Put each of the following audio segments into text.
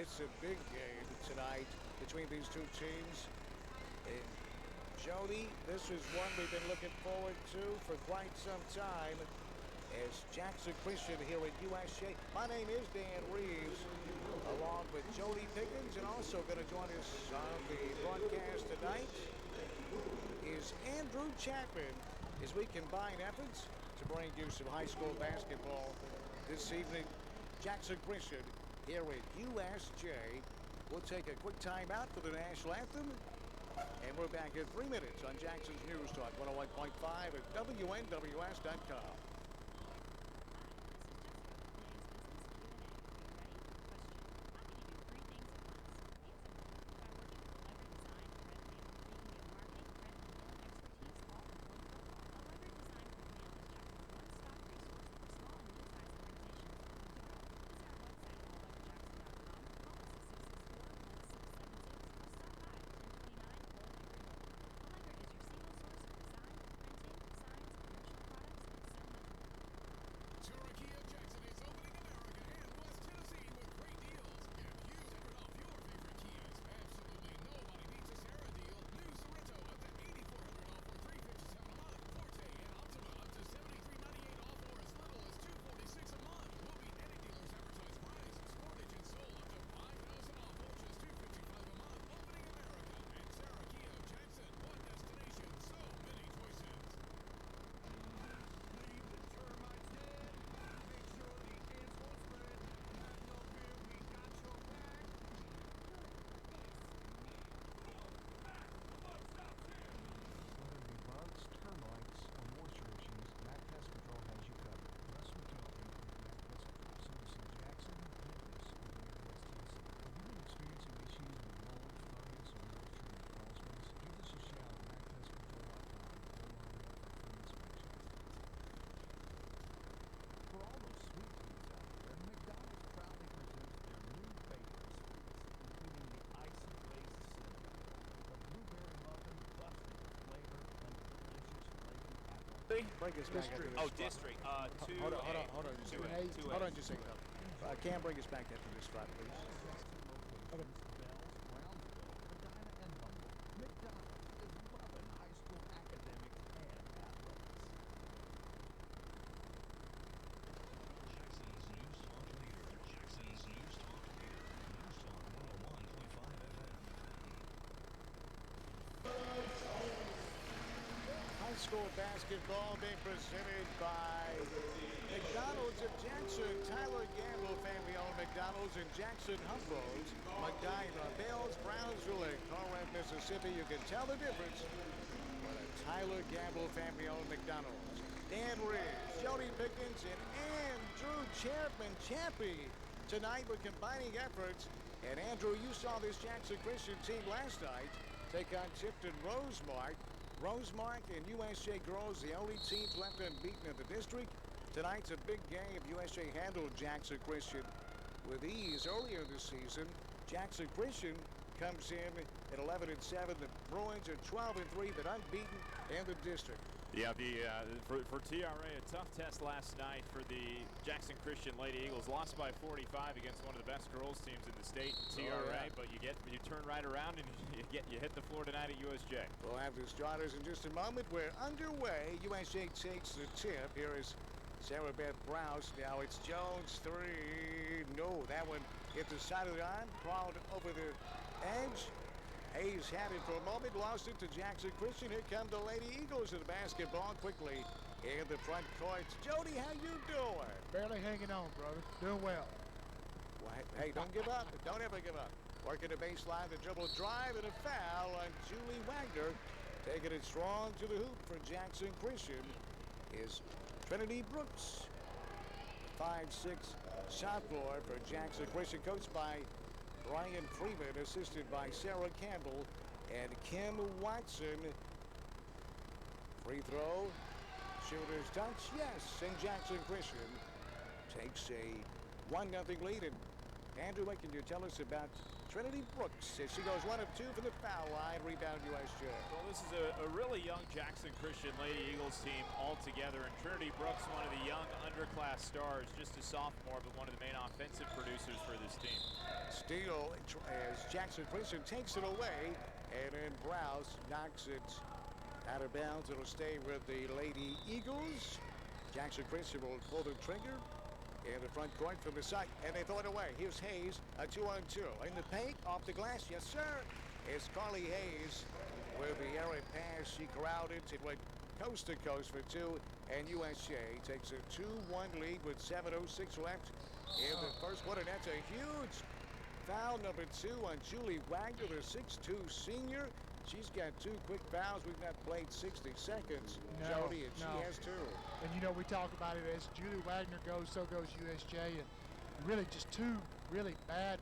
It's a big game tonight between these two teams. And Jody, this is one we've been looking forward to for quite some time as Jackson Christian here at USJ. My name is Dan Reeves, along with Jody Pickens, and also going to join us on the broadcast tonight is Andrew Chapman as we combine efforts to bring you some high school basketball this evening. Jackson Christian here at USJ. We'll take a quick time out for the national anthem, and we're back in 3 minutes on Jackson's News Talk 101.5 at WNWS.com. Bring us back after this. Oh, district. Hold on just a second. Hold on just a second. Cam, bring us back after this spot, please. Jackson's News Talk leader. Jackson's News Talk leader. News Talk 101.5 FM. High school basketball being presented by McDonald's of Jackson, Tyler Gamble family-owned McDonald's in Jackson, Humboldt, Medina, Bells, Brownsville, and Conrad, Mississippi. You can tell the difference with a Tyler Gamble family-owned McDonald's. Dan Reeves, Jody Pickens, and Andrew Chapman Chappie. Tonight we're combining efforts. And Andrew, you saw this Jackson Christian team last night take on Tipton Rosemark. Rosemark and USJ girls, the only teams left unbeaten in the district. Tonight's a big game. USJ handled Jackson Christian with ease earlier this season. Jackson Christian comes in at 11-7. The Bruins are 12-3, but unbeaten in the district. Yeah, for TRA, a tough test last night for the Jackson Christian Lady Eagles. Lost by 45 against one of the best girls teams in the state, TRA. But you turn right around and you hit the floor tonight at USJ. We'll have the starters in just a moment. We're underway. USJ takes the tip. Here is Sarah Beth Browse. Now it's Jones, three. No, that one hit the side of the arm, crawled over the edge. Hayes had it for a moment, lost it to Jackson Christian. Here come the Lady Eagles of the basketball quickly in the front court. Jody, how you doing? Barely hanging on, brother. Doing well. Hey, don't give up. Don't ever give up. Working the baseline, the dribble drive, and a foul on Julie Wagner. Taking it strong to the hoop for Jackson Christian is Trinity Brooks. 5'6" sophomore for Jackson Christian, coached by Brian Freeman, assisted by Sarah Campbell and Kim Watson. Free throw, shooter's touch, yes, and Jackson Christian takes a 1-0 lead. And Andrew, what can you tell us about Trinity Brooks as she goes 1 of 2 from the foul line? Rebound USJ. Well, this is a really young Jackson Christian Lady Eagles team altogether, and Trinity Brooks, one of the young underclass stars, just a sophomore, but one of the main offensive producers for this team. Steal as Jackson Christian takes it away, and then Browse knocks it out of bounds. It'll stay with the Lady Eagles. Jackson Christian will pull the trigger in the front court from the side, and they throw it away. Here's Hayes, a 2-on-2 in the paint, off the glass. Yes, sir. It's Carly Hayes with the errant pass. She crowded. It went coast to coast for two, and USJ takes a 2-1 lead with 7:06 left in the first quarter. That's a huge foul, number 2 on Julie Wagner, the 6'2 senior. She's got 2 quick fouls. We've not played 60 seconds, Jody, and she has 2. And you know, we talk about it as Julie Wagner goes, so goes USJ, and really just 2 really bad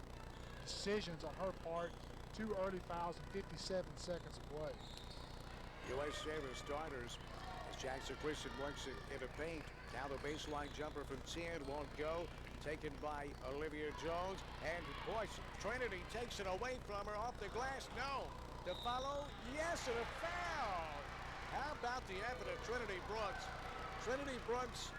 decisions on her part. 2 early fouls in 57 seconds of play. USJ, the starters, as Jackson Christian works it in the paint. Now the baseline jumper from 10 won't go. Taken by Olivia Jones, and boy, Trinity takes it away from her off the glass. No. To follow, yes, and a foul. How about the effort of Trinity Brooks? Trinity Brooks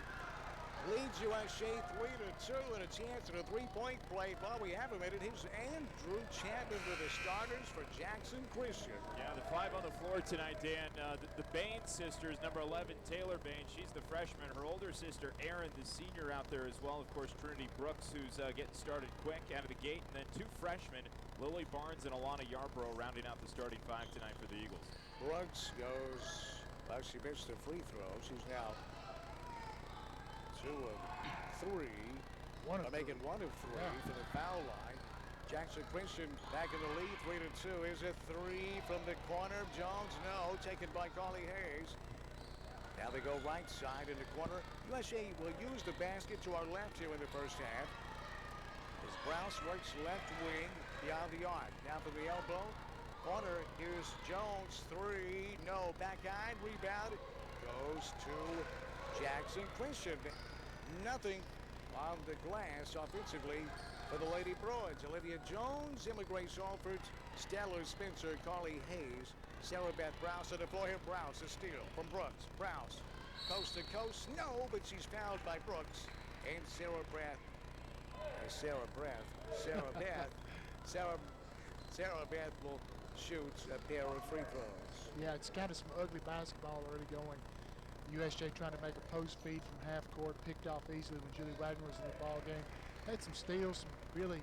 leads USJ 3-2, and a chance at a 3-point play. While we have a minute, here's Andrew Chapman with the starters for Jackson Christian. Yeah, the 5 on the floor tonight, Dan. The Baines sisters, number 11, Taylor Baines, she's the freshman. Her older sister, Erin, the senior out there as well. Of course, Trinity Brooks, who's getting started quick out of the gate. And then 2 freshmen, Lily Barnes and Alana Yarbrough, rounding out the starting 5 tonight for the Eagles. Brooks goes, well, she missed the free throw. She's now 2 of 3. Making 1 of 3 for the foul line. Jackson Christian back in the lead, 3-2. Is a 3 from the corner. Jones, no. Taken by Carly Hayes. Now they go right side in the corner. USA will use the basket to our left here in the first half. As Browse works left wing beyond the arc. Now from the elbow. Corner, here's Jones. 3, no. Backhand rebound. Goes to Jackson Christian. Nothing on the glass offensively for the Lady Bruins. Olivia Jones, Emma Grace Alford, Stella Spencer, Carly Hayes, Sarah Beth Browse on the floor here. Browse, a steal from Brooks. Browse, coast to coast, no, but she's fouled by Brooks. And Sarah Beth will shoot a pair of free throws. Yeah, it's kind of some ugly basketball early going. USJ trying to make a post feed from half court, picked off easily when Julie Wagner was in the ball game. Had some steals, some really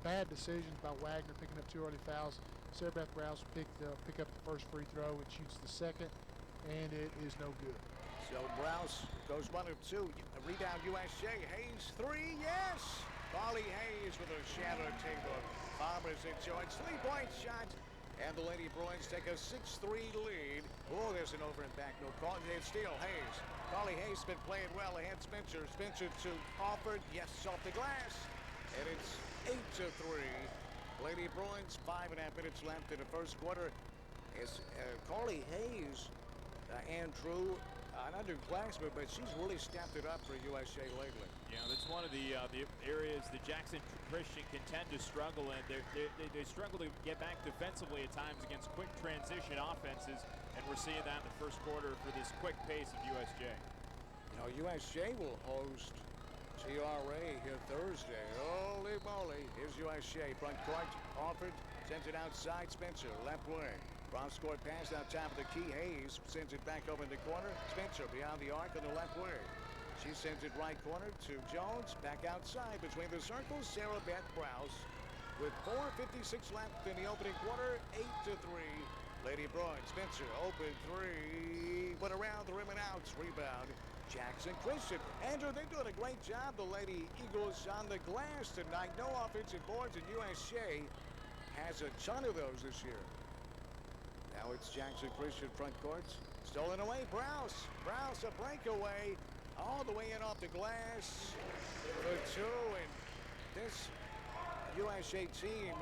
bad decisions by Wagner, picking up 2 early fouls. Sarah Beth Browse pick up the first free throw and shoots the second, and it is no good. So Browse goes 1 of 2. A rebound USJ. Hayes 3, yes! Carly Hayes with a shadow table. Bombers into it. 3-point shot. And the Lady Bruins take a 6-3 lead. Oh, there's an over and back. No call. It's still Hayes. Carly Hayes has been playing well ahead. Spencer. Spencer to Alford. Yes, off the glass. And it's 8-3. Lady Bruins, 5.5 minutes left in the first quarter. As Carly Hayes, Andrew, an underclassman, but she's really stepped it up for USJ lately. Yeah, that's one of the areas that Jackson Christian can tend to struggle in. They struggle to get back defensively at times against quick transition offenses, and we're seeing that in the first quarter for this quick pace of USJ. You know, USJ will host TRA here Thursday. Holy moly. Here's USJ. Front court. Alford sends it outside. Spencer, left wing. Cross court pass out top of the key. Hayes sends it back over in the corner. Spencer behind the arc on the left wing. She sends it right corner to Jones. Back outside between the circles. Sarah Beth Browse with 4:56 left in the opening quarter. 8-3. Lady Bruins. Spencer open 3. Went around the rim and out. Rebound. Jackson Christian. Andrew, they're doing a great job. The Lady Eagles on the glass tonight. No offensive boards, and USJ has a ton of those this year. Now it's Jackson Christian front courts. Stolen away. Browse. Browse a breakaway. All the way in off the glass for 2. And this USJ team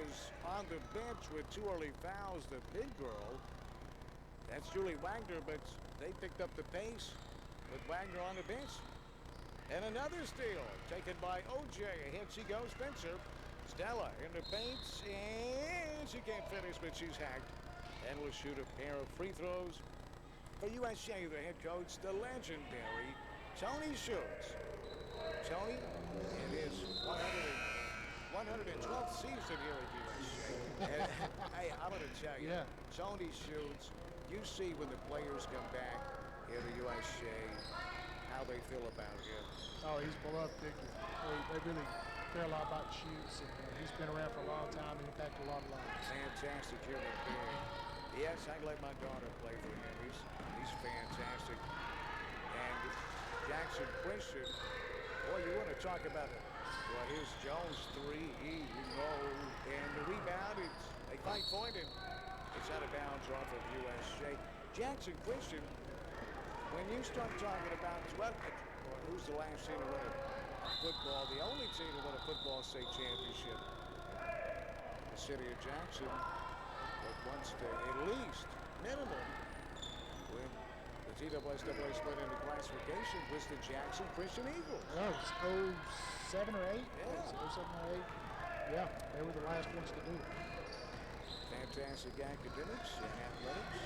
is on the bench with 2 early fouls. The big girl, that's Julie Wagner, but they picked up the pace with Wagner on the bench. And another steal taken by OJ. Ahead she goes. Spencer. Stella in the paint, and she can't finish, but she's hacked. And will shoot a pair of free throws for USJ. The head coach, the legendary Tony Schultz. Tony, in his 112th season here at USJ. And, hey, I'm going to tell you, Yeah. Tony shoots. You see when the players come back here to USJ, how they feel about him. Oh, he's beloved figure. They really care a lot about shoots, and he's been around for a long time and impacted a lot of lives. Fantastic human being. Yes, I'd let my daughter play for him. He's fantastic. And Jackson Christian, boy, you want to talk about it. Well, here's Jones' three, and the rebound, they fight for it, and it's out of bounds off of USJ. Jackson Christian, when you start talking about, who's the last team to win a football, the only team to win a football state championship, the city of Jackson, that wants to at least, minimum, win the TSSAA split into classification was the Jackson Christian Eagles. Oh, it's 07 or 8? Yeah. It's 07 or 8. Yeah, they were the last ones to do it. Fantastic academics and athletics.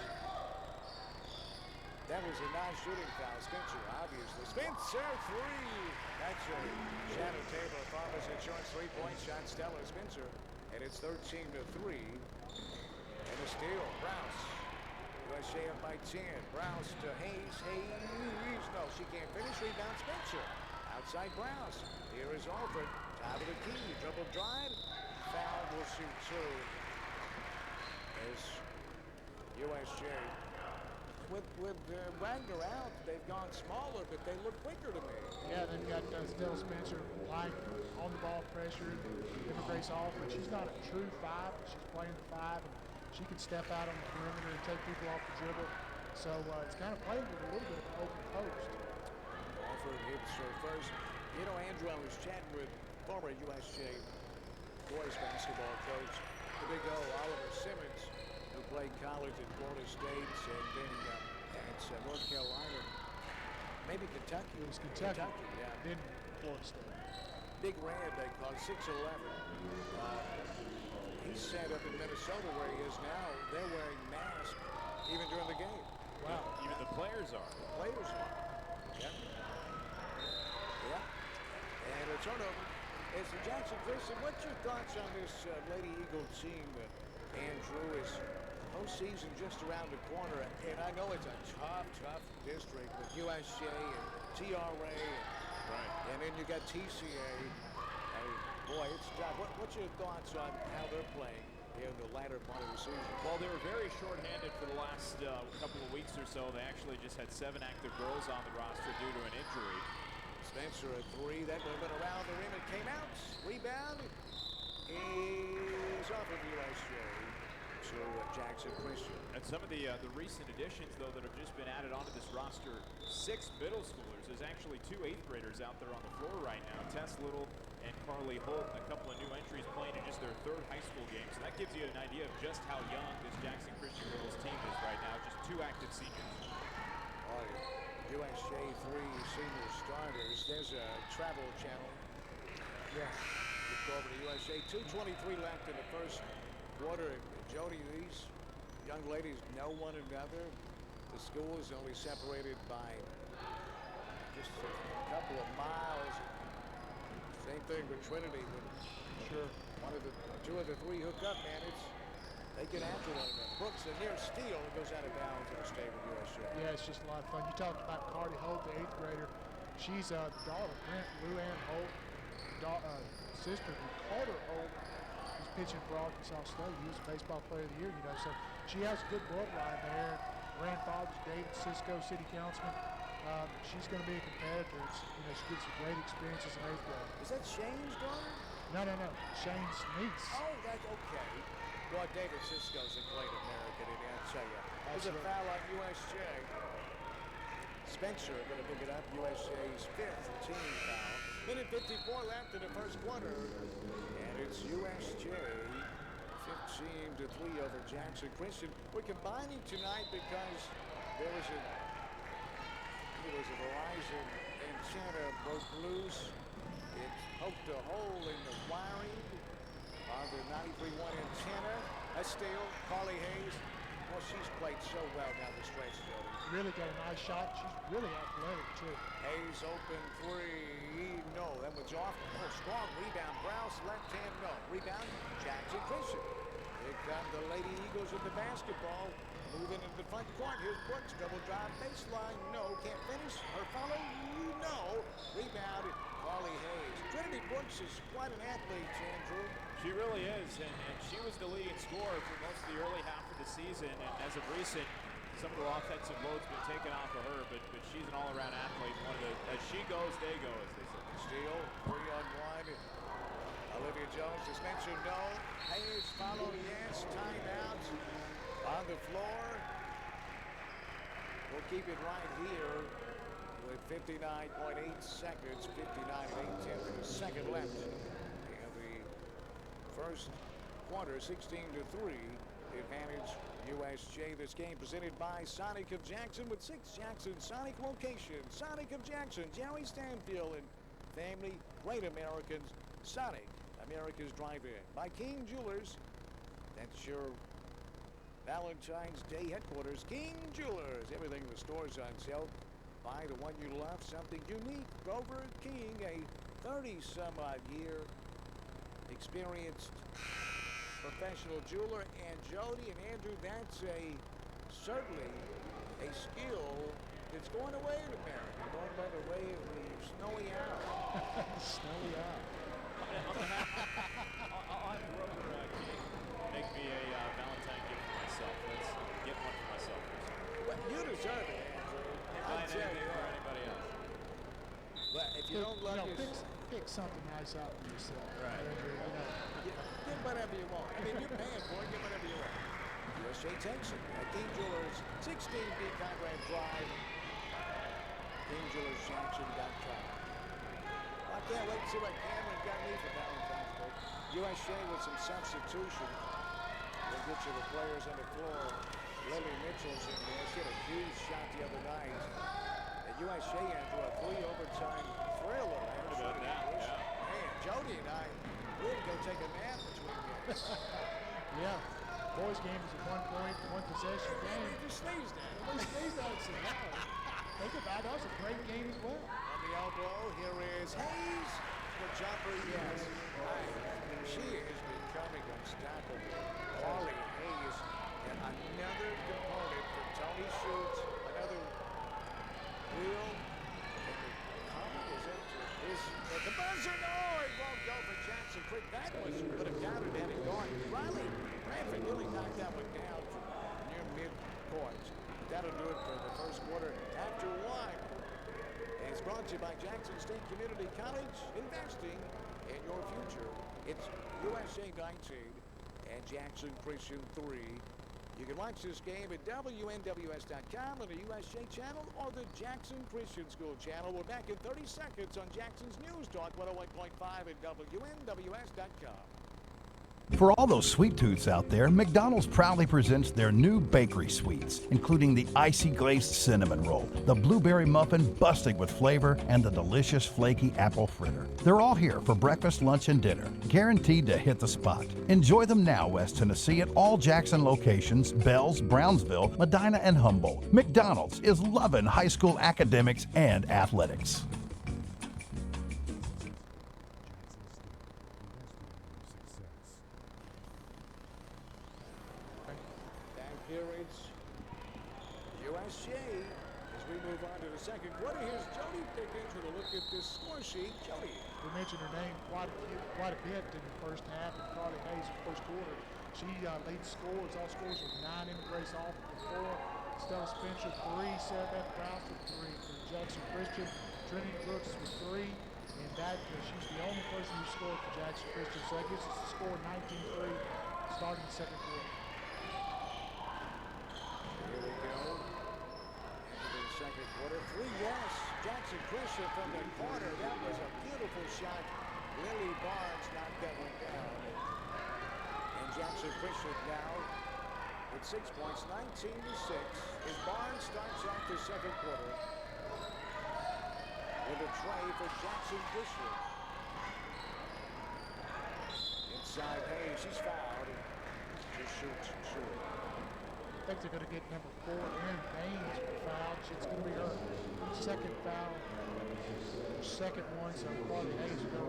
That was a non-shooting foul. Spencer, obviously. Spencer, three. That's a Shadow Table Farmers Insurance three-point shot. Stella Spencer, and it's 13-3. And a steal. Browse. USA up by 10. Browse to Hayes. Hayes. No, she can't finish. Rebound Spencer. Outside Browse. Here is Alford. Top of the key. Dribble drive. Foul will shoot two. As USJ. With Wagner out, they've gone smaller, but they look quicker to me. Yeah, then you got Stella Spencer, like on the ball pressure, Emma Grace Alford. She's not a true 5, but she's playing the 5, and she can step out on the perimeter and take people off the dribble. So it's kind of playing with a little bit of an open post. Alford hits her first. You know, Andrew, I was chatting with former USJ boys basketball coach, the big O, Oliver Simmons, who played college at Florida State and then at North Carolina, maybe Kentucky. It was Kentucky, yeah. then Florida State. Big Red, they call it, 6'11". He's set up in Minnesota where he is now. They're wearing masks even during the game. Wow. Even the players are. The players are. Yeah. Yeah. And a turnover. It's the Jackson Christian. What's your thoughts on this Lady Eagle team, Andrew? Is postseason just around the corner? And I know it's a tough district with USJ and TRA. And then you got TCA. Boy, it's tough. What's your thoughts on how they're playing in the latter part of the season? Well, they were very short-handed for the last couple of weeks or so. They actually just had 7 active girls on the roster due to an injury. Spencer a three. That would have been around the rim. It came out. Rebound is off of USJ to Jackson Christian. And some of the recent additions, though, that have just been added onto this roster, 6 middle schoolers. There's actually 2 8th graders out there on the floor right now. Tess Little and Carly Holt, and a couple of new entries playing in just their 3rd high school game. So that gives you an idea of just how young this Jackson Christian girls team is right now. Just 2 active seniors. Oh, yeah. USJ 3 senior starters. There's a travel channel. Yeah. Let's go over to USJ. 2:23 left in the first quarter. Jody, these young ladies know one another. The school is only separated by just a couple of miles. Same thing with Trinity. Sure. Two of the three hook up, man. They get after one another. Brooks, a near steal, goes out of bounds and stay with USJ. Yeah, it's just a lot of fun. You talked about Carly Holt, the 8th grader. She's the daughter of Brent Luann Holt, sister of Carter Holt, who's pitching for Arkansas State. He was a baseball player of the year, you know. So she has a good bloodline there. Grandfather's David Cisco, city councilman. She's going to be a competitor. She gets some great experiences in 8th grade. Is that Shane's daughter? No. Shane's niece. Oh, that's okay. Well, David Cisco's a great American, and I'll tell you. There's a foul on USJ. Spencer going to pick it up. USJ's 5th team foul. Minute 54 left in the first quarter. And it's USJ 15-3 over Jackson Christian. We're combining tonight because there was a Verizon antenna broke loose. It poked a hole in the wiring on the 93.1 antenna. A steal. Carly Hayes. Well, she's played so well down the stretch, Jody. really got a nice shot. She's really athletic, too. Hayes open three. No, that one's off. Oh, strong rebound. Browse left hand. No. Rebound. Jackson Christian. Here come the Lady Eagles with the basketball. Moving into the front court. Here's Brooks. Double drive. Baseline. No. Can't finish. Her follow. No. Rebound. Carly Hayes. Trinity Brooks is quite an athlete, Andrew. She really is, and she was the leading scorer for most of the early half of the season. And as of recent, some of the offensive load's been taken off of her, but she's an all-around athlete. One of the, as she goes, they go, as they say. Steal. 3-on-1. Olivia Jones just mentioned no. Hayes follow. Yes. Timeout. On the floor. We'll keep it right here with 59.8 seconds, 59.8 in the second left. In the first quarter, 16-3, advantage USJ. This game presented by Sonic of Jackson with 6 Jackson Sonic locations. Sonic of Jackson, Jerry Stanfield and family, great Americans. Sonic, America's Drive-In. By King Jewelers, that's your Valentine's Day headquarters. King Jewelers, everything in the store's on sale. Buy the one you love, something unique. Grover King, a 30-some-odd year experienced professional jeweler. And Jody and Andrew, that's certainly a skill that's going away in America. Going by the way of the snowy owl. Snowy owl. I'll have Grover King make me a Valentine gift for myself. Let's get one for myself. Well, you deserve it, Andrew. Can't buy anything for anybody else. But if you don't love pick something nice out for yourself. Right. get whatever you want. I mean, you're paying for it. Get whatever you want. USJ takes it. At King Jewelers, 16B Conrad Drive. KingJewelersJackson.com. I can't wait to see what Cameron got me for Valentine's Day. USJ with some substitution. We'll get you the players on the floor. Lily Mitchell's in there. She had a huge shot the other night. At USJ, Andrew, a 3-overtime thriller. Man, Jody and I, we're going to go take a nap between games. Yeah. Boys' game is a 1-point, 1-possession game. You just sneezed at it. We sneezed at it. Think about it. That was a great game as well. On the elbow, here is Hayes. The jumper, yes. She is becoming unstoppable. Carly Hayes, and another component for Tony Schultz. Another wheel. Is at the buzzer. No, it won't go for Jackson Quick. That was would have counted had it gone. Riley Bradford really knocked that one down from near mid-court. That'll do it for the first quarter. After one. And it's brought to you by Jackson State Community College. Investing in your future. It's USA 19 and Jackson Christian 3. You can watch this game at WNWS.com on the USJ channel or the Jackson Christian School channel. We're back in 30 seconds on Jackson's News Talk 101.5 at WNWS.com. For all those sweet tooths out there, McDonald's proudly presents their new bakery sweets, including the icy glazed cinnamon roll, the blueberry muffin busting with flavor, and the delicious flaky apple fritter. They're all here for breakfast, lunch, and dinner, guaranteed to hit the spot. Enjoy them now, West Tennessee, at all Jackson locations, Bells, Brownsville, Medina, and Humboldt. McDonald's is loving high school academics and athletics. Here it's USJ as we move on to the second quarter. Here's Jody Pickens with a look at this score sheet. Jody. We mentioned her name quite a bit in the first half, and Carly Hayes in the first quarter. She leads scores. All scores with 9 in the Grace off with 4. Stella Spencer 3. Sarah Beth Browse with 3 for Jackson Christian. Trinity Brooks with 3. And that she's the only person who scored for Jackson Christian. So that gives us the score 19-3 starting the second quarter. Here we go. Into the second quarter. 3 yes. Jackson Christian from the corner. That was a beautiful shot. Lily Barnes knocked that one down. And Jackson Christian now at 6 points, 19-6. As Barnes starts off the second quarter with a tray for Jackson Christian. Inside Hayes, she's fouled. Just shoots short. think they're going to get number 4, Erin Baines, fouled. It's going to be her second foul, her second one, so Carly Hayes will go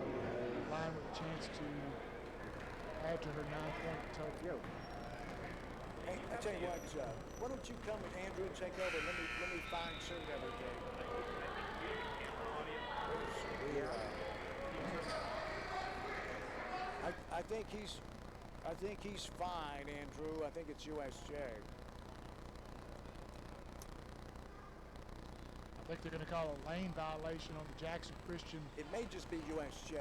line with a chance to add to her 9-point total. Hey, I tell you what, why don't you come with Andrew and take over? Let me fine tune everything. I think he's fine, Andrew. I think it's USJ. I think they're going to call a lane violation on the Jackson Christian. It may just be USJ.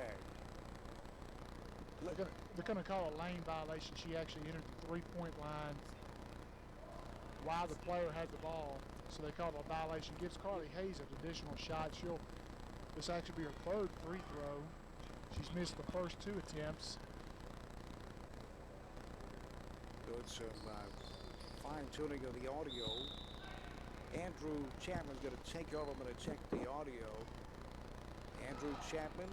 They're going to call a lane violation. She actually entered the 3-point line while the player had the ball, so they call it a violation. Gives Carly Hayes an additional shot. This actually be her 3rd free throw. She's missed the first 2 attempts. Doing some fine tuning of the audio. Andrew Chapman's going to take over. I'm going to check the audio. Andrew Chapman,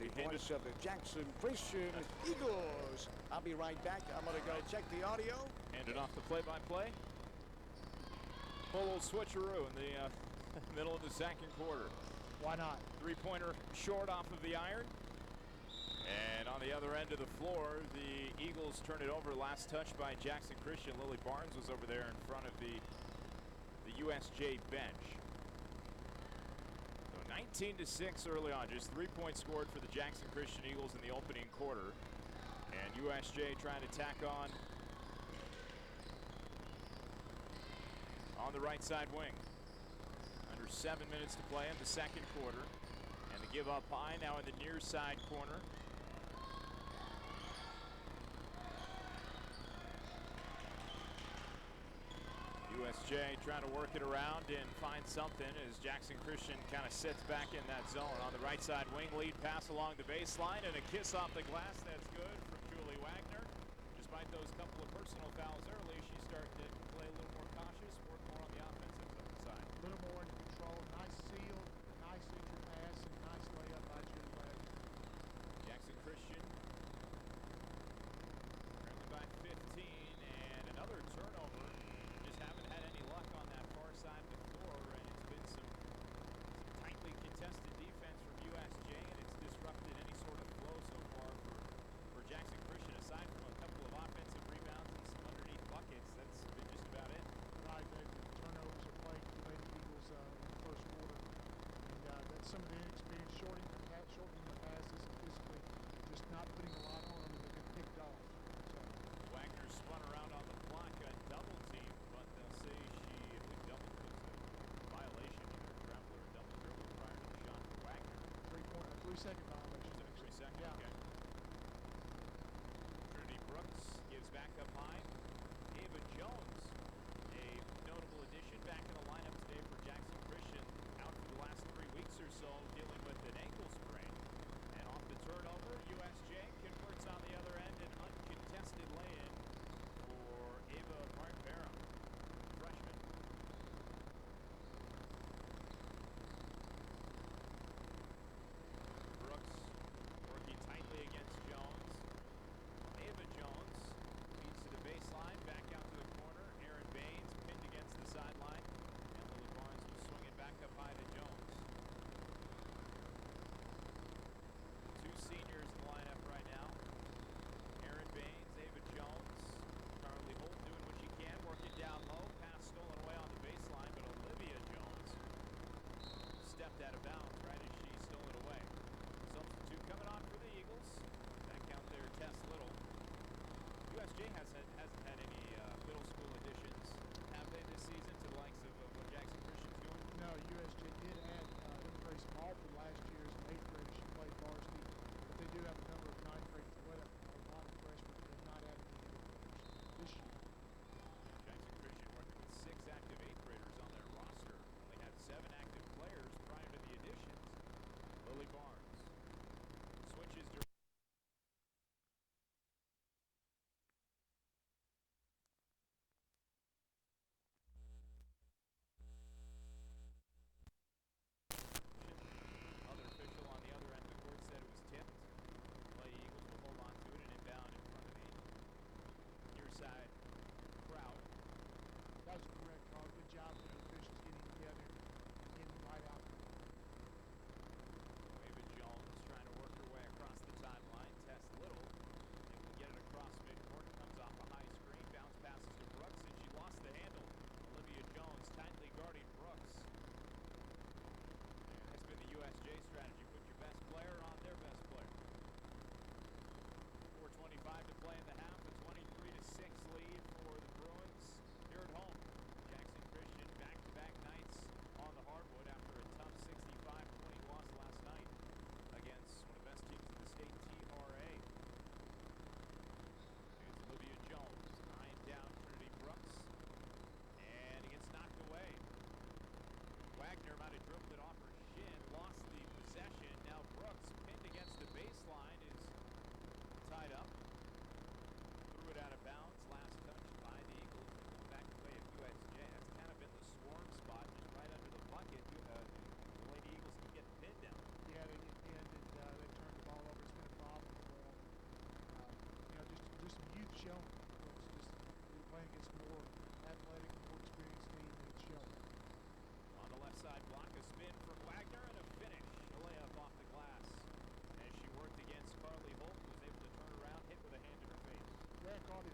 the voice of the Jackson Christian Eagles. I'll be right back. I'm going to go check the audio. Handed off the play-by-play. Full little switcheroo in the middle of the second quarter. Why not? 3-pointer short off of the iron. And on the other end of the floor, the Eagles turn it over. Last touch by Jackson Christian. Lily Barnes was over there in front of the USJ bench. So 19-6 early on. Just 3 points scored for the Jackson Christian Eagles in the opening quarter. And USJ trying to tack on the right side wing. Under 7 minutes to play in the second quarter. And the give up high now in the near side corner. USJ trying to work it around and find something as Jackson Christian kind of sits back in that zone. On the right side wing, lead pass along the baseline and a kiss off the glass. That's good from Julie Wagner. Despite those couple of personal fouls early, she's starting to play a little more cautious, work more on the offensive side. A little more in control. Nice seal, nice entry pass, and nice layup by Julie Wagner. Jackson Christian currently by 15, and another turnover. Just haven't had any luck on that far side of the floor, and it's been some tightly contested defense from USJ, and it's disrupted any sort of flow so far for Jackson Christian. Aside from a couple of offensive rebounds and some underneath buckets, that's been just about it. Right, the turnovers are played for the Lady Eagles in the first quarter, and that's some of the inexperience, shortening the passes, and physically just not putting a lot on them, and they get picked off. So. Wagner spun around on the block, got double teamed, but they'll say she doubled was a violation, either travel or double dribble prior to the shot for Wagner. 3-second violation. Was it a 3-second? Yeah. Okay. Trinity Brooks gives back up high. Ava Jones, a notable addition back in the lineup today for Jackson Christian. Out for the last 3 weeks or so, dealing with an ankle sprain. And off the turnover, USJ converts on the other end, an uncontested lay-in for Ava Martin-Barham, freshman. Brooks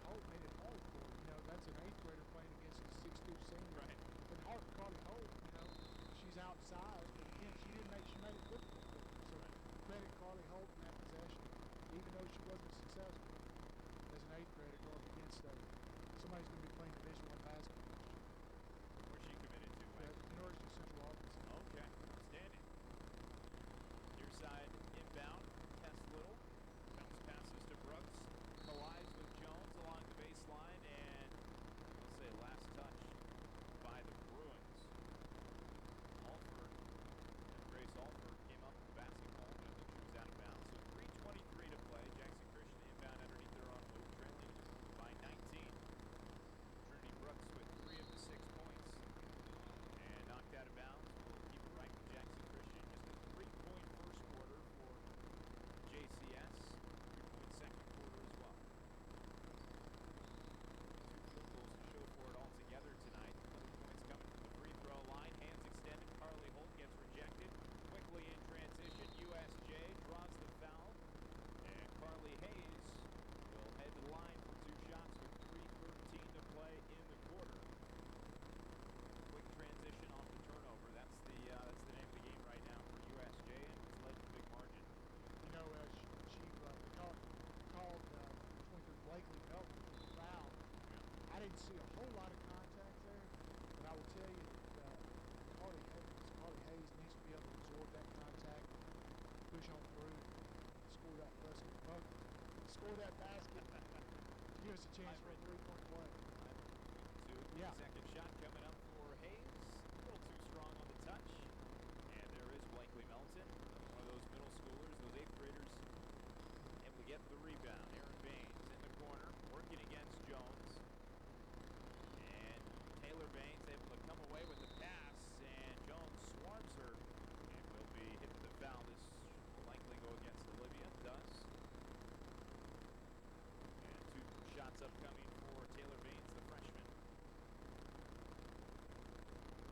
Holt made it hard for her. You know, that's an 8th grader playing against a 6'2" senior. Right. And Carly Holt, you know, she's outsized, but again, she made it difficult for her. So credit Carly Holt in that possession, even though she wasn't successful as an 8th grader going up against somebody's going to be playing Division I basketball. Where's she committed to, Mike? University of Central Arkansas. Okay, outstanding. Near side inbound, Tess Little. Bounce passes to Brooks. Collides with Jones along the baseline, and we'll say last touch by the Bruins. Alford, Grace Alford came up with the basketball, but it looked she was out of bounds. So 3:23 to play. Jackson Christian inbound underneath their own move, trailing by 19. Trinity Brooks with 3 of the 6 points. And knocked out of bounds. We'll keep it right with Jackson Christian. Just a 3-point first quarter for JCS. 3-point second quarter as well. 2 field goals to show for it all together tonight. Other points coming from the free throw line. Hands extended. Carly Holt gets rejected. Quickly in transition. USJ draws the foul. And Carly Hayes will head to the line for 2 shots with 3:13 to play in the quarter. Quick transition off the turnover. That's the name of the game right now for USJ, and it's led to a big margin. You know, called between Blakely Melton for the foul. I didn't see a whole lot of contact there, but I will tell you that Carly Hayes needs to be able to absorb that contact, push on through, and score that basket, give us a chance for a 3-point play. Yeah. Second shot coming up for Hayes. A little too strong on the touch. And there is Blakely Melton, one of those middle schoolers, those 8th graders, able to get the rebound. Aaron Baines in the corner, working against Jones. And Taylor Baines able to come away with the pass, and Jones swarms her and will be hit with the foul. This will likely go against Olivia. Does. And 2 shots upcoming for Taylor Baines, the freshman.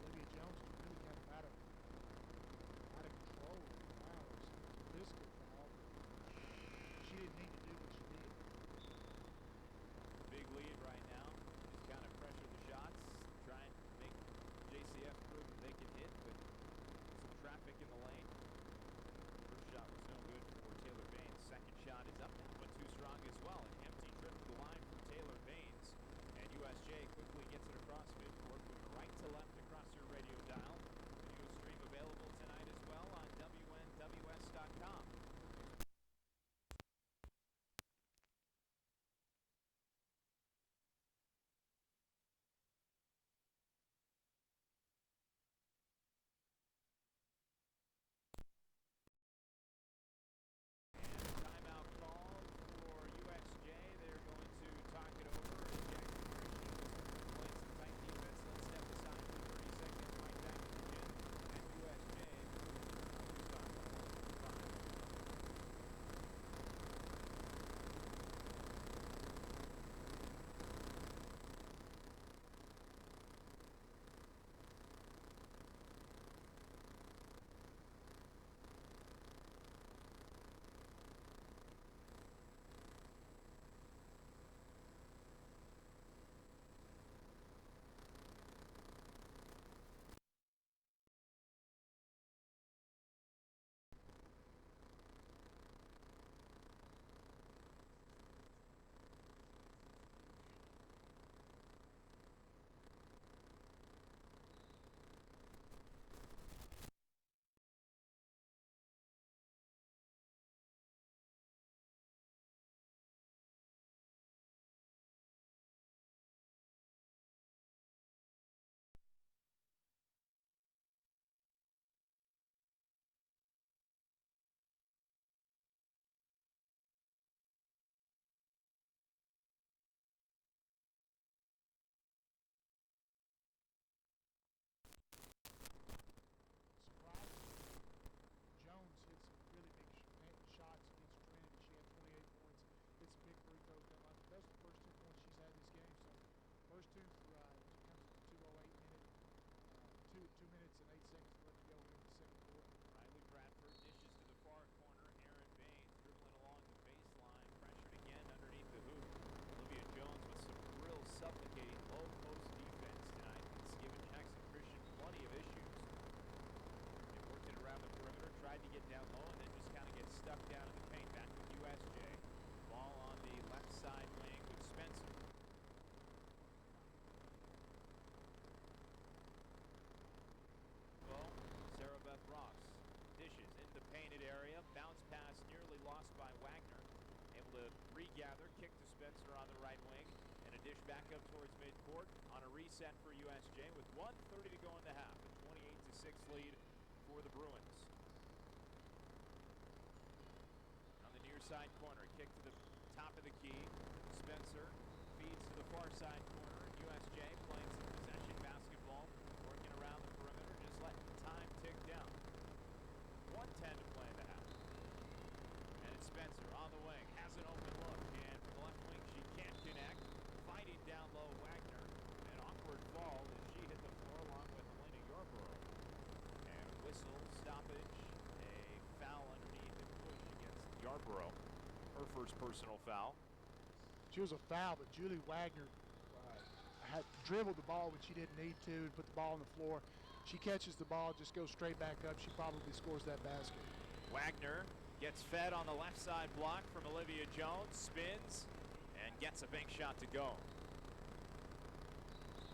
Olivia Jones is really kind of out of control with the fouls. Physical foul, but she didn't need to do what she did. Big lead right now. Just kind of pressure the shots, try and make JCF prove that they can hit with some traffic in the lane. First shot was no good for Taylor Baines. Second shot is up now, but too strong as well. An empty trip to the line for Taylor Baines. And USJ quickly gets it across midcourt, moving right to left across your radio dial. Video stream available tonight as well on WNWS.com. Timeout call for USJ. They're going to talk it over. And Jackson Christian was playing some tight defense. Let's step aside for 30 stuck down in the paint. Back with USJ. Ball on the left side wing with Spencer. Well, Sarah Beth Ross dishes in the painted area. Bounce pass nearly lost by Wagner. Able to regather, kick to Spencer on the right wing. And a dish back up towards midcourt on a reset for USJ with 1:30 to go in the half. A 28-6 lead for the Bruins. On the near side corner, kick to the top of the key. Spencer feeds to the far side corner. USJ playing some possession basketball, working around the perimeter, just letting time tick down. 1:10 to play in the half. And it's Spencer on the wing, has an open look, and from the left wing she can't connect. Fighting down low, Wagner. An awkward fall as she hit the floor along with Elena Yarborough. And whistle, stoppage, a foul underneath and push against Yarborough. Her first personal foul. She was a foul, but Julie Wagner had dribbled the ball when she didn't need to and put the ball on the floor. She catches the ball, just goes straight back up. She probably scores that basket. Wagner gets fed on the left side block from Olivia Jones, spins, and gets a bank shot to go. So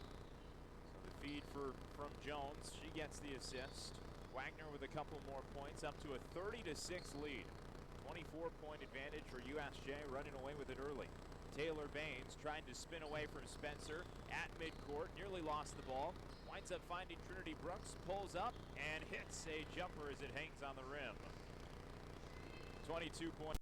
the feed from Jones, she gets the assist. Wagner with a couple more points, up to a 30-6 lead. 24-point advantage for USJ, running away with it early. Taylor Baines trying to spin away from Spencer at midcourt, nearly lost the ball. Winds up finding Trinity Brooks, pulls up, and hits a jumper as it hangs on the rim. 22 points.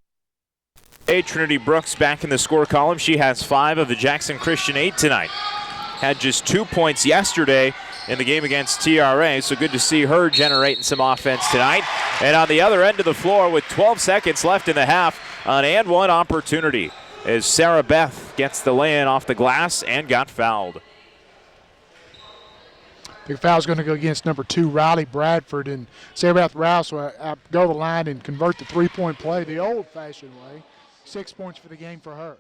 Trinity Brooks back in the score column. She has 5 of the Jackson Christian 8 tonight. Had just 2 points yesterday in the game against TRA, so good to see her generating some offense tonight. And on the other end of the floor with 12 seconds left in the half, an and one opportunity as Sarah Beth gets the lay-in off the glass and got fouled. Big foul's going to go against number 2, Riley Bradford, and Sarah Beth Rouse will go to the line and convert the three-point play the old-fashioned way. 6 points for the game for her.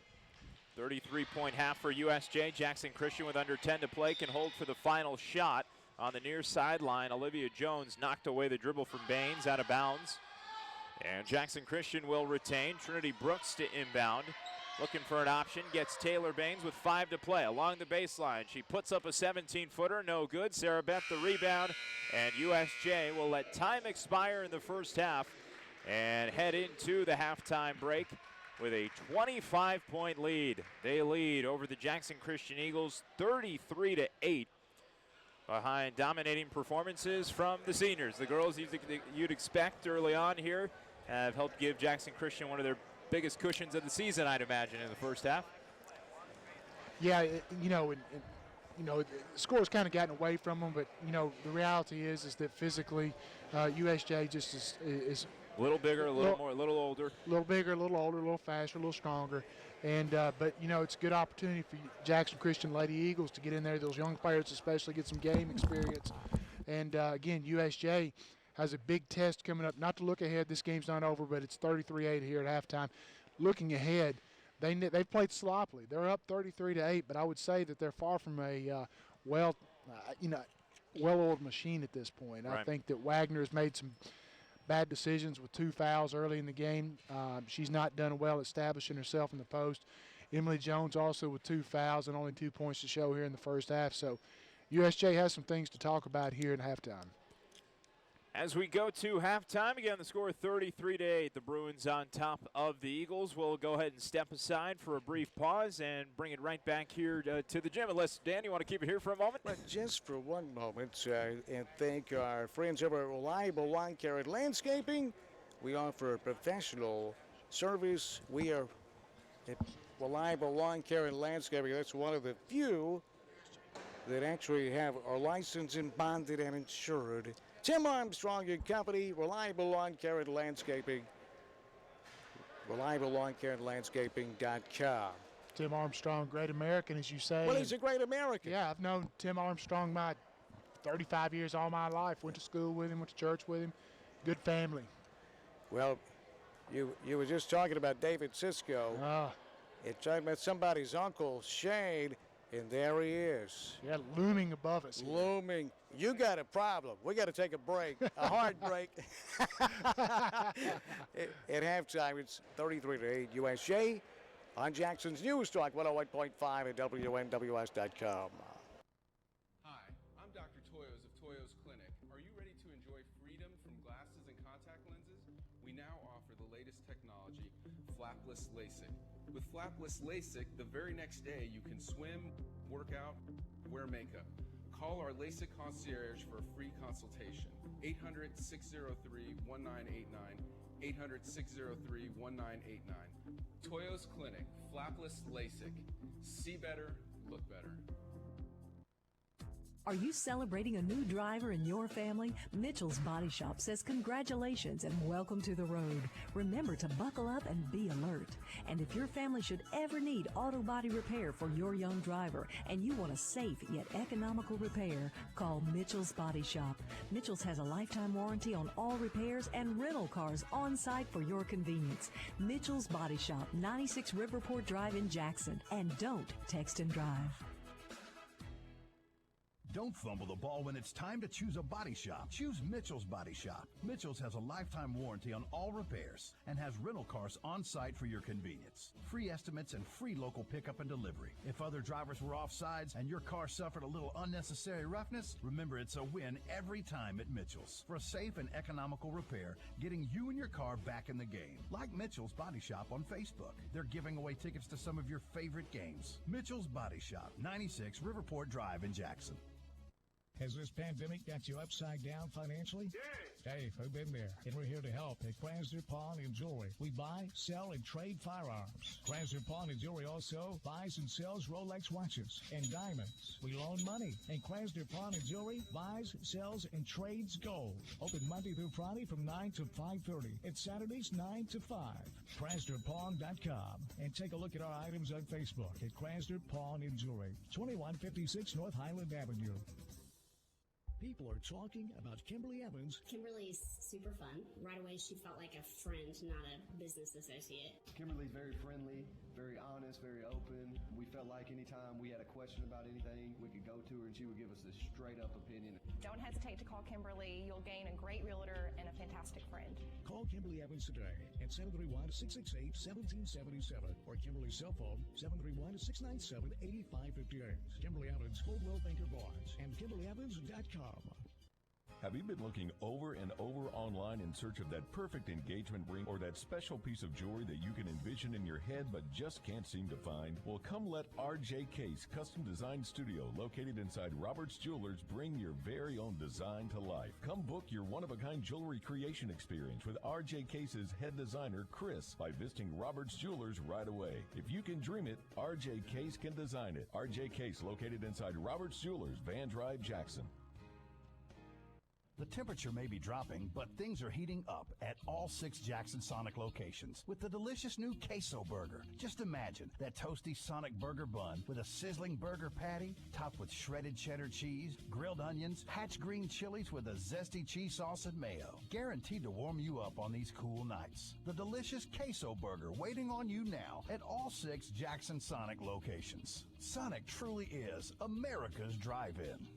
33-point half for USJ. Jackson Christian with under 10 to play can hold for the final shot on the near sideline. Olivia Jones knocked away the dribble from Baines out of bounds. And Jackson Christian will retain. Trinity Brooks to inbound. Looking for an option, gets Taylor Baines with 5 to play. Along the baseline, she puts up a 17-footer, no good. Sarah Beth the rebound, and USJ will let time expire in the first half and head into the halftime break with a 25-point lead. They lead over the Jackson Christian Eagles 33-8 behind dominating performances from the seniors. The girls you'd expect early on here have helped give Jackson Christian one of their biggest cushions of the season, I'd imagine, in the first half. Yeah, the score's kind of gotten away from them, but the reality is that physically, USJ just is a little bigger, a little more, a little older. A little bigger, a little older, a little faster, a little stronger, and but it's a good opportunity for Jackson Christian Lady Eagles to get in there. Those young players, especially, get some game experience, and again, USJ has a big test coming up. Not to look ahead, this game's not over, but it's 33-8 here at halftime. Looking ahead, they've played sloppily. They're up 33-8, but I would say that they're far from a well-oiled machine at this point. Right. I think that Wagner has made some bad decisions with 2 fouls early in the game. She's not done well establishing herself in the post. Emily Jones also with 2 fouls and only 2 points to show here in the first half. So USJ has some things to talk about here at halftime. As we go to halftime, again, the score 33-8. The Bruins on top of the Eagles. We'll go ahead and step aside for a brief pause and bring it right back here to the gym. Unless, Dan, you want to keep it here for a moment? But just for one moment, and thank our friends over at Reliable Lawn Care and Landscaping. We offer professional service. We are at Reliable Lawn Care and Landscaping. That's one of the few that actually have our license and bonded and insured. Tim Armstrong and Company, Reliable Lawn Care and Landscaping. ReliableLawnCareAndLandscaping.com. Tim Armstrong, great American, as you say. Well, he's a great American. Yeah, I've known Tim Armstrong my 35 years, all my life. Went to school with him, went to church with him. Good family. Well, you were just talking about David Sisko. It's talking about somebody's uncle, Shane. And there he is. Yeah, looming above us. Here. Looming. You got a problem. We got to take a break, a hard break. At halftime, it's 33-8 USJ on Jackson's News Talk 101.5 at WNWS.com. Hi, I'm Dr. Toyos of Toyos Clinic. Are you ready to enjoy freedom from glasses and contact lenses? We now offer the latest technology, flapless LASIK. With flapless LASIK, the very next day you can swim, work out, wear makeup. Call our LASIK concierge for a free consultation. 800-603-1989. 800-603-1989. Toyos Clinic, flapless LASIK. See better, look better. Are you celebrating a new driver in your family? Mitchell's Body Shop says congratulations and welcome to the road. Remember to buckle up and be alert. And if your family should ever need auto body repair for your young driver and you want a safe yet economical repair, call Mitchell's Body Shop. Mitchell's has a lifetime warranty on all repairs and rental cars on site for your convenience. Mitchell's Body Shop, 96 Riverport Drive in Jackson. And don't text and drive. Don't fumble the ball when it's time to choose a body shop. Choose Mitchell's Body Shop. Mitchell's has a lifetime warranty on all repairs and has rental cars on site for your convenience. Free estimates and free local pickup and delivery. If other drivers were off sides and your car suffered a little unnecessary roughness, remember it's a win every time at Mitchell's. For a safe and economical repair, getting you and your car back in the game. Like Mitchell's Body Shop on Facebook. They're giving away tickets to some of your favorite games. Mitchell's Body Shop, 96 Riverport Drive in Jackson. Has this pandemic got you upside down financially? Hey, we've been there, and we're here to help at Krasner Pawn and Jewelry. We buy, sell, and trade firearms. Krasner Pawn and Jewelry also buys and sells Rolex watches and diamonds. We loan money, and Krasner Pawn and Jewelry buys, sells, and trades gold. Open Monday through Friday from 9 to 5:30, and Saturdays 9 to 5. KrasnerPawn.com, and take a look at our items on Facebook at Krasner Pawn and Jewelry, 2156 North Highland Avenue. People are talking about Kimberly Evans. Kimberly's super fun. Right away, she felt like a friend, not a business associate. Kimberly's very friendly, very honest, very open. We felt like anytime we had a question about anything, we could go to her and she would give us a straight-up opinion. Don't hesitate to call Kimberly. You'll gain a great realtor and a fantastic friend. Call Kimberly Evans today at 731-668-1777 or Kimberly's cell phone, 731-697-8558. Kimberly Evans, Coldwell Banker Barnes, and KimberlyEvans.com. Have you been looking over and over online in search of that perfect engagement ring or that special piece of jewelry that you can envision in your head but just can't seem to find? Well, come let RJ Case Custom Design Studio, located inside Roberts Jewelers, bring your very own design to life. Come book your one-of-a-kind jewelry creation experience with RJ Case's head designer, Chris, by visiting Roberts Jewelers right away. If you can dream it, RJ Case can design it. RJ Case, located inside Roberts Jewelers, Van Drive, Jackson. The temperature may be dropping, but things are heating up at all 6 Jackson Sonic locations with the delicious new Queso Burger. Just imagine that toasty Sonic Burger bun with a sizzling burger patty topped with shredded cheddar cheese, grilled onions, hatch green chilies with a zesty cheese sauce and mayo. Guaranteed to warm you up on these cool nights. The delicious Queso Burger waiting on you now at all 6 Jackson Sonic locations. Sonic truly is America's drive-in.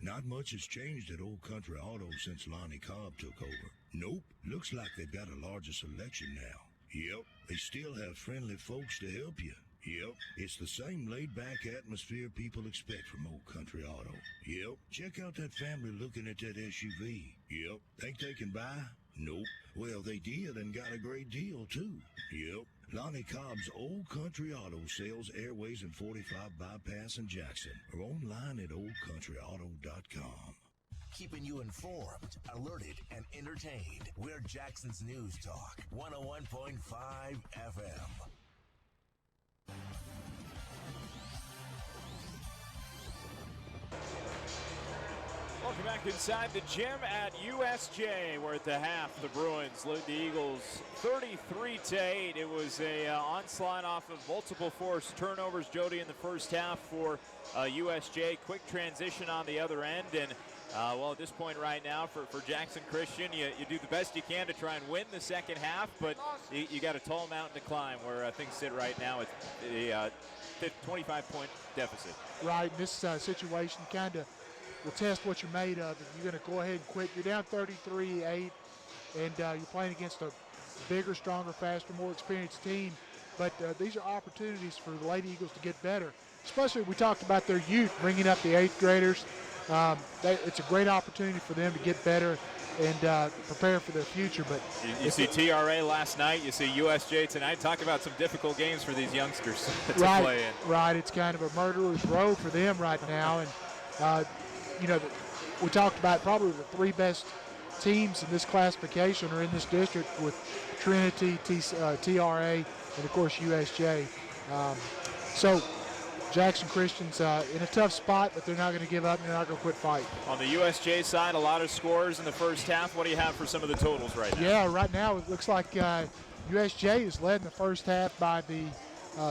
Not much has changed at Old Country Auto since Lonnie Cobb took over. Nope, looks like they've got a larger selection now. Yep, they still have friendly folks to help you. Yep, it's the same laid-back atmosphere people expect from Old Country Auto. Yep, check out that family looking at that SUV. Yep, think they can buy? Nope. Well, they did and got a great deal, too. Yep. Lonnie Cobb's Old Country Auto sells Airways and 45 Bypass in Jackson or online at oldcountryauto.com. Keeping you informed, alerted, and entertained. We're Jackson's News Talk, 101.5 FM. Welcome back inside the gym at USJ, where at the half the Bruins lead the Eagles 33-8. It was a onslaught off of multiple forced turnovers, Jody, in the first half for USJ. Quick transition on the other end, and Well, at this point right now for Jackson Christian, you do the best you can to try and win the second half, but you got a tall mountain to climb where things sit right now at a 25-point deficit. Right, in this situation kind of will test what you're made of. If you're going to go ahead and quit, you're down 33-8, and you're playing against a bigger, stronger, faster, more experienced team. But these are opportunities for the Lady Eagles to get better. Especially we talked about their youth, bringing up the 8th graders. It's a great opportunity for them to get better and prepare for their future. But you see TRA last night, you see USJ tonight. Talk about some difficult games for these youngsters to play in. Right, it's kind of a murderer's row for them right now. And, we talked about probably the 3 best teams in this classification are in this district with Trinity, TRA, and, of course, USJ. So Jackson Christian's in a tough spot, but they're not going to give up and they're not going to quit fighting. On the USJ side, a lot of scores in the first half. What do you have for some of the totals right now? Yeah, right now it looks like USJ is led in the first half by the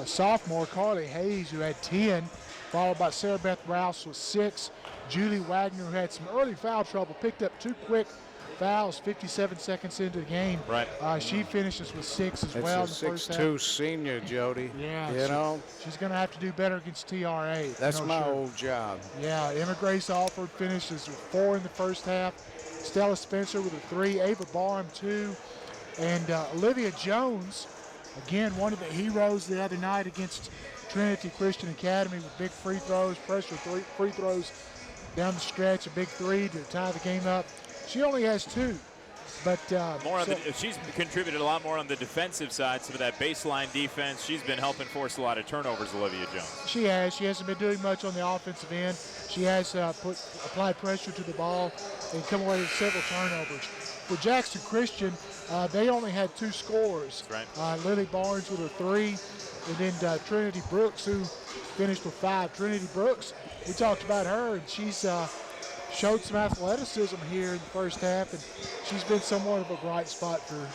sophomore Carly Hayes, who had 10, followed by Sarah Beth Rouse with 6. Julie Wagner, who had some early foul trouble, picked up 2 quick fouls 57 seconds into the game. Right. She finishes with 6 as well in the first half. 6'2" senior, Jody. Yeah. She's going to have to do better against TRA. That's my old job. Yeah, Emma Grace Alford finishes with 4 in the first half. Stella Spencer with a 3. Ava Barham 2. And Olivia Jones, again, one of the heroes the other night against Trinity Christian Academy with big free throws, pressure free throws down the stretch, a big 3 to tie the game up. She only has 2, but she's contributed a lot more on the defensive side. Some of that baseline defense. She's been helping force a lot of turnovers, Olivia Jones. She has. She hasn't been doing much on the offensive end. She has applied pressure to the ball and come away with several turnovers. For Jackson Christian, they only had 2 scores. Right. Lily Barnes with a 3, and then Trinity Brooks, who finished with 5. Trinity Brooks, we talked about her, and she's showed some athleticism here in the first half, and she's been somewhat of a bright spot for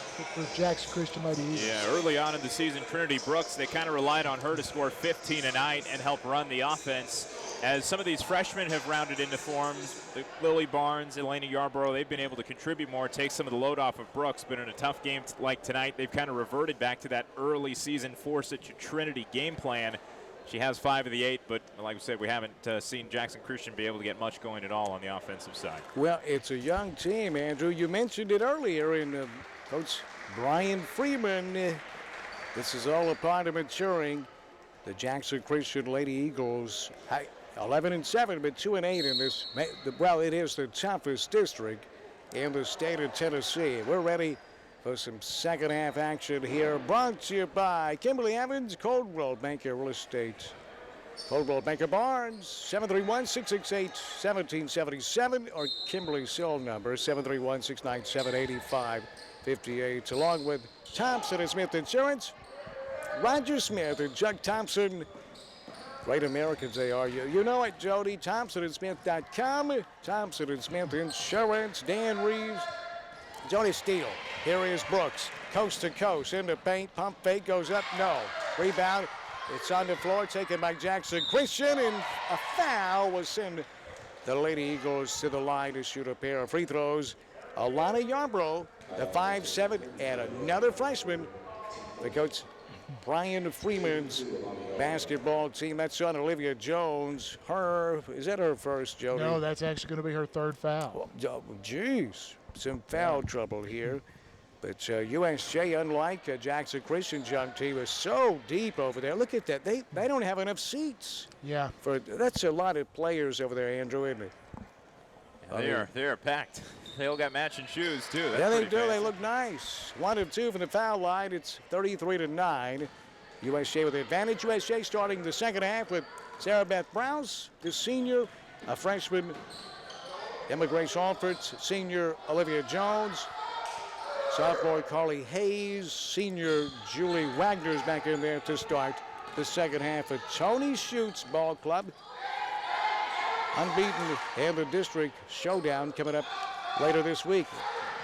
Jackson Christian Lady Eagles. Yeah, early on in the season, Trinity Brooks, they kind of relied on her to score 15 a night and help run the offense. As some of these freshmen have rounded into forms, Lily Barnes, Elena Yarborough, they've been able to contribute more, take some of the load off of Brooks, but in a tough game like tonight, they've kind of reverted back to that early season force it to Trinity game plan. She has 5 of the 8, but like we said, we haven't seen Jackson Christian be able to get much going at all on the offensive side. Well, it's a young team, Andrew. You mentioned it earlier in Coach Brian Freeman. This is all a part of maturing. The Jackson Christian Lady Eagles, 11-7, but 2-8 in this. Well, it is the toughest district in the state of Tennessee. We're ready for some second half action here, brought to you by Kimberly Evans, Coldwell Banker Real Estate. Coldwell Banker Barnes, 731-668-1777, or Kimberly's cell number, 731-697-8558, along with Thompson & Smith Insurance, Roger Smith and Chuck Thompson. Great Americans they are. You know it, Jody. ThompsonandSmith.com, Thompson & Smith Insurance, Dan Reeves, Jody Steele. Here is Brooks, coast to coast, into paint, pump fake, goes up, no. Rebound, it's on the floor, taken by Jackson Christian, and a foul will send the Lady Eagles to the line to shoot a pair of free throws. Alana Yarbrough, the 5'7", and another freshman, the coach Brian Freeman's basketball team. That's on Olivia Jones. Is that her first, Jody? No, that's actually going to be her 3rd foul. Geez, some foul trouble here. But USJ, unlike Jackson Christian's young team, is so deep over there. Look at that. They don't have enough seats. Yeah. That's a lot of players over there, Andrew, isn't it? They are packed. They all got matching shoes, too. That's yeah, they do. fancy. They look nice. 1 and 2 from the foul line. It's 33-9. USJ with the advantage. USJ starting the second half with Sarah Beth Browse, the senior, a freshman, Emma Grace Alford, senior Olivia Jones, sophomore Carly Hayes, senior Julie Wagner's back in there to start the second half of Tony Schutz Ball Club. Unbeaten in the district showdown coming up later this week.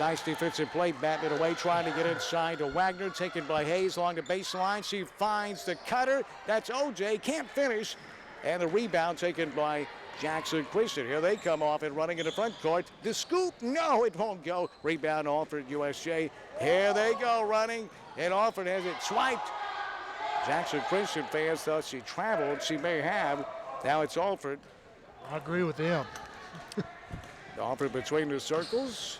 Nice defensive play, batting it away, trying to get inside to Wagner, taken by Hayes along the baseline. She finds the cutter. That's OJ, can't finish. And the rebound taken by Jackson Christian. Here they come off and running in the front court. The scoop, no, it won't go. Rebound Alford, USJ. Here they go running, and Alford has it swiped. Jackson Christian fans thought she traveled. She may have. Now it's Alford. I agree with them. Alford between the circles.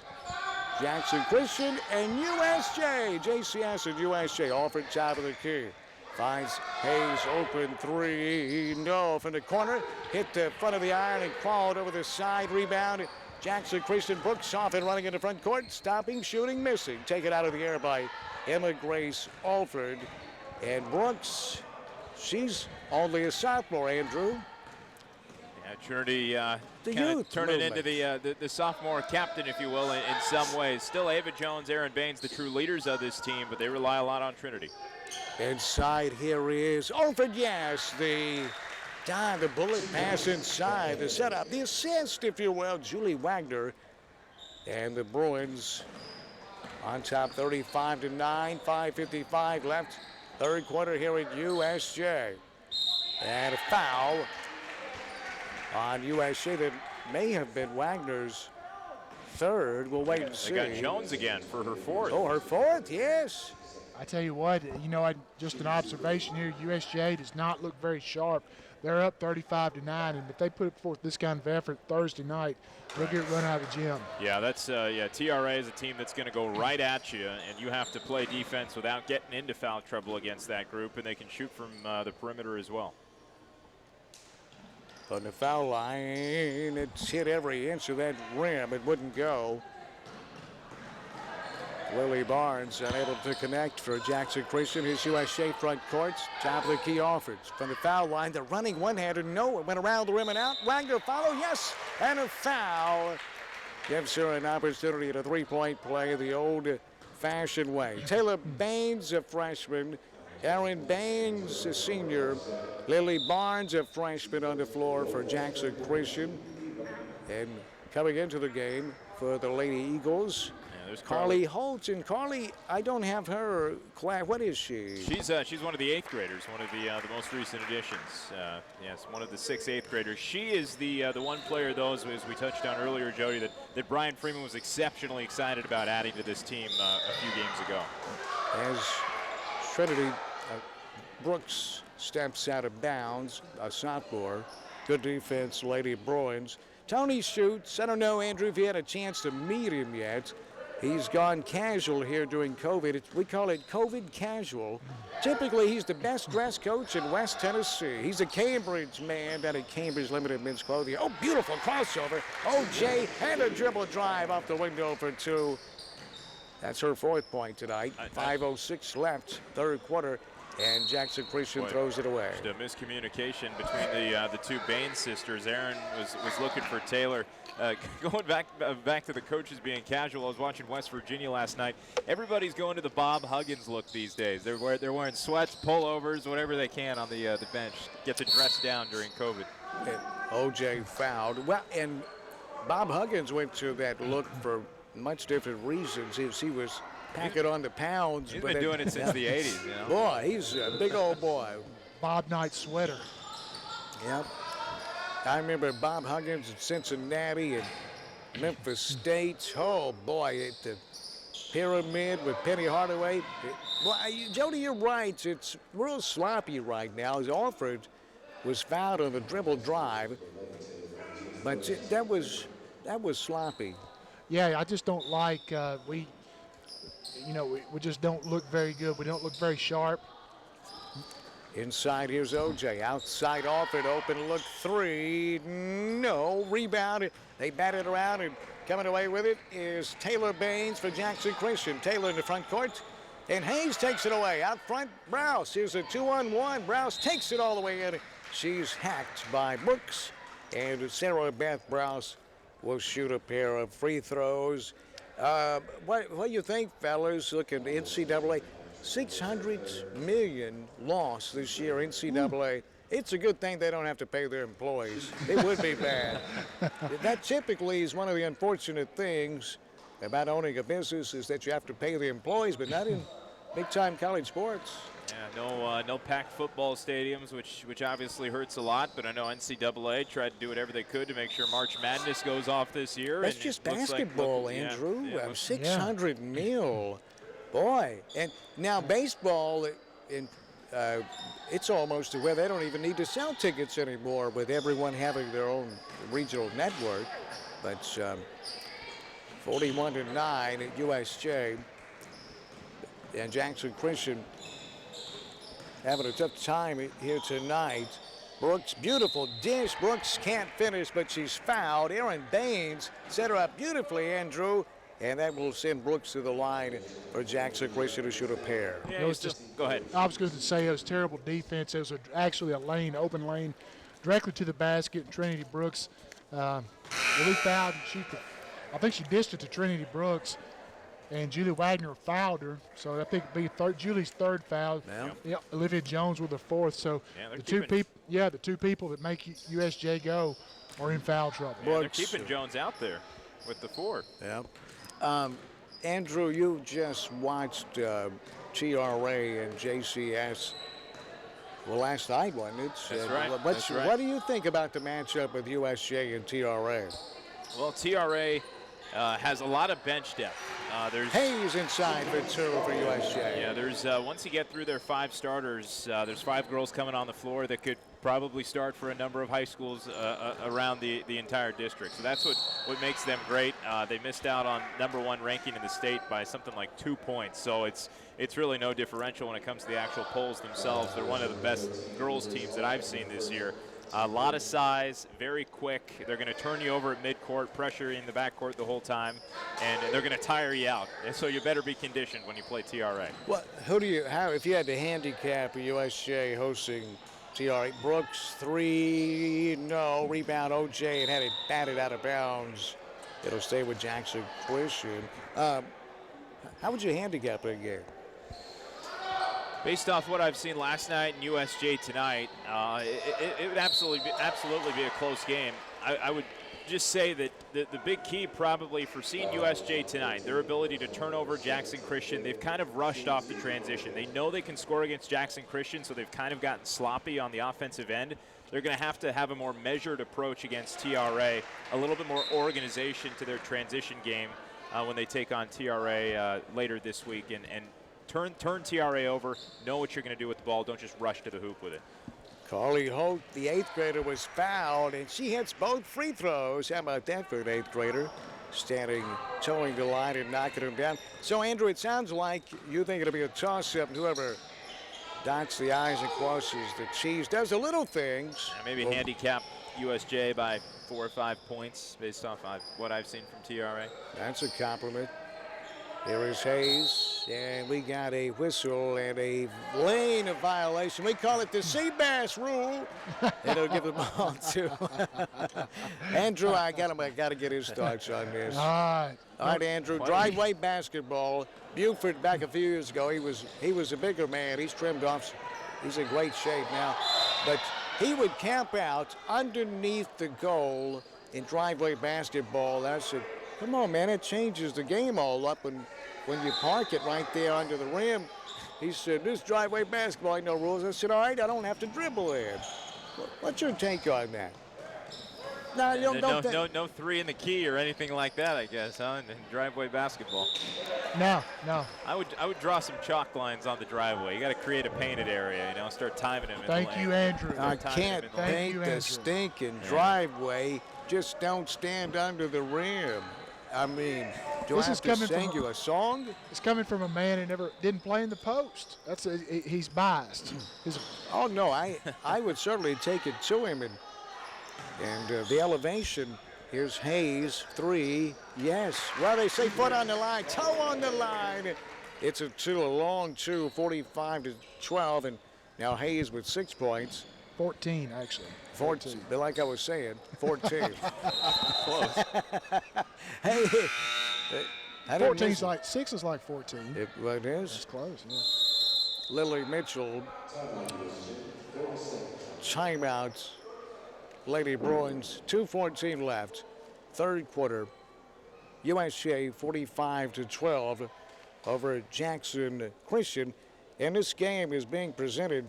Jackson Christian and USJ. JCS and USJ. Alford top of the key. Finds Hayes open three. No, from the corner. Hit the front of the iron and clawed over the side. Rebound. Jackson Christian. Brooks off and running in the front court. Stopping, shooting, missing. Taken out of the air by Emma Grace Alford. And Brooks, she's only a sophomore, Andrew. Yeah, Trinity youth turn it into movement. the sophomore captain, if you will, in some ways. Still Ava Jones, Aaron Baines, the true leaders of this team, but they rely a lot on Trinity. Inside here is Alford, yes, the bullet pass inside, the setup, the assist, if you will, Julie Wagner. And the Bruins on top 35-9, 5:55 left. Third quarter here at USJ. And a foul on USJ that may have been Wagner's third. We'll wait and see. They got Jones again for her fourth. Oh, her fourth, yes. I tell you what, just an observation here, USJ does not look very sharp. They're up 35-9, and if they put forth this kind of effort Thursday night, they'll get run out of the gym. Yeah, TRA is a team that's going to go right at you, and you have to play defense without getting into foul trouble against that group, and they can shoot from the perimeter as well. On the foul line, it's hit every inch of that rim. It wouldn't go. Lily Barnes unable to connect for Jackson Christian. His USJ front court. Top of the key offers. From the foul line, they're running one-handed. No, it went around the rim and out. Wagner follow, yes, and a foul. Gives her an opportunity at a three-point play the old-fashioned way. Taylor Baines, a freshman. Aaron Baines, a senior. Lily Barnes, a freshman on the floor for Jackson Christian. And coming into the game for the Lady Eagles, there's Carly Holtz. And Carly, I don't have her class. What is she? She's one of the 8th graders, one of the most recent additions. Yes, one of the 6th, 8th graders. She is the one player, though, as we touched on earlier, Jody, that Brian Freeman was exceptionally excited about adding to this team a few games ago. As Trinity Brooks steps out of bounds, a sophomore. Good defense, Lady Bruins. Tony shoots. I don't know, Andrew, if you had a chance to meet him yet. He's gone casual here during COVID. We call it COVID casual. Typically, he's the best dressed coach in West Tennessee. He's a Cambridge man down at Cambridge Limited Men's Clothing. Oh, beautiful crossover. OJ and a dribble drive off the window for two. That's her fourth point tonight. 5:06 left, third quarter. And Jackson Christian throws it away. Just a miscommunication between the two Baines sisters. Aaron was looking for Taylor. Going back to the coaches being casual, I was watching West Virginia last night. Everybody's going to the Bob Huggins look these days. They're wearing sweats, pullovers, whatever they can on the bench. Get the dress down during COVID. And OJ fouled. Well, and Bob Huggins went to that look for much different reasons. He was packing on the pounds. He's been doing it since the 80s, you know. Boy, he's a big old boy. Bob Knight sweater. Yep. I remember Bob Huggins at Cincinnati and Memphis State. Oh, boy, at the Pyramid with Penny Hardaway. Well, Jody, you're right. It's real sloppy right now. As Alford was fouled on the dribble drive. But that was sloppy. Yeah, I just don't like we just don't look very good. We don't look very sharp. Inside, here's OJ. Outside Alford, open look three. No, rebound. They bat it around, and coming away with it is Taylor Baines for Jackson Christian. Taylor in the front court, and Hayes takes it away. Out front, Browse. Here's a 2-on-1. Browse takes it all the way in. She's hacked by Brooks, and Sarah Beth Browse will shoot a pair of free throws. What do you think, fellas? Look at the NCAA. $600 million loss this year, NCAA. It's a good thing they don't have to pay their employees. It would be bad. That typically is one of the unfortunate things about owning a business, is that you have to pay the employees, but not in big-time college sports. Yeah, no packed football stadiums, which obviously hurts a lot. But I know NCAA tried to do whatever they could to make sure March Madness goes off this year. That's and just it looks like basketball, yeah, Andrew. yeah, 600 mil. Boy. And now baseball, it's almost to where they don't even need to sell tickets anymore with everyone having their own regional network. But 41-9 at USJ. And Jackson Christian having a tough time here tonight. Brooks, beautiful dish. Brooks can't finish, but she's fouled. Aaron Baines set her up beautifully, Andrew. And that will send Brooks to the line for Jackson Christian to shoot a pair. Yeah, it was just, go ahead. I was going to say it was terrible defense. It was actually a lane, open lane, directly to the basket. Trinity Brooks really fouled. I think she dished it to Trinity Brooks, and Julie Wagner fouled her. So I think it'd be Julie's third foul. Yeah, Olivia Jones with the fourth. So the two people that make USJ go are in foul trouble. Yeah, they're keeping Jones out there with the 4. Yeah. Andrew, you just watched TRA and JCS last night, wasn't it? That's right. What do you think about the matchup with USJ and TRA? Well, TRA has a lot of bench depth. There's Hayes inside for 2 for USJ. Yeah, there's once you get through their 5 starters, there's 5 girls coming on the floor that could probably start for a number of high schools around the entire district. So that's what makes them great. They missed out on #1 ranking in the state by something like 2 points. So it's really no differential when it comes to the actual polls themselves. They're one of the best girls teams that I've seen this year. A lot of size, very quick. They're going to turn you over at midcourt, pressure you in the backcourt the whole time, and they're going to tire you out. And so you better be conditioned when you play TRA. Well, if you had to handicap USJ hosting TRA, Brooks 3, no, rebound OJ and had it batted out of bounds. It'll stay with Jackson Christian. How would you handicap that game? Based off what I've seen last night and USJ tonight, it would absolutely be a close game. I would just say that the big key probably for seeing USJ tonight, their ability to turn over Jackson Christian. They've kind of rushed off the transition. They know they can score against Jackson Christian, so they've kind of gotten sloppy on the offensive end. They're going to have a more measured approach against TRA, a little bit more organization to their transition game when they take on TRA later this week, and turn TRA over, know what you're going to do with the ball. Don't just rush to the hoop with it. Carly Holt, the 8th grader, was fouled, and she hits both free throws. How about that for an 8th grader? Towing the line and knocking him down. So, Andrew, it sounds like you think it'll be a toss-up, and whoever dots the I's and crosses the T's does the little things. Maybe handicap USJ by 4 or 5 points based off what I've seen from TRA. That's a compliment. Here is Hayes, and we got a whistle and a lane violation. We call it the Seabass rule. And it'll give the ball to Andrew. I got to get his thoughts on this. All right, Andrew. Driveway basketball. Buford back a few years ago. He was a bigger man. He's trimmed off. He's in great shape now. But he would camp out underneath the goal in driveway basketball. Come on, man, it changes the game all up when you park it right there under the rim. He said, this driveway basketball ain't no rules. I said, all right, I don't have to dribble there. What's your take on that? No 3 in the key or anything like that, I guess, huh? In driveway basketball. No. I would draw some chalk lines on the driveway. You got to create a painted area, start timing them. Thank you, Andrew. I can't paint the stinking driveway. Just don't stand under the rim. I mean, do I have to sing you a song? It's coming from a man who didn't play in the post. He's biased. Oh no, I would certainly take it to him, and the elevation. Here's Hayes, 3, yes. Well, they say foot on the line, toe on the line. It's a long 2, 45-12, and now Hayes with 6 points. 14, actually. 14. Like I was saying, 14. Close. Hey, 14's like 6 is like 14. It is. That's close. Yeah. Lily Mitchell. Timeout. Lady Bruins. 2:14 left. Third quarter. USJ 45-12 over Jackson Christian. And this game is being presented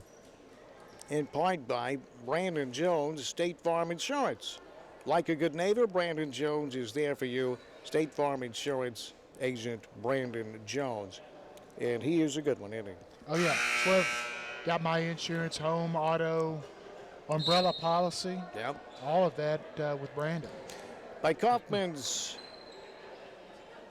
in part by Brandon Jones, State Farm Insurance. Like a good neighbor, Brandon Jones is there for you. State Farm Insurance agent Brandon Jones. And he is a good one, isn't he? Oh, yeah. Well, got my insurance, home, auto, umbrella policy. Yep. All of that with Brandon. By Kaufman's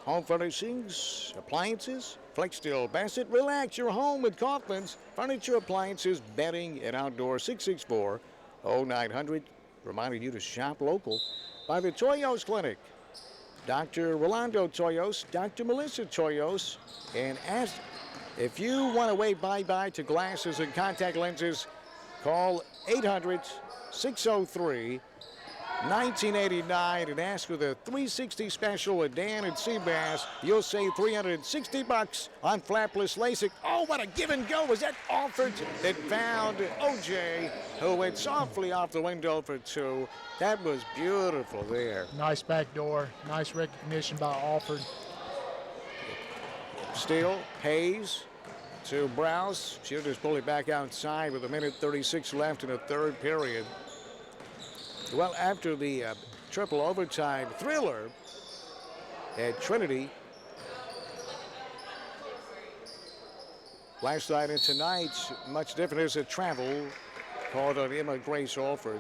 Home Furnishings, Appliances, Flex Steel Bassett. Relax your home with Kaufman's Furniture, Appliances, Bedding, and Outdoor. 664-0900. Reminding you to shop local. By the Toyos Clinic. Dr. Rolando Toyos, Dr. Melissa Toyos, and ask if you want to wave bye-bye to glasses and contact lenses, call 800-603-1989 and ask for the 360 special with Dan and Seabass. You'll save $360 on flapless LASIK. Oh, what a give and go. Was that Alford that found OJ, who went softly off the window for two. That was beautiful there. Nice back door. Nice recognition by Alford. Steele, Hayes to Browse. Shooters pull it back outside with 1:36 left in the third period. Well, after the triple overtime thriller at Trinity last night and tonight, much different as a travel called on Emma Grace Alford.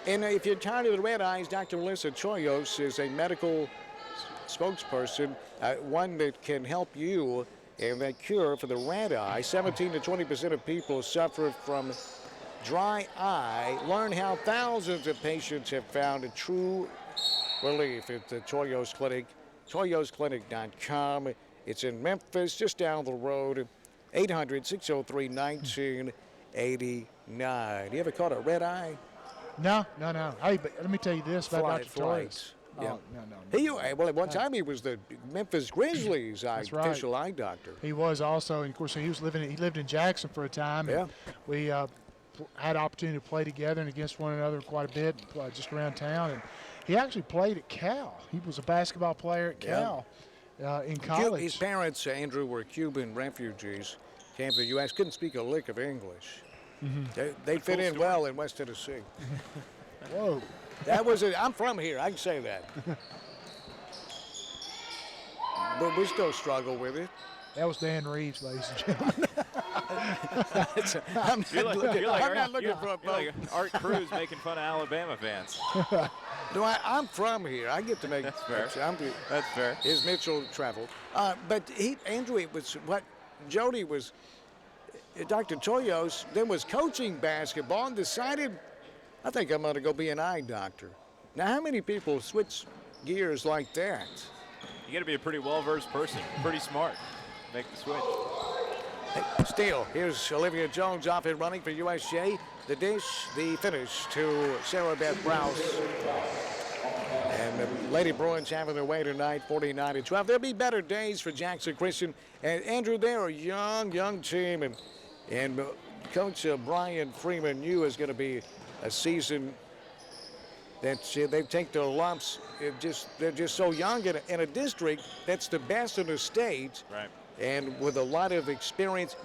And if you're tired of the red eyes, Dr. Melissa Choyos is a medical spokesperson, one that can help you in that cure for the red eye. 17 to 20% of people suffer from dry eye. Learn how thousands of patients have found a true relief at the Choyos Clinic, toyosclinic.com. It's in Memphis, just down the road, 800-603-1989. You ever caught a red eye? No. Hey, but let me tell you this about Dr. Toyos. Yeah. Oh, no. Well, at one time he was the Memphis Grizzlies' official eye doctor. He was also, and of course, he lived in Jackson for a time. Yeah. And we had opportunity to play together and against one another quite a bit, just around town. And he actually played at Cal. He was a basketball player at Cal in college. His parents, Andrew, were Cuban refugees, came to the U.S., couldn't speak a lick of English. Mm-hmm. They fit in well in West Tennessee. Whoa. That was it. I'm from here. I can say that. But we still struggle with it. That was Dan Reeves, ladies and gentlemen. I'm not looking for a vote. Like Art Cruz making fun of Alabama fans. No, I'm from here. I get to make. That's fair. That's fair. His Mitchell traveled. But Andrew, it was what Jody was. Dr. Toyos then was coaching basketball and decided, I think I'm going to go be an eye doctor. Now, how many people switch gears like that? You got to be a pretty well-versed person, pretty smart. Make the switch. Hey, Steele, here's Olivia Jones off and running for USJ. The finish to Sarah Beth Browse. And the Lady Bruins having their way tonight, 49-12. There'll be better days for Jackson Christian. And Andrew, they're a young team. And Coach Brian Freeman knew is going to be a season that they take their lumps. They're just so young in a district that's the best in the state. Right. And with a lot of experience,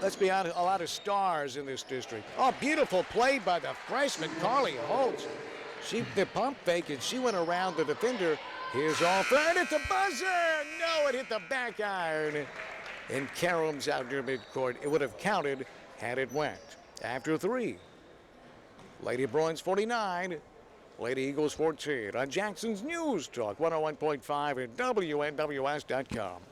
let's be honest, a lot of stars in this district. Oh, beautiful play by the freshman, Carly Holtz. The pump fake, and she went around the defender. Here's Alford at the buzzer. No, it hit the back iron. And Karum's out near midcourt. It would have counted had it went. After three, Lady Bruins 49, Lady Eagles 14 on Jackson's News Talk 101.5 and WNWS.com.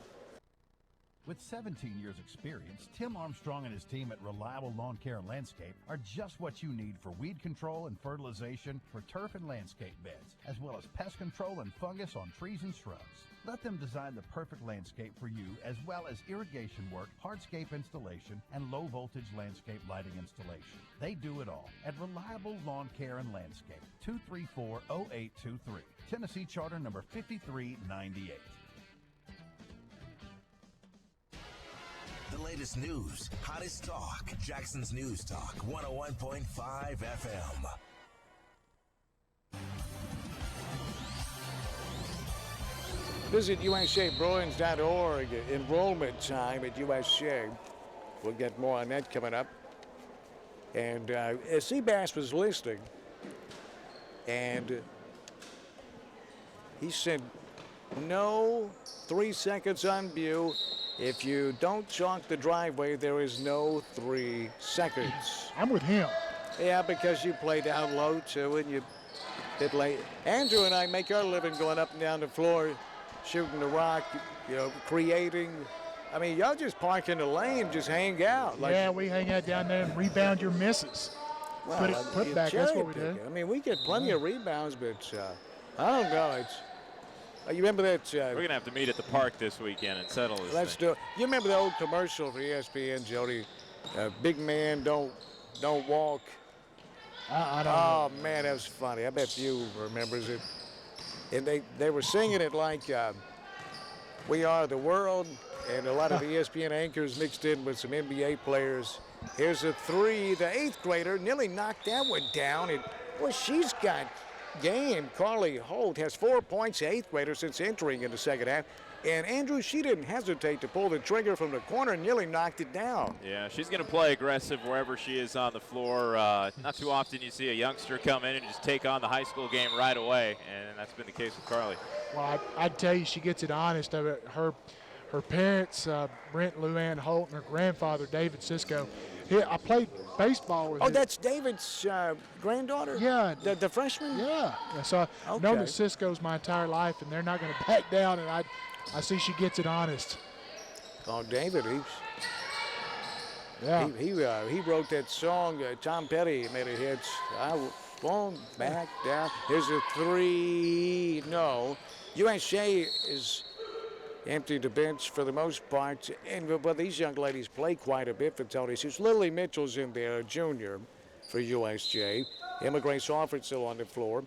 With 17 years experience, Tim Armstrong and his team at Reliable Lawn Care and Landscape are just what you need for weed control and fertilization for turf and landscape beds, as well as pest control and fungus on trees and shrubs. Let them design the perfect landscape for you, as well as irrigation work, hardscape installation, and low-voltage landscape lighting installation. They do it all at Reliable Lawn Care and Landscape, 234-0823, Tennessee Charter number 5398. The latest news, hottest talk, Jackson's News Talk, 101.5 FM. Visit USJBruins.org. Enrollment time at USJ. We'll get more on that coming up. And Seabass was listening, and he said, no 3 seconds on view. If you don't chalk the driveway, there is no 3 seconds. I'm with him. Yeah, because you play down low, too, and you bit late. Andrew and I make our living going up and down the floor, shooting the rock, creating. I mean, y'all just park in the lane, just hang out. Like, yeah, we hang out down there and rebound your misses. Well, put back, that's what we do. I mean, we get plenty of rebounds, but I don't know. You remember that? We're going to have to meet at the park this weekend and settle this Let's thing. do it. You remember the old commercial for ESPN, Jody? Big man, don't walk. I don't know. Man, that was funny. I bet you remembers it. And they were singing it like We Are the World, and a lot of ESPN anchors mixed in with some NBA players. Here's a three. The 8th grader nearly knocked that one down. And, boy, she's got game. Carly Holt has 4 points, 8th grader, since entering in the second half. And, Andrew, she didn't hesitate to pull the trigger from the corner and nearly knocked it down. Yeah, she's going to play aggressive wherever she is on the floor. Not too often you see a youngster come in and just take on the high school game right away, and that's been the case with Carly. Well, I'd tell you she gets it honest. Her parents, Brent Luann Holt, and her grandfather, David Cisco. I played baseball with Oh, that's David's granddaughter? Yeah. The freshman? Yeah. So I've known the Ciscos my entire life, and they're not going to back down, and I see she gets it honest. Oh, David, yeah. He wrote that song. Tom Petty made a hit. I won't back down. Here's a three. No. USJ is empty the bench for the most part. But these young ladies play quite a bit for Tony. She's Lily Mitchell's in there, a junior for USJ. Emma Grace Alford still on the floor.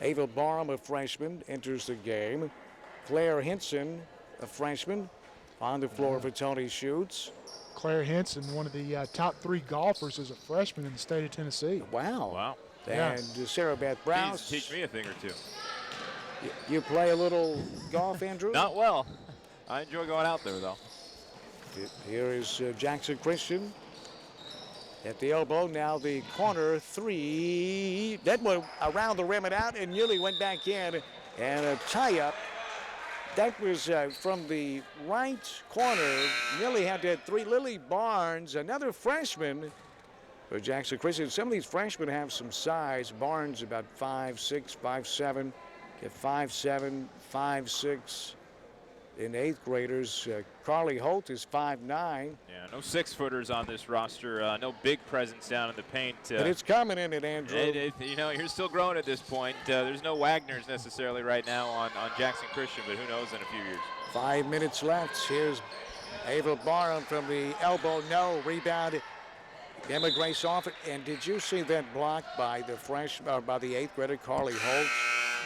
Ava Barham, a freshman, enters the game. Claire Henson, a freshman, on the floor for Tony Schutz. Claire Henson, one of the top 3 golfers as a freshman in the state of Tennessee. Wow. Wow. And Sarah Beth Brown. Teach me a thing or two. You play a little golf, Andrew? Not well. I enjoy going out there, though. Here is Jackson Christian at the elbow. Now the corner three. That one around the rim and out, and nearly went back in. And a tie-up. That was from the right corner. Nearly had that three. Lily Barnes, another freshman for Jackson Christian. Some of these freshmen have some size. Barnes about 5'6", 5'7". Get 5'7", 5'6". In 8th graders, Carly Holt is 5'9". Yeah, no 6-footers on this roster. No big presence down in the paint. But it's coming in it, Andrew. You're still growing at this point. There's no Wagners necessarily right now on Jackson Christian, but who knows in a few years. 5 minutes left. Here's Ava Barham from the elbow. No, rebound. Emma Grace off it. And did you see that block by the by the 8th grader, Carly Holt?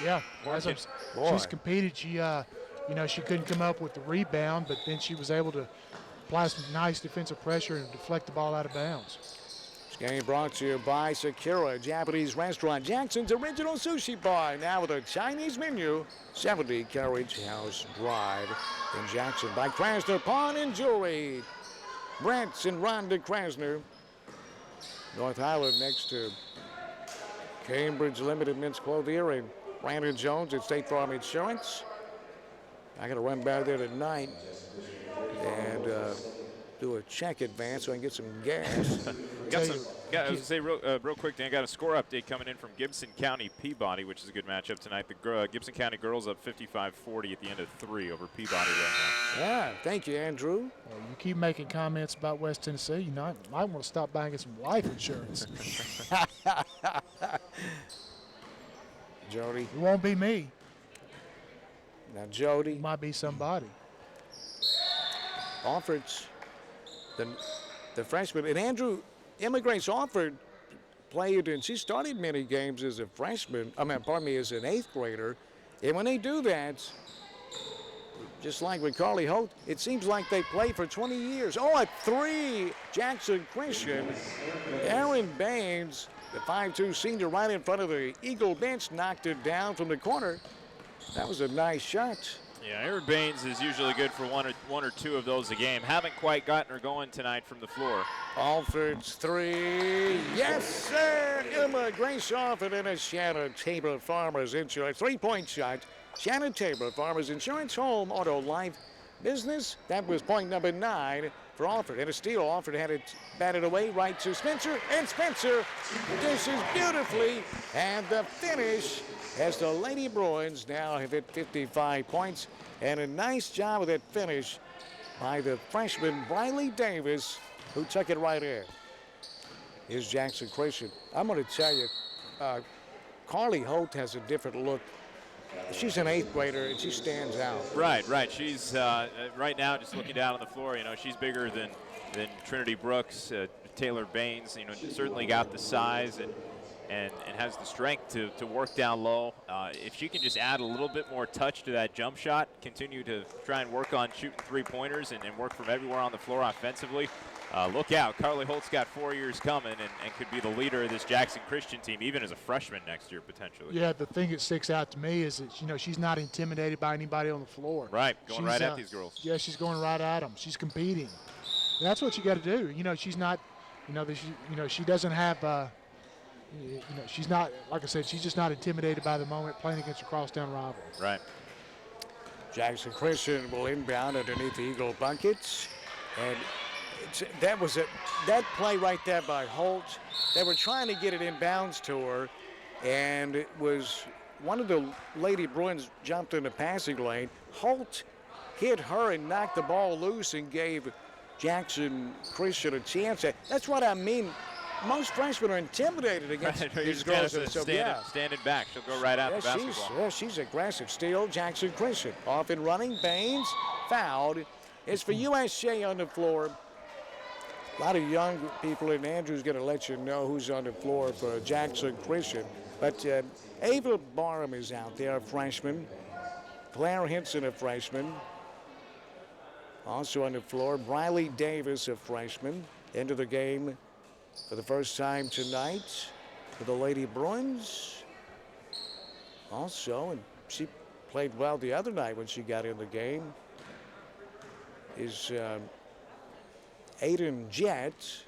Yeah, she's competed. She couldn't come up with the rebound, but then she was able to apply some nice defensive pressure and deflect the ball out of bounds. This game brought to you by Sakura Japanese Restaurant, Jackson's original sushi bar, now with a Chinese menu, 70 Carriage House Drive in Jackson. By Krasner Pawn and Jewelry, Brent and Rhonda Krasner. North Highland next to Cambridge Limited Men's Clothier, Brandon Jones at State Farm Insurance. I got to run back there tonight and do a check advance so I can get some gas. I was going to say real quick, Dan, got a score update coming in from Gibson County Peabody, which is a good matchup tonight. The Gibson County girls up 55-40 at the end of 3 over Peabody right now. Yeah, thank you, Andrew. Well, you keep making comments about West Tennessee, you might want to stop buying some life insurance. Jody. It won't be me. Now, Jody. It might be somebody. Alford's the freshman. And Andrew, Emma Grace Alford played, and she started many games as a freshman. As an 8th grader. And when they do that, just like with Carly Holt, it seems like they play for 20 years. Oh, at 3, Jackson Christian. Aaron Baines, the 5'2" senior, right in front of the Eagle bench, knocked it down from the corner. That was a nice shot. Yeah, Erin Baines is usually good for one or two of those a game. Haven't quite gotten her going tonight from the floor. Alford's three. Yes, sir. Emma Grace Alford and a Shannon Tabor Farmers Insurance. 3-point shot. Shannon Tabor Farmers Insurance, home, auto, life, business. That was point number 9 for Alford. And a steal. Alford had it batted away right to Spencer. And Spencer dishes beautifully. And the finish as the Lady Bruins now have hit 55 points. And a nice job with that finish by the freshman Briley Davis, who took it right in. Here's Jackson Christian. I'm going to tell you, Carly Holt has a different look. She's an 8th grader, and she stands out. Right. She's right now just looking down on the floor. You know, she's bigger than Trinity Brooks, Taylor Baines. You know, certainly got the size and has the strength to work down low. If she can just add a little bit more touch to that jump shot, continue to try and work on shooting 3-pointers and work from everywhere on the floor offensively, look out. Carly Holt's got 4 years coming and could be the leader of this Jackson Christian team, even as a freshman next year potentially. Yeah, the thing that sticks out to me is that, you know, she's not intimidated by anybody on the floor. Right, going right at these girls. Yeah, she's going right at them. She's competing. And that's what you got to do. You know, she's not, she doesn't have, she's not, like I said, she's just not intimidated by the moment playing against a crosstown rival. Right. Jackson Christian will inbound underneath the Eagle buckets. And that play right there by Holt. They were trying to get it inbounds to her, and it was one of the Lady Bruins jumped in the passing lane. Holt hit her and knocked the ball loose and gave Jackson Christian a chance. That's what I mean. Most freshmen are intimidated against these girls. Standing back. She'll go right out the basketball. She's aggressive. Steal, Jackson Christian. Off and running. Baines fouled. It's for USJ on the floor. A lot of young people, and Andrew's going to let you know who's on the floor for Jackson Christian. But Ava Barham is out there, a freshman. Claire Hinson, a freshman. Also on the floor, Briley Davis, a freshman. Into the game for the first time tonight for the Lady Bruins. Also, and she played well the other night when she got in the game, is Aiden Jett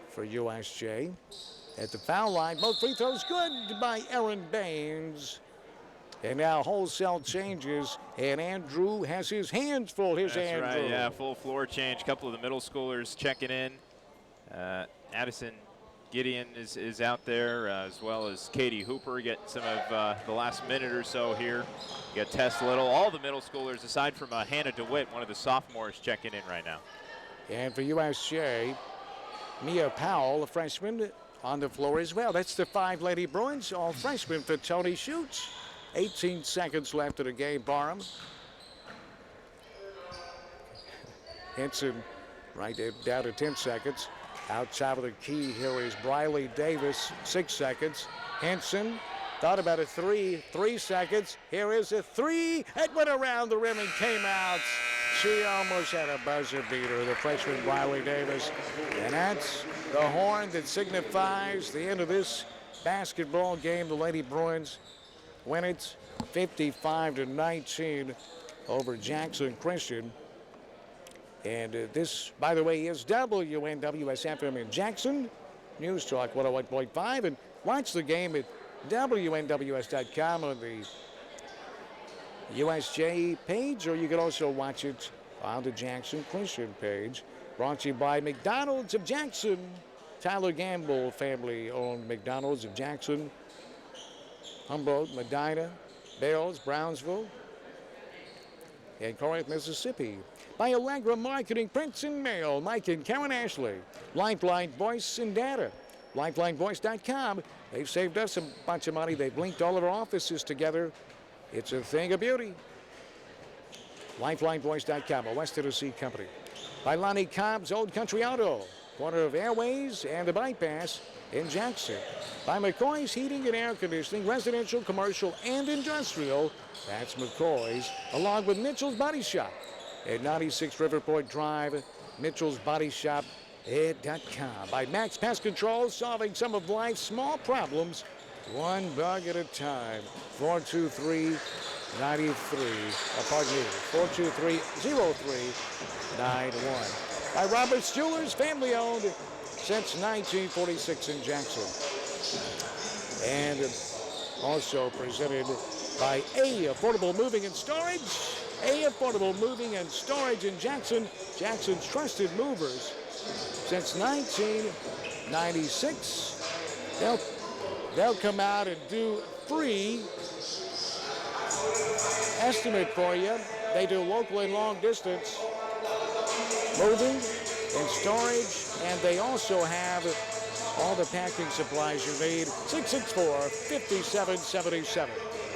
for USJ. At the foul line, both free throws good by Erin Baines. And now wholesale changes, and Andrew has his hands full. Here's Andrew. That's right, yeah, full floor change. A couple of the middle schoolers checking in. Addison Gideon is out there, as well as Katie Hooper getting some of the last minute or so here. You got Tess Little, all the middle schoolers, aside from Hannah DeWitt, one of the sophomores, checking in right now. And for USJ, Mia Powell, a freshman, on the floor as well. That's the 5 Lady Bruins, all freshmen for Tony Schutz. 18 seconds left in the game. Barham. Hinson right there, down to 10 seconds. Outside of the key here is Briley Davis, 6 seconds. Hinson thought about a 3 seconds. Here is a 3. It went around the rim and came out. She almost had a buzzer beater, the freshman Briley Davis. And that's the horn that signifies the end of this basketball game. The Lady Bruins win it 55-19 over Jackson Christian. And this, by the way, is WNWS-FM in Jackson. News Talk 101.5. And watch the game at WNWS.com on the USJ page, or you can also watch it on the Jackson Christian page. Brought to you by McDonald's of Jackson. Tyler Gamble family-owned McDonald's of Jackson. Humboldt, Medina, Bells, Brownsville, and Corinth, Mississippi. By Allegra Marketing, Prince and Mail, Mike and Karen Ashley. Lifeline Voice and Data, LifelineVoice.com. They've saved us a bunch of money. They've linked all of our offices together. It's a thing of beauty. LifelineVoice.com, a West Tennessee company. By Lonnie Cobb's Old Country Auto, corner of Airways and the Bypass in Jackson. By McCoy's Heating and Air Conditioning, residential, commercial, and industrial. That's McCoy's, along with Mitchell's Body Shop at 96 Riverport Drive, mitchellsbodyshop.com. By Max Pest Control, solving some of life's small problems, one bug at a time. 423 423-0391. By Roberts Jewelers, family owned since 1946 in Jackson. And also presented by A Affordable Moving and Storage. A Affordable Moving and Storage in Jackson, Jackson's trusted movers since 1996. They'll come out and do free estimate for you. They do local and long distance moving and storage, and they also have all the packing supplies you need. 664-5777.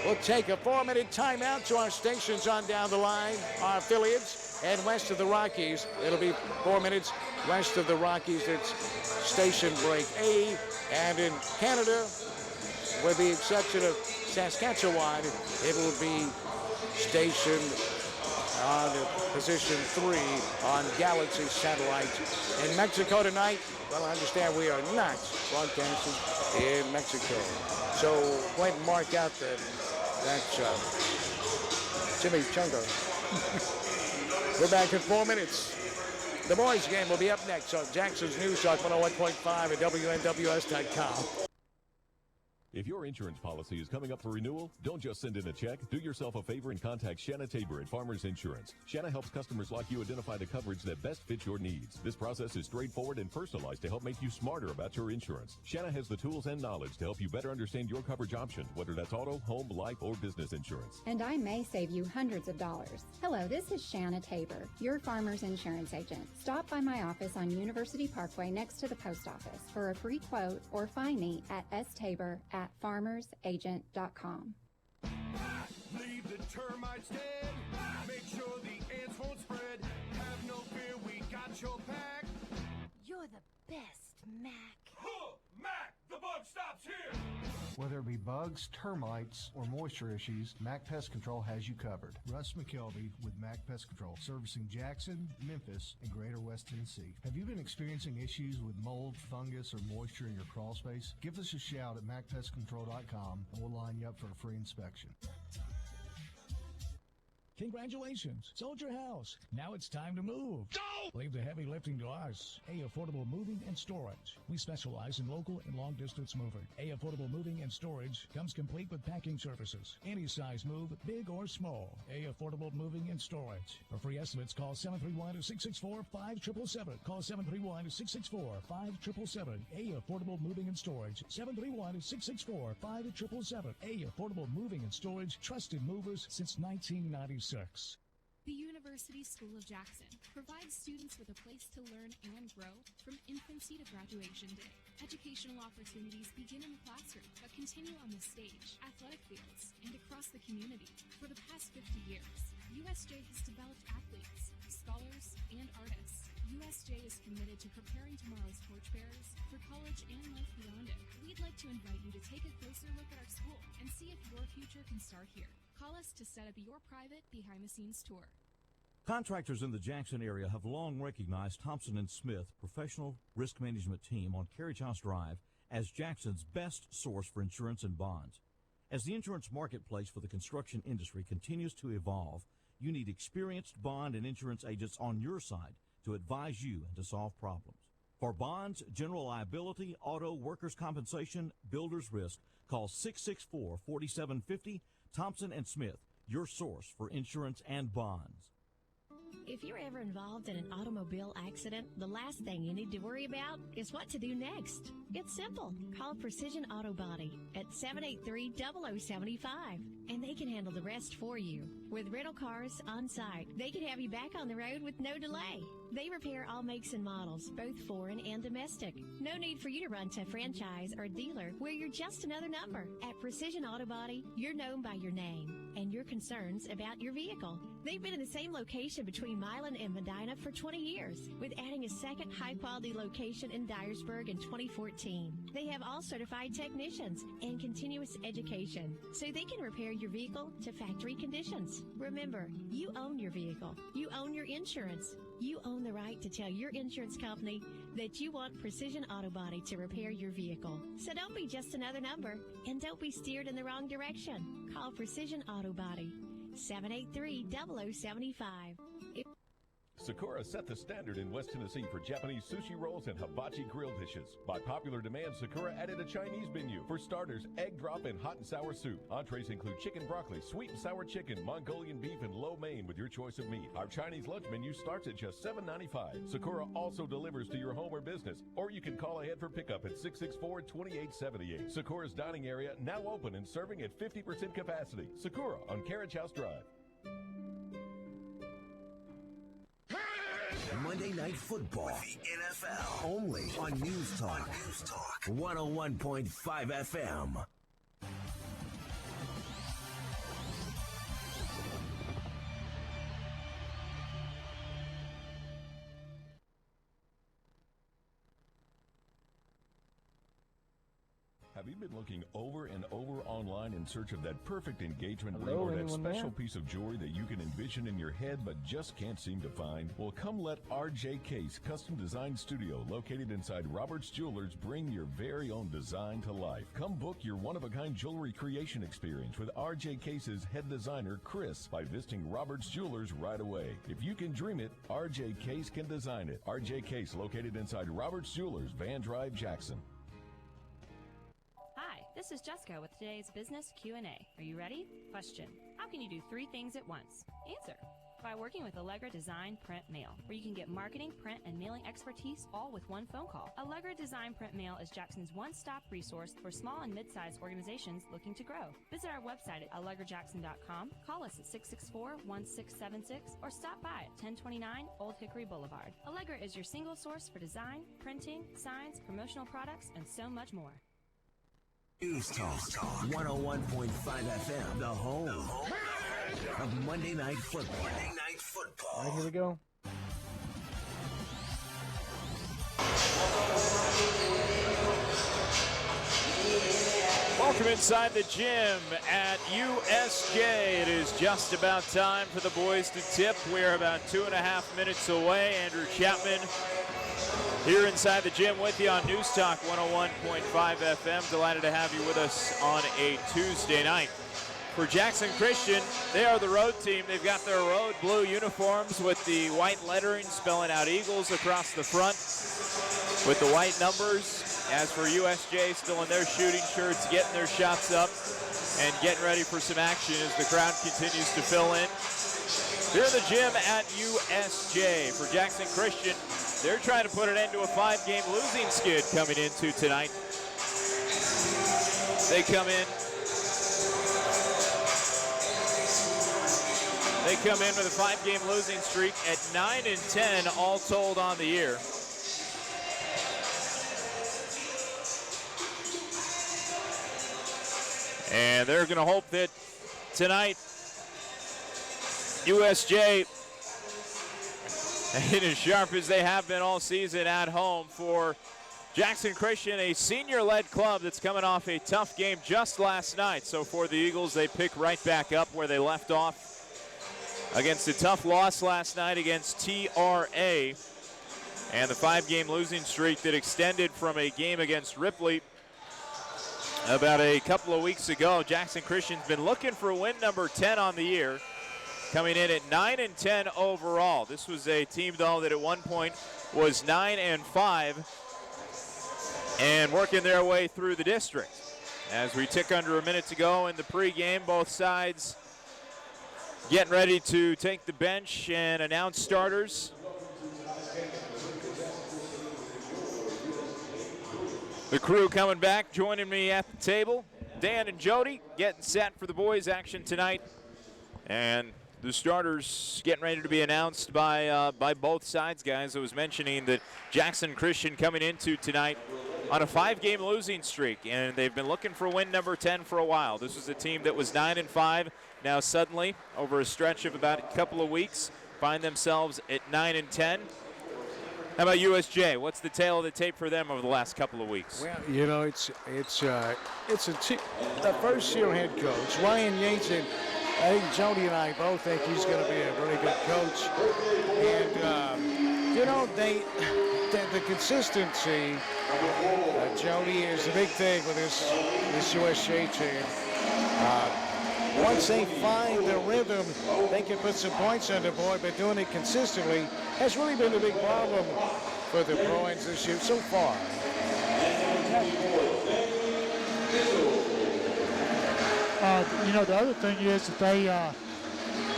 We'll take a 4-minute timeout to our stations on down the line, our affiliates, and west of the Rockies. It'll be 4 minutes west of the Rockies. It's station break A, and in Canada, with the exception of Saskatchewan, it will be stationed on position 3 on Galaxy Satellite. In Mexico tonight, well, I understand we are not broadcasting in Mexico. So go ahead and mark out that's Jimmy Chunga. We're back in 4 minutes. The boys game will be up next on Jackson's News Talk 101.5 at WNWS.com. If your insurance policy is coming up for renewal, don't just send in a check. Do yourself a favor and contact Shanna Tabor at Farmers Insurance. Shanna helps customers like you identify the coverage that best fits your needs. This process is straightforward and personalized to help make you smarter about your insurance. Shanna has the tools and knowledge to help you better understand your coverage options, whether that's auto, home, life, or business insurance. And I may save you hundreds of dollars. Hello, this is Shanna Tabor, your Farmers Insurance agent. Stop by my office on University Parkway next to the post office for a free quote, or find me at stabor@farmersagent.com. Leave the termites dead. Make sure the ants won't spread. Have no fear, we got your back. You're the best, Mac. Huh, Mac, the bug stops here. Whether it be bugs, termites, or moisture issues, Mac Pest Control has you covered. Russ McKelvey with Mac Pest Control, servicing Jackson, Memphis, and Greater West Tennessee. Have you been experiencing issues with mold, fungus, or moisture in your crawl space? Give us a shout at MacPestControl.com and we'll line you up for a free inspection. Congratulations, sold your house. Now it's time to move. Go! Leave the heavy lifting to us. A Affordable Moving and Storage. We specialize in local and long distance moving. A Affordable Moving and Storage comes complete with packing services. Any size move, big or small. A Affordable Moving and Storage. For free estimates, call 731-664-5777. Call 731-664-5777. A Affordable Moving and Storage. 731-664-5777. A Affordable Moving and Storage. Trusted movers since 1996. The University School of Jackson provides students with a place to learn and grow from infancy to graduation day. Educational opportunities begin in the classroom but continue on the stage, athletic fields, and across the community. For the past 50 years, USJ has developed athletes, scholars, and artists. USJ is committed to preparing tomorrow's torchbearers for college and life beyond it. We'd like to invite you to take a closer look at our school and see if your future can start here. Call us to set up your private behind-the-scenes tour. Contractors in the Jackson area have long recognized Thompson & Smith professional risk management team on Carriage House Drive as Jackson's best source for insurance and bonds. As the insurance marketplace for the construction industry continues to evolve, you need experienced bond and insurance agents on your side to advise you and to solve problems. For bonds, general liability, auto, workers' compensation, builder's risk, call 664-4750, Thompson & Smith, your source for insurance and bonds. If you're ever involved in an automobile accident, the last thing you need to worry about is what to do next. It's simple. Call Precision Auto Body at 783-0075, and they can handle the rest for you. With rental cars on site, they can have you back on the road with no delay. They repair all makes and models, both foreign and domestic. No need for you to run to a franchise or dealer where you're just another number. At Precision Auto Body, you're known by your name and your concerns about your vehicle. They've been in the same location between Milan and Medina for 20 years, with adding a second high-quality location in Dyersburg in 2014. They have all certified technicians and continuous education, so they can repair your vehicle to factory conditions. Remember, you own your vehicle. You own your insurance. You own the right to tell your insurance company that you want Precision Auto Body to repair your vehicle. So don't be just another number, and don't be steered in the wrong direction. Call Precision Auto Body 783-0075. Sakura set the standard in West Tennessee for Japanese sushi rolls and hibachi grill dishes. By popular demand, Sakura added a Chinese menu. For starters, egg drop and hot and sour soup. Entrees include chicken broccoli, sweet and sour chicken, Mongolian beef, and lo mein with your choice of meat. Our Chinese lunch menu starts at just $7.95. Sakura also delivers to your home or business, or you can call ahead for pickup at 664-2878. Sakura's dining area now open and serving at 50% capacity. Sakura on Carriage House Drive. Monday Night Football, the NFL, only on News Talk 101.5 FM. Have you been looking over and over online in search of that perfect engagement ring Hello, or that anyone special there? piece of jewelry that you can envision in your head but just can't seem to find? Well, come let RJ Case Custom Design Studio, located inside Roberts Jewelers, bring your very own design to life. Come book your one-of-a-kind jewelry creation experience with RJ Case's head designer, Chris, by visiting Roberts Jewelers right away. If you can dream it, RJ Case can design it. RJ Case, located inside Roberts Jewelers, Van Drive, Jackson. Hi, this is Jessica with today's Business Q&A. Are you ready? Question: how can you do 3 things at once? Answer: by working with Allegra Design Print Mail, where you can get marketing, print, and mailing expertise all with one phone call. Allegra Design Print Mail is Jackson's one-stop resource for small and mid-sized organizations looking to grow. Visit our website at allegrajackson.com, call us at 664-1676, or stop by at 1029 Old Hickory Boulevard. Allegra is your single source for design, printing, signs, promotional products, and so much more. News Talk 101.5 FM, the home of Monday Night Football. Monday Night Football. All right, here we go. Welcome inside the gym at USJ. It is just about time for the boys to tip. We're about 2.5 minutes away. Andrew Chapman here inside the gym with you on News Talk 101.5 FM. Delighted to have you with us on a Tuesday night. For Jackson Christian, they are the road team. They've got their road blue uniforms with the white lettering spelling out Eagles across the front with the white numbers. As for USJ, still in their shooting shirts, getting their shots up and getting ready for some action as the crowd continues to fill in. Here in the gym at USJ. For Jackson Christian, they're trying to put an end to a 5-game losing skid coming into tonight. They come in with a 5-game losing streak at 9-10 all told on the year. And they're going to hope that tonight USJ, and as sharp as they have been all season at home for Jackson Christian, a senior-led club that's coming off a tough game just last night. So for the Eagles, they pick right back up where they left off against a tough loss last night against TRA. And the 5-game losing streak that extended from a game against Ripley about a couple of weeks ago. Jackson Christian's been looking for win number 10 on the year, coming in at 9-10 overall. This was a team, though, that at one point was 9-5 and working their way through the district. As we tick under a minute to go in the pregame, both sides getting ready to take the bench and announce starters. The crew coming back, joining me at the table. Dan and Jody getting set for the boys' action tonight. And the starters getting ready to be announced by both sides, guys. I was mentioning that Jackson Christian coming into tonight on a 5-game losing streak, and they've been looking for win number 10 for a while. This was a team that was 9-5. Now suddenly, over a stretch of about a couple of weeks, find themselves at 9-10. How about USJ? What's the tale of the tape for them over the last couple of weeks? Well, you know, it's the first-year head coach, Ryan Yates. I think Jody and I both think he's going to be a really good coach. And, you know, the consistency, Jody, is the big thing with this USJ team. once they find the rhythm, they can put some points on the board, but doing it consistently has really been a big problem for the Bruins this year so far. The other thing is that they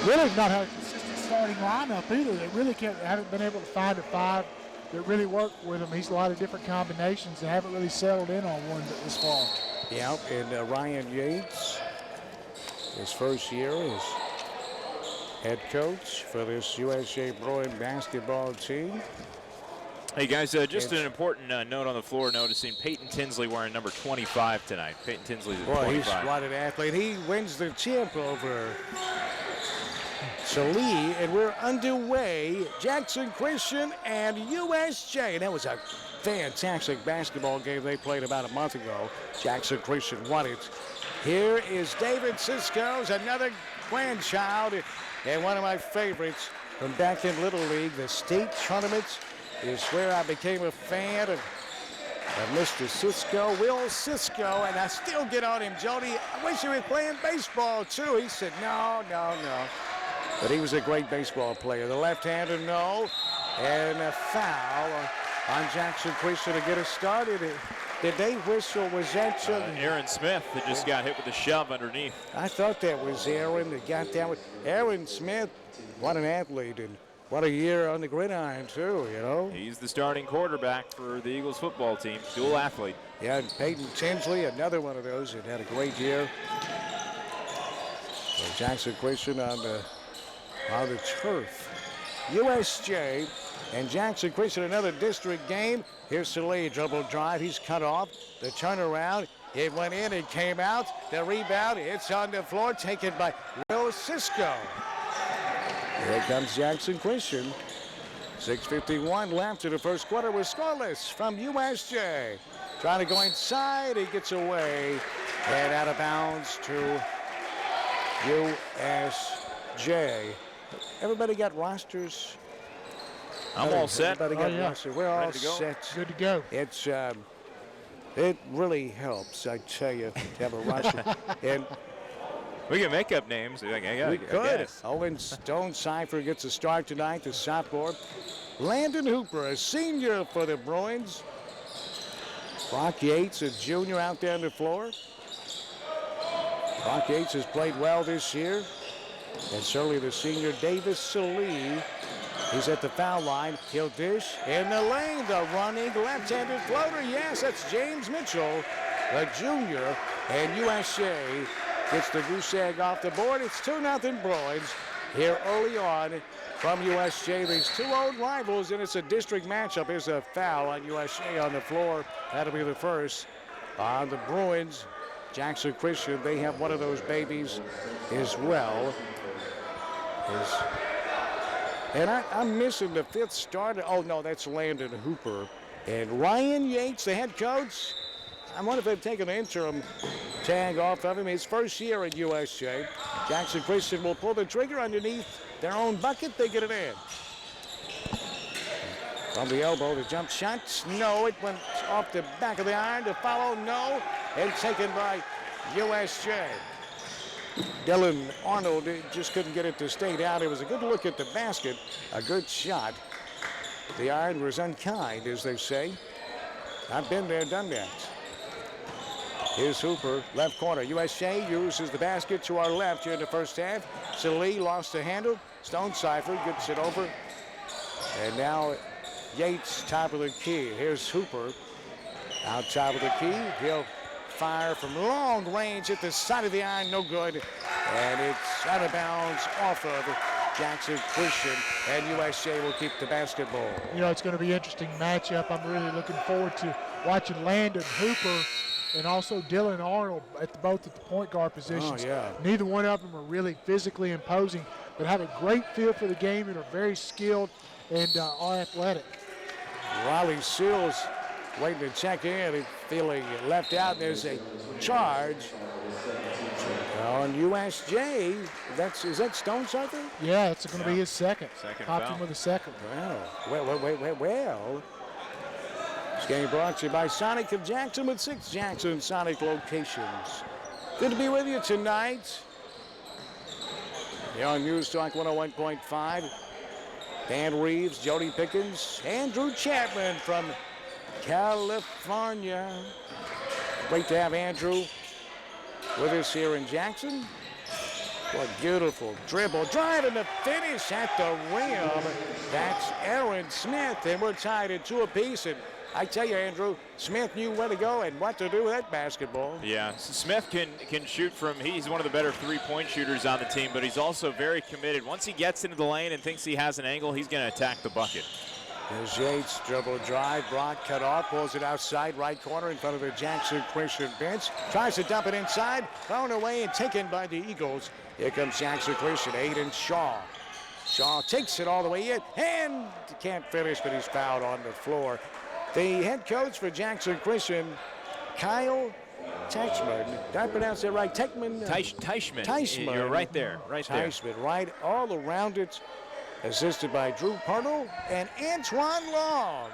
really not had a consistent starting lineup either. They really haven't been able to find a five that really work with him. He's a lot of different combinations and haven't really settled in on one this far. Yeah, and Ryan Yates, his first year as head coach for this USJ Bruin basketball team. Hey guys, just an important note on the floor, noticing Peyton Tinsley wearing number 25 tonight. Peyton Tinsley's at 25. He's quite an athlete. He wins the chip over Salee, and we're underway. Jackson Christian and USJ. And that was a fantastic basketball game they played about a month ago. Jackson Christian won it. Here is David Cisco's, another grandchild, and one of my favorites from back in Little League. The state tournaments is where I became a fan of Mr. Cisco, Will Cisco, and I still get on him, Jody. I wish he was playing baseball, too. He said, no. But he was a great baseball player. The left-hander, no. And a foul on Jackson Christian to get us started. Did they whistle? Was that Aaron Smith that just got hit with a shove underneath? I thought that was Aaron that got that one. Aaron Smith, what an athlete, and what a year on the gridiron, too, He's the starting quarterback for the Eagles football team, dual athlete. Yeah, and Peyton Tinsley, another one of those that had a great year. So Jackson Christian on the turf. USJ and Jackson Christian, another district game. Here's Salee, dribble drive. He's cut off. The turnaround. It went in. It came out. The rebound. It's on the floor. Taken by Will Cisco. Here comes Jackson Christian. 6:51 left in the first quarter. Was scoreless from USJ. Trying to go inside. He gets away. And out of bounds to USJ. Everybody got rosters? I'm all set. Everybody got rosters. We're all set. Good to go. It's it really helps, I tell you, to have a roster. And we can make up names. We could. Owen Stone Cipher gets a start tonight, the sophomore. Landon Hooper, a senior for the Bruins. Brock Yates, a junior out there on the floor. Brock Yates has played well this year. And certainly the senior Davis Salee. He's at the foul line. He'll dish in the lane. The running left-handed floater. Yes, that's James Mitchell, the junior. And USJ gets the goose egg off the board. It's 2-0 Bruins here early on from USJ. These two old rivals, and it's a district matchup. Here's a foul on USJ on the floor. That'll be the first on the Bruins. Jackson Christian, they have one of those babies as well. And I'm missing the fifth starter. Oh, no, that's Landon Hooper. And Ryan Yates, the head coach, I wonder if they've taken an interim tag off of him. His first year at USJ. Jackson Christian will pull the trigger underneath their own bucket. They get it in. From the elbow, the jump shot. No, it went off the back of the iron. To follow, no. And taken by USJ. Dylan Arnold just couldn't get it to stay down. It was a good look at the basket, a good shot. The iron was unkind, as they say. I've been there, done that. Here's Hooper, left corner. USJ uses the basket to our left here in the first half. Salee lost the handle. Stone Cipher gets it over. And now Yates, top of the key. Here's Hooper, out top of the key. He'll fire from long range at the side of the iron, no good. And it's out of bounds off of Jackson Christian, and USJ will keep the basketball. It's going to be an interesting matchup. I'm really looking forward to watching Landon Hooper and also Dylan Arnold both at the point guard positions. Oh, yeah. Neither one of them are really physically imposing, but have a great feel for the game and are very skilled and are athletic. Riley Seals waiting to check in and feeling left out. There's a charge on USJ. Is that Stone Cipher? Yeah, it's going to be his second. Popped foul. him with a second. Well. This game brought to you by Sonic of Jackson with 6 Jackson Sonic locations. Good to be with you tonight. Here on News Talk 101.5. Dan Reeves, Jody Pickens, Andrew Chapman from California. Great to have Andrew with us here in Jackson. What beautiful dribble, driving the finish at the rim. That's Aaron Smith, and we're tied at 2 apiece. And I tell you, Andrew, Smith knew where to go and what to do with that basketball. Yeah, Smith can shoot from, he's one of the better three-point shooters on the team, but he's also very committed. Once he gets into the lane and thinks he has an angle, he's going to attack the bucket. There's Yates, dribble drive, Brock cut off, pulls it outside, right corner in front of the Jackson Christian bench. Tries to dump it inside, thrown away and taken by the Eagles. Here comes Jackson Christian, Aiden Shaw. Shaw takes it all the way in and can't finish, but he's fouled on the floor. The head coach for Jackson Christian, Kyle Teichman. Did I pronounce that right? Teichman? Teichman. You're right there. Teichman, right all around it. Assisted by Drew Parnell and Antoine Long.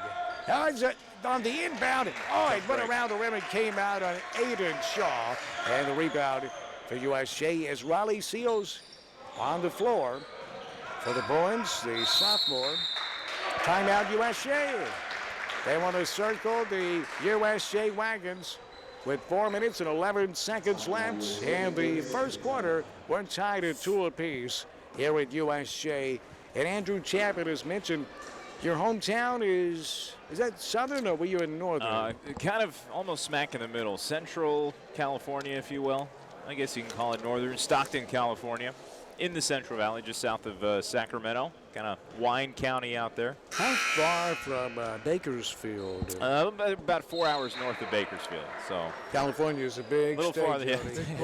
Now it's on the inbound. Oh, it went around the rim and came out on Aiden Shaw. And the rebound for USJ is Riley Seals on the floor for the Bruins, the sophomore. Timeout USJ. They want to circle the USJ Wagons with 4 minutes and 11 seconds left. And the first quarter, we're tied at 2 apiece here at USJ. And Andrew Chapman has mentioned your hometown is that southern or were you in northern? Kind of almost smack in the middle. Central California, if you will. I guess you can call it northern. Stockton, California. In the Central Valley, just south of Sacramento. Kind of Wine County out there. How far from Bakersfield? About 4 hours north of Bakersfield. So California is a big little state. Farther, yeah.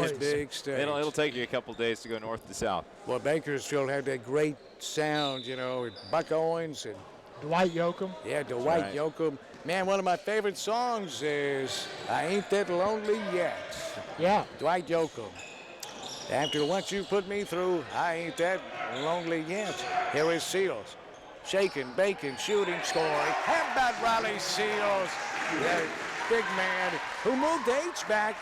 It's a big state. It'll take you a couple days to go north to south. Well, Bakersfield had that great sound, you know, with Buck Owens and Dwight Yoakam. Yeah, Dwight Yoakam. Man, one of my favorite songs is I Ain't That Lonely Yet. Yeah. Dwight Yoakam. After what you put me through, I ain't that lonely yet. Here is Seals. Shaking, baking, shooting, scoring. How about Riley Seals? That big man who moved the H-back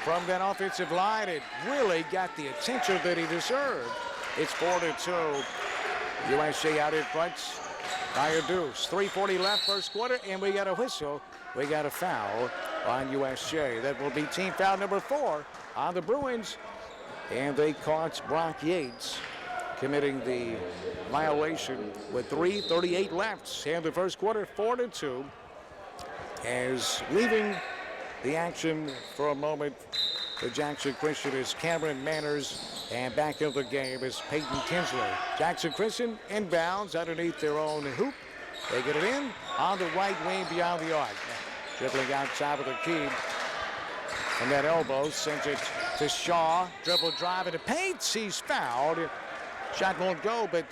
from that offensive line and really got the attention that he deserved. It's 4-2. USJ out in front by a deuce. 3:40 left first quarter, and we got a whistle. We got a foul on USJ. That will be team foul number 4 on the Bruins. And they caught Brock Yates committing the violation with 3:38 left. And the first quarter, 4-2. As leaving the action for a moment, the Jackson Christian is Cameron Manners, and back in the game is Peyton Tinsley. Jackson Christian inbounds underneath their own hoop. They get it in on the right wing beyond the arc. Dribbling outside of the key. From that elbow, sends it to Shaw. Dribble drive into paint. He's fouled. Shot won't go, but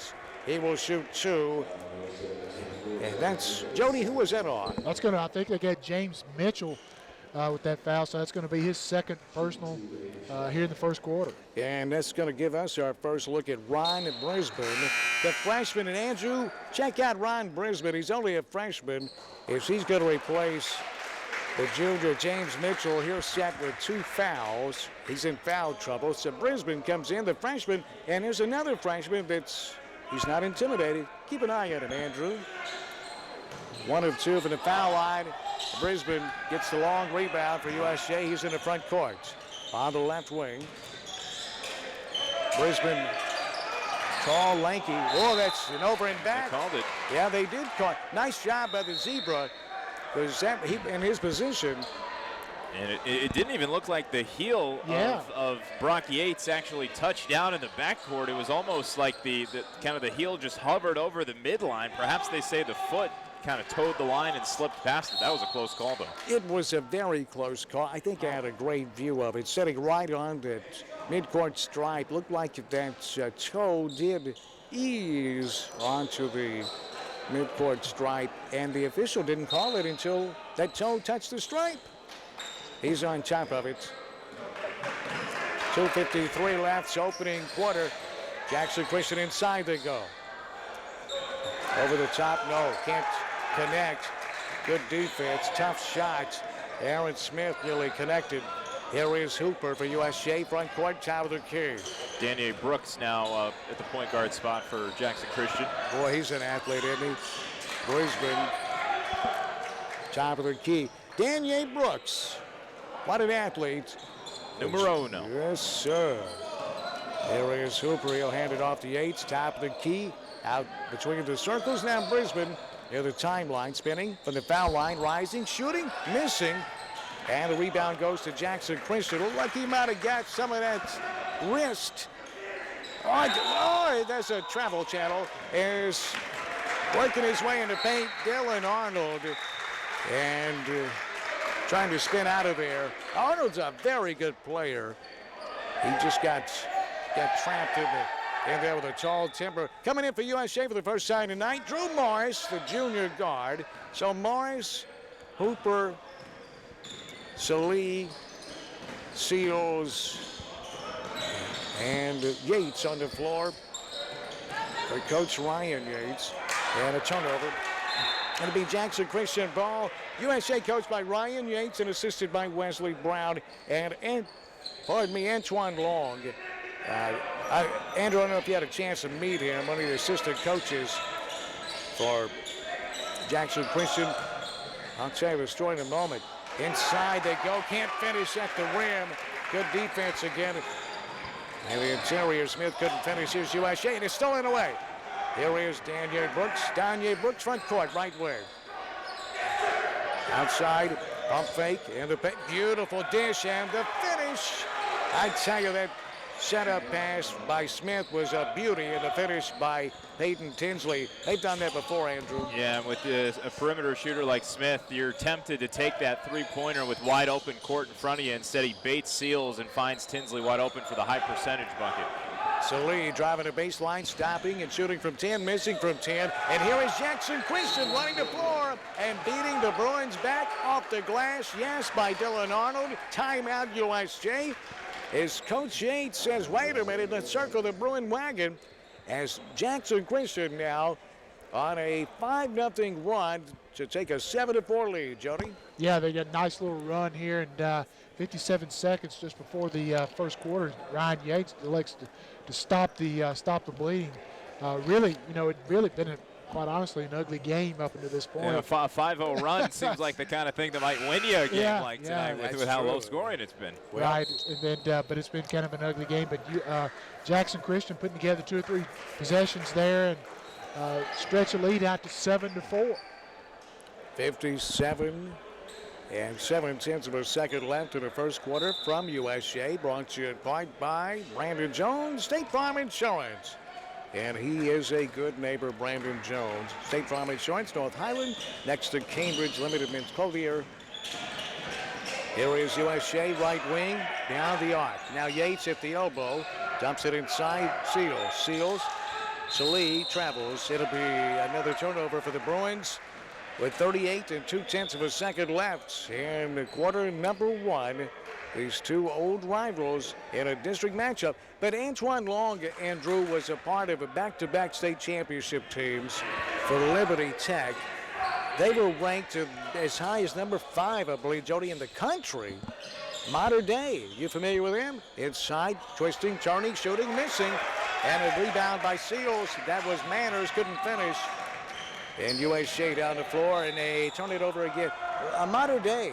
he will shoot 2. And that's Jody. Who was that on? That's going to, I think they got James Mitchell with that foul, so that's going to be his second personal here in the first quarter. And that's going to give us our first look at Ron Brisbane, the freshman. And Andrew, check out Ron Brisbane. He's only a freshman. If he's going to replace the junior James Mitchell, here set with 2 fouls. He's in foul trouble. So Brisbane comes in, the freshman, and there's another freshman he's not intimidated. Keep an eye on him, Andrew. 1 of 2 from the foul line. Brisbane gets the long rebound for USJ. He's in the front court on the left wing. Brisbane, tall, lanky. Oh, that's an over and back. They called it. Yeah, they did call it. Nice job by the Zebra. Because he in his position. And it didn't even look like the heel of Brock Yates actually touched down in the backcourt. It was almost like the kind of the heel just hovered over the midline. Perhaps they say the foot kind of towed the line and slipped past it. That was a close call, though. It was a very close call. I think I had a great view of it. Sitting right on that midcourt stripe. Looked like that toe did ease onto the midcourt stripe, and the official didn't call it until that toe touched the stripe. He's on top of it. 2:53 left, opening quarter. Jackson Christian inside they go. Over the top, no, can't connect. Good defense, tough shots. Aaron Smith nearly connected. Here is Hooper for USJ, front court, top of the key. Daniel Brooks now at the point guard spot for Jackson Christian. Boy, he's an athlete, isn't he? Brisbane, top of the key. Daniel Brooks, what an athlete. Numero uno. Yes, sir. Here is Hooper. He'll hand it off to Yates, top of the key. Out between the circles. Now Brisbane near the timeline, spinning from the foul line, rising, shooting, missing. And the rebound goes to Jackson Christian. Looked like he might have got some of that wrist. Oh, that's a travel channel. Is working his way into paint. Dylan Arnold and trying to spin out of there. Arnold's a very good player. He just got trapped in there with a tall timber. Coming in for USJ for the first time tonight, Drew Morris, the junior guard. So Morris, Hooper, Salee, Seals, and Yates on the floor for Coach Ryan Yates. And a turnover. It'll be Jackson Christian ball. USJ coached by Ryan Yates and assisted by Wesley Brown and Antoine Long. Andrew, I don't know if you had a chance to meet him, one of the assistant coaches for Jackson Christian. I'll tell you the story in a moment. Inside they go, can't finish at the rim. Good defense again. And the interior, Smith couldn't finish his USJ, and it's stolen away. Here is Daniel Brooks. Daniel Brooks, front court, right wing. Outside, pump fake, and the beautiful dish, and the finish. I tell you, that setup pass by Smith was a beauty, and the finish by Peyton Tinsley. They've done that before, Andrew. Yeah, and with a perimeter shooter like Smith, you're tempted to take that three-pointer with wide open court in front of you. Instead, he baits Seals and finds Tinsley wide open for the high percentage bucket. Salee driving the baseline, stopping and shooting from 10, missing from 10. And here is Jackson Christian running the floor and beating the Bruins back off the glass. Yes, by Dylan Arnold. Timeout USJ. As Coach Yates says, wait a minute, let's circle the Bruin wagon. As Jackson Christian now on a 5-0 run to take a 7-4 lead, Jody. Yeah, they got a nice little run here, and 57 seconds just before the first quarter. Ryan Yates elects to stop the bleeding. Really, it really been quite honestly an ugly game up until this point. Yeah, a 5-0 run seems like the kind of thing that might win you a game like tonight with how low scoring it's been. Right, and then but it's been kind of an ugly game. But Jackson Christian putting together 2 or 3 possessions there and stretch a lead out to 7-4. 57 and 7/10 of a second left in the first quarter from USJ. Brought to you in part by Brandon Jones, State Farm Insurance. And he is a good neighbor, Brandon Jones. State Farm Insurance, North Highland, next to Cambridge Limited Men's Clothier. Here is USJ, right wing, down the arc. Now Yates at the elbow, dumps it inside, Seals. Salee travels. It'll be another turnover for the Bruins with 38 and 2/10 of a second left in quarter number 1. These two old rivals in a district matchup. But Antoine Long, Andrew, was a part of a back-to-back state championship teams for Liberty Tech. They were ranked as high as number 5, I believe, Jody, in the country. Modern day. You familiar with him? Inside, twisting, turning, shooting, missing. And a rebound by Seals. That was Manners, couldn't finish. And USJ down the floor, and they turn it over again. A Modern Day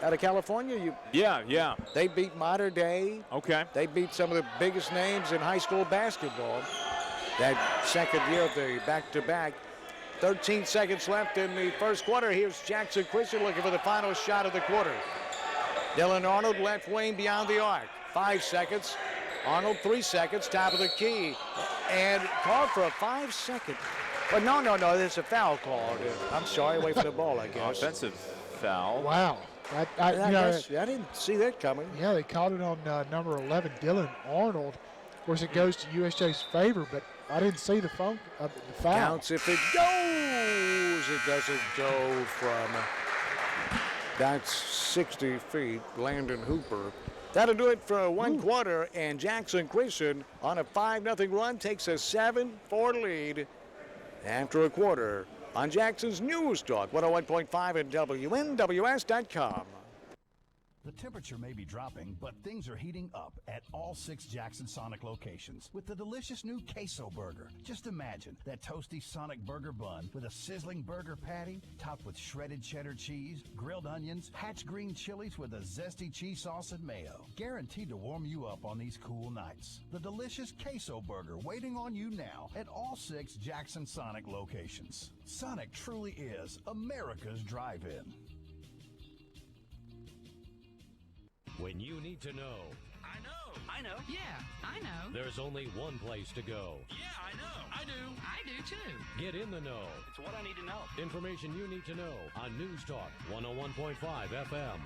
out of California. Yeah. They beat Modern Day. Okay. They beat some of the biggest names in high school basketball. That second year of the back-to-back. 13 seconds left in the first quarter. Here's Jackson Christian looking for the final shot of the quarter. Dylan Arnold, left wing beyond the arc. 5 seconds. Arnold, 3 seconds, top of the key. And called for a 5-second. But no, there's a foul called. I'm sorry, away from the ball, I guess. Offensive foul. Wow. I didn't see that coming. Yeah, they called it on number 11, Dylan Arnold. Of course, it goes to USJ's favor, but I didn't see the foul. Counts if it goes. It doesn't go from about 60 feet. Landon Hooper. That'll do it for one quarter, and Jackson Christian on a 5-0 run takes a 7-4 lead after a quarter on Jackson's News Talk 101.5 and WNWS.com. The temperature may be dropping, but things are heating up at all 6 Jackson Sonic locations with the delicious new Queso Burger. Just imagine that toasty Sonic burger bun with a sizzling burger patty topped with shredded cheddar cheese, grilled onions, hatch green chilies with a zesty cheese sauce and mayo. Guaranteed to warm you up on these cool nights. The delicious Queso Burger waiting on you now at all 6 Jackson Sonic locations. Sonic truly is America's drive-in. When you need to know. I know. I know. Yeah, I know. There's only one place to go. Yeah, I know. I do. I do too. Get in the know. It's what I need to know. Information you need to know on News Talk 101.5 FM.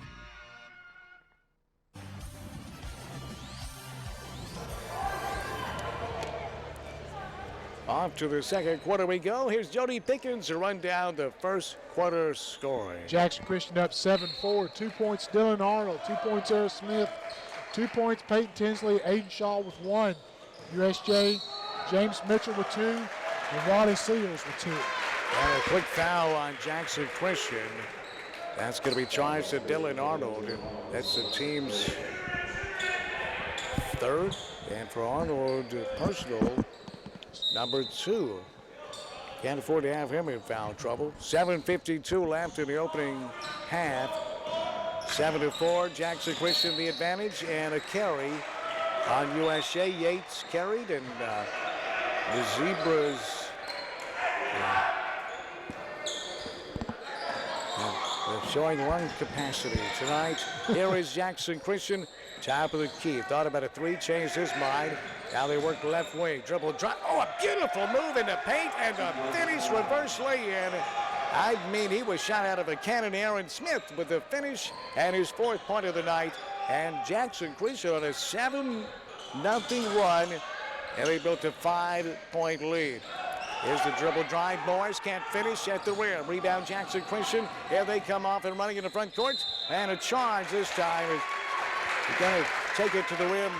Off to the second quarter we go. Here's Jody Pickens to run down the first quarter scoring. Jackson Christian up 7-4. 2 points Dylan Arnold, 2 points Eric Smith, 2 points Peyton Tinsley, Aiden Shaw with 1. USJ, James Mitchell with 2, and Ronnie Seals with 2. And a quick foul on Jackson Christian. That's going to be charged to Dylan Arnold. That's the team's third. And for Arnold, personal number 2. Can't afford to have him in foul trouble. 7:52 left in the opening half. 7-4, Jackson Christian the advantage, and a carry on USJ. Yates carried, and the Zebras they're showing lung capacity tonight. Here is Jackson Christian, top of the key. Thought about a 3, changed his mind. Now they work left wing, dribble, drive. Oh, a beautiful move in the paint and a finish reverse lay-in. I mean, he was shot out of a cannon. Aaron Smith with the finish and his 4th point of the night. And Jackson Christian on a 7-0 run, and they built a 5-point lead. Here's the dribble drive. Morris can't finish at the rim. Rebound Jackson Christian. Here they come off and running in the front court. And a charge this time. You're going to take it to the rim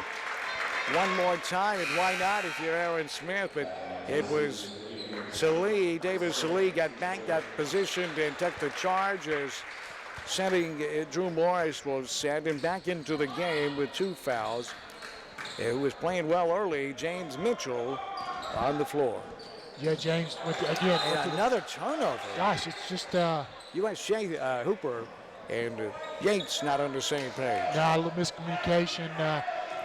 one more time, and why not if you're Aaron Smith? But it was Salee, David Salee got back, got positioned, and took the charge as sending Drew Morris was sent and back into the game with 2 fouls. Who was playing well early, James Mitchell on the floor. Yeah, James, again. And another turnover. Gosh, it's just... USJ Hooper and Yates not on the same page. No, a little miscommunication.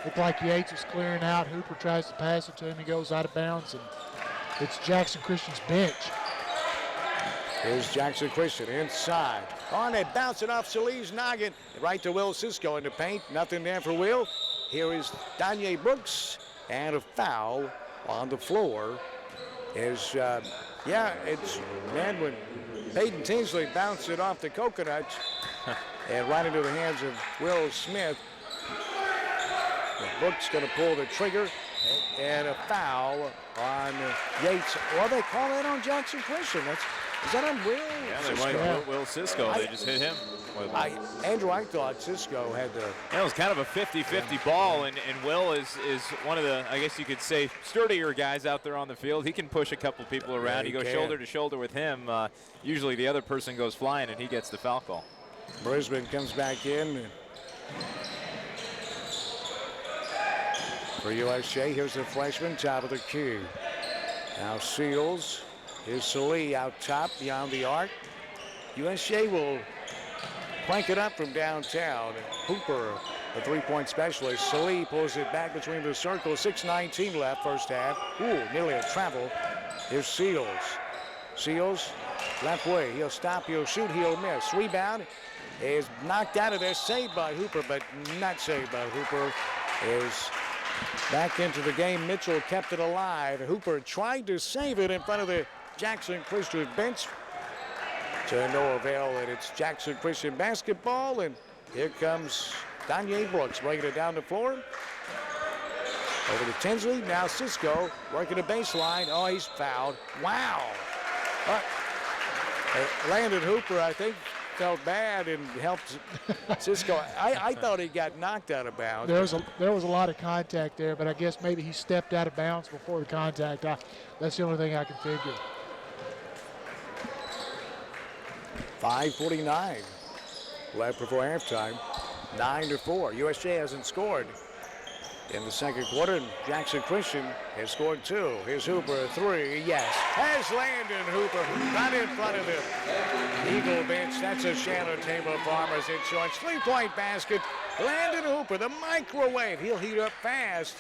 Looked like Yates was clearing out. Hooper tries to pass it to him. He goes out of bounds, and it's Jackson Christian's bench. Here's Jackson Christian inside. On it, bounce it off Salee's noggin. Right to Will Cisco in the paint. Nothing there for Will. Here is Danye Brooks, and a foul on the floor. It's when Peyton Tinsley bounced it off the coconuts and right into the hands of Will Smith. Brooks going to pull the trigger, and a foul on Yates. Well, they call that on Jackson Christian. Is that on Will? Yeah, they might Will Cisco. They just hit him. Andrew, I thought Cisco had the... Yeah, it was kind of a 50-50 ball, and Will is one of the, I guess you could say, sturdier guys out there on the field. He can push a couple people around. Yeah, you go shoulder to shoulder with him. Usually the other person goes flying, and he gets the foul call. Brisbane comes back in. For USJ, here's the freshman, top of the key. Now Seals. Here's Salee out top beyond the arc. USJ will crank it up from downtown. Hooper, the 3-point specialist. Salee pulls it back between the circles. 6:19 left first half. Ooh, nearly a travel. Here's Seals. Seals, left way. He'll stop, he'll shoot, he'll miss. Rebound is knocked out of there. Saved by Hooper, but not saved by Hooper. Is back into the game. Mitchell kept it alive. Hooper tried to save it in front of the Jackson Christian bench. To no avail, and it's Jackson Christian basketball, and here comes Danye Brooks bringing it down the floor. Over to Tinsley, now Cisco working the baseline. Oh, he's fouled. Wow. Landon Hooper, I think, felt bad and helped Cisco. I thought he got knocked out of bounds. There was a lot of contact there, but I guess maybe he stepped out of bounds before the contact. That's the only thing I can figure. 5:49 left before halftime. 9-4. USJ hasn't scored in the second quarter, and Jackson Christian has scored 2. Here's Hooper, 3, yes. Has Landon Hooper right in front of him. Eagle bench, that's a Shannon Tabor Farmers Insurance. 3-point basket. Landon Hooper, the microwave. He'll heat up fast.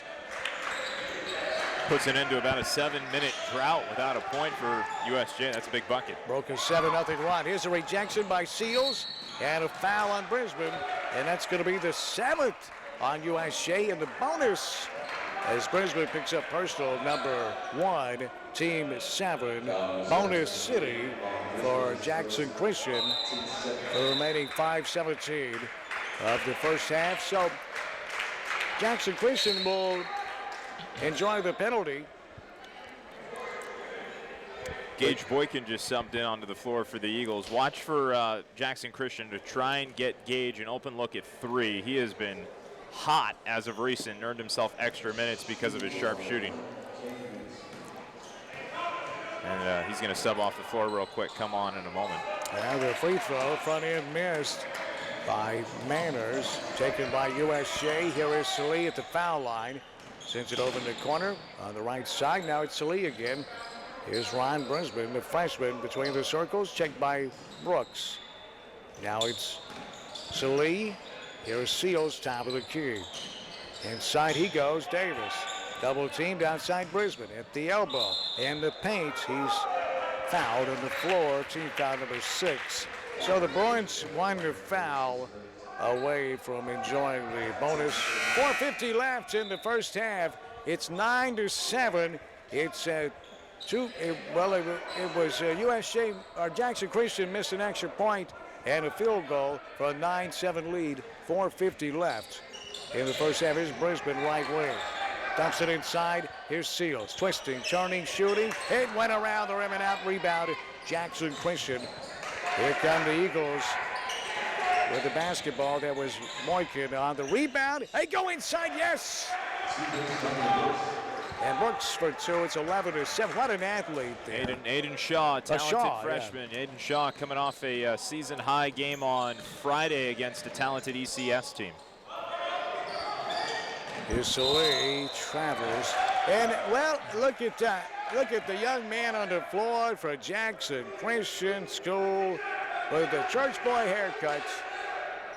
Puts it into about a 7-minute drought without a point for USJ. That's a big bucket. Broke a 7-0 run. Here's a rejection by Seals and a foul on Brisbane. And that's going to be the 7th on USJ in the bonus as Brisbane picks up personal number 1, team 7, bonus city for Jackson Christian. The remaining 5:17 of the first half. So Jackson Christian will enjoy the penalty. Gage Boykin just subbed in onto the floor for the Eagles. Watch for Jackson Christian to try and get Gage an open look at 3. He has been hot as of recent, earned himself extra minutes because of his sharp shooting. And he's going to sub off the floor real quick. Come on in a moment. And the free throw, front end missed by Manners, taken by USJ. Here is Salee at the foul line. Sends it over in the corner on the right side. Now it's Salee again. Here's Ron Brisbane, the freshman, between the circles, checked by Brooks. Now it's Salee. Here's Seals, top of the key. Inside he goes, Davis. Double teamed outside Brisbane at the elbow. In the paint, he's fouled on the floor, team foul number 6. So the Bruins won their foul away from enjoying the bonus. 4:50 left in the first half. It's 9-7. It's it was USJ or Jackson Christian missed an extra point and a field goal for a 9-7 lead. 4:50 left in the first half. Here's Brisbane right wing. Dumps it inside. Here's Seals. Twisting, turning, shooting. It went around the rim and out. Rebound. Jackson Christian. Here come the Eagles with the basketball. There was Moykin on the rebound. They go inside. Yes. And Brooks for 2. It's 11-7. What an athlete there. Aiden Shaw, talented freshman. Yeah. Aiden Shaw coming off a season-high game on Friday against a talented ECS team. Here's Salee, travels. And, well, look at that. Look at the young man on the floor for Jackson Christian School with the church boy haircuts.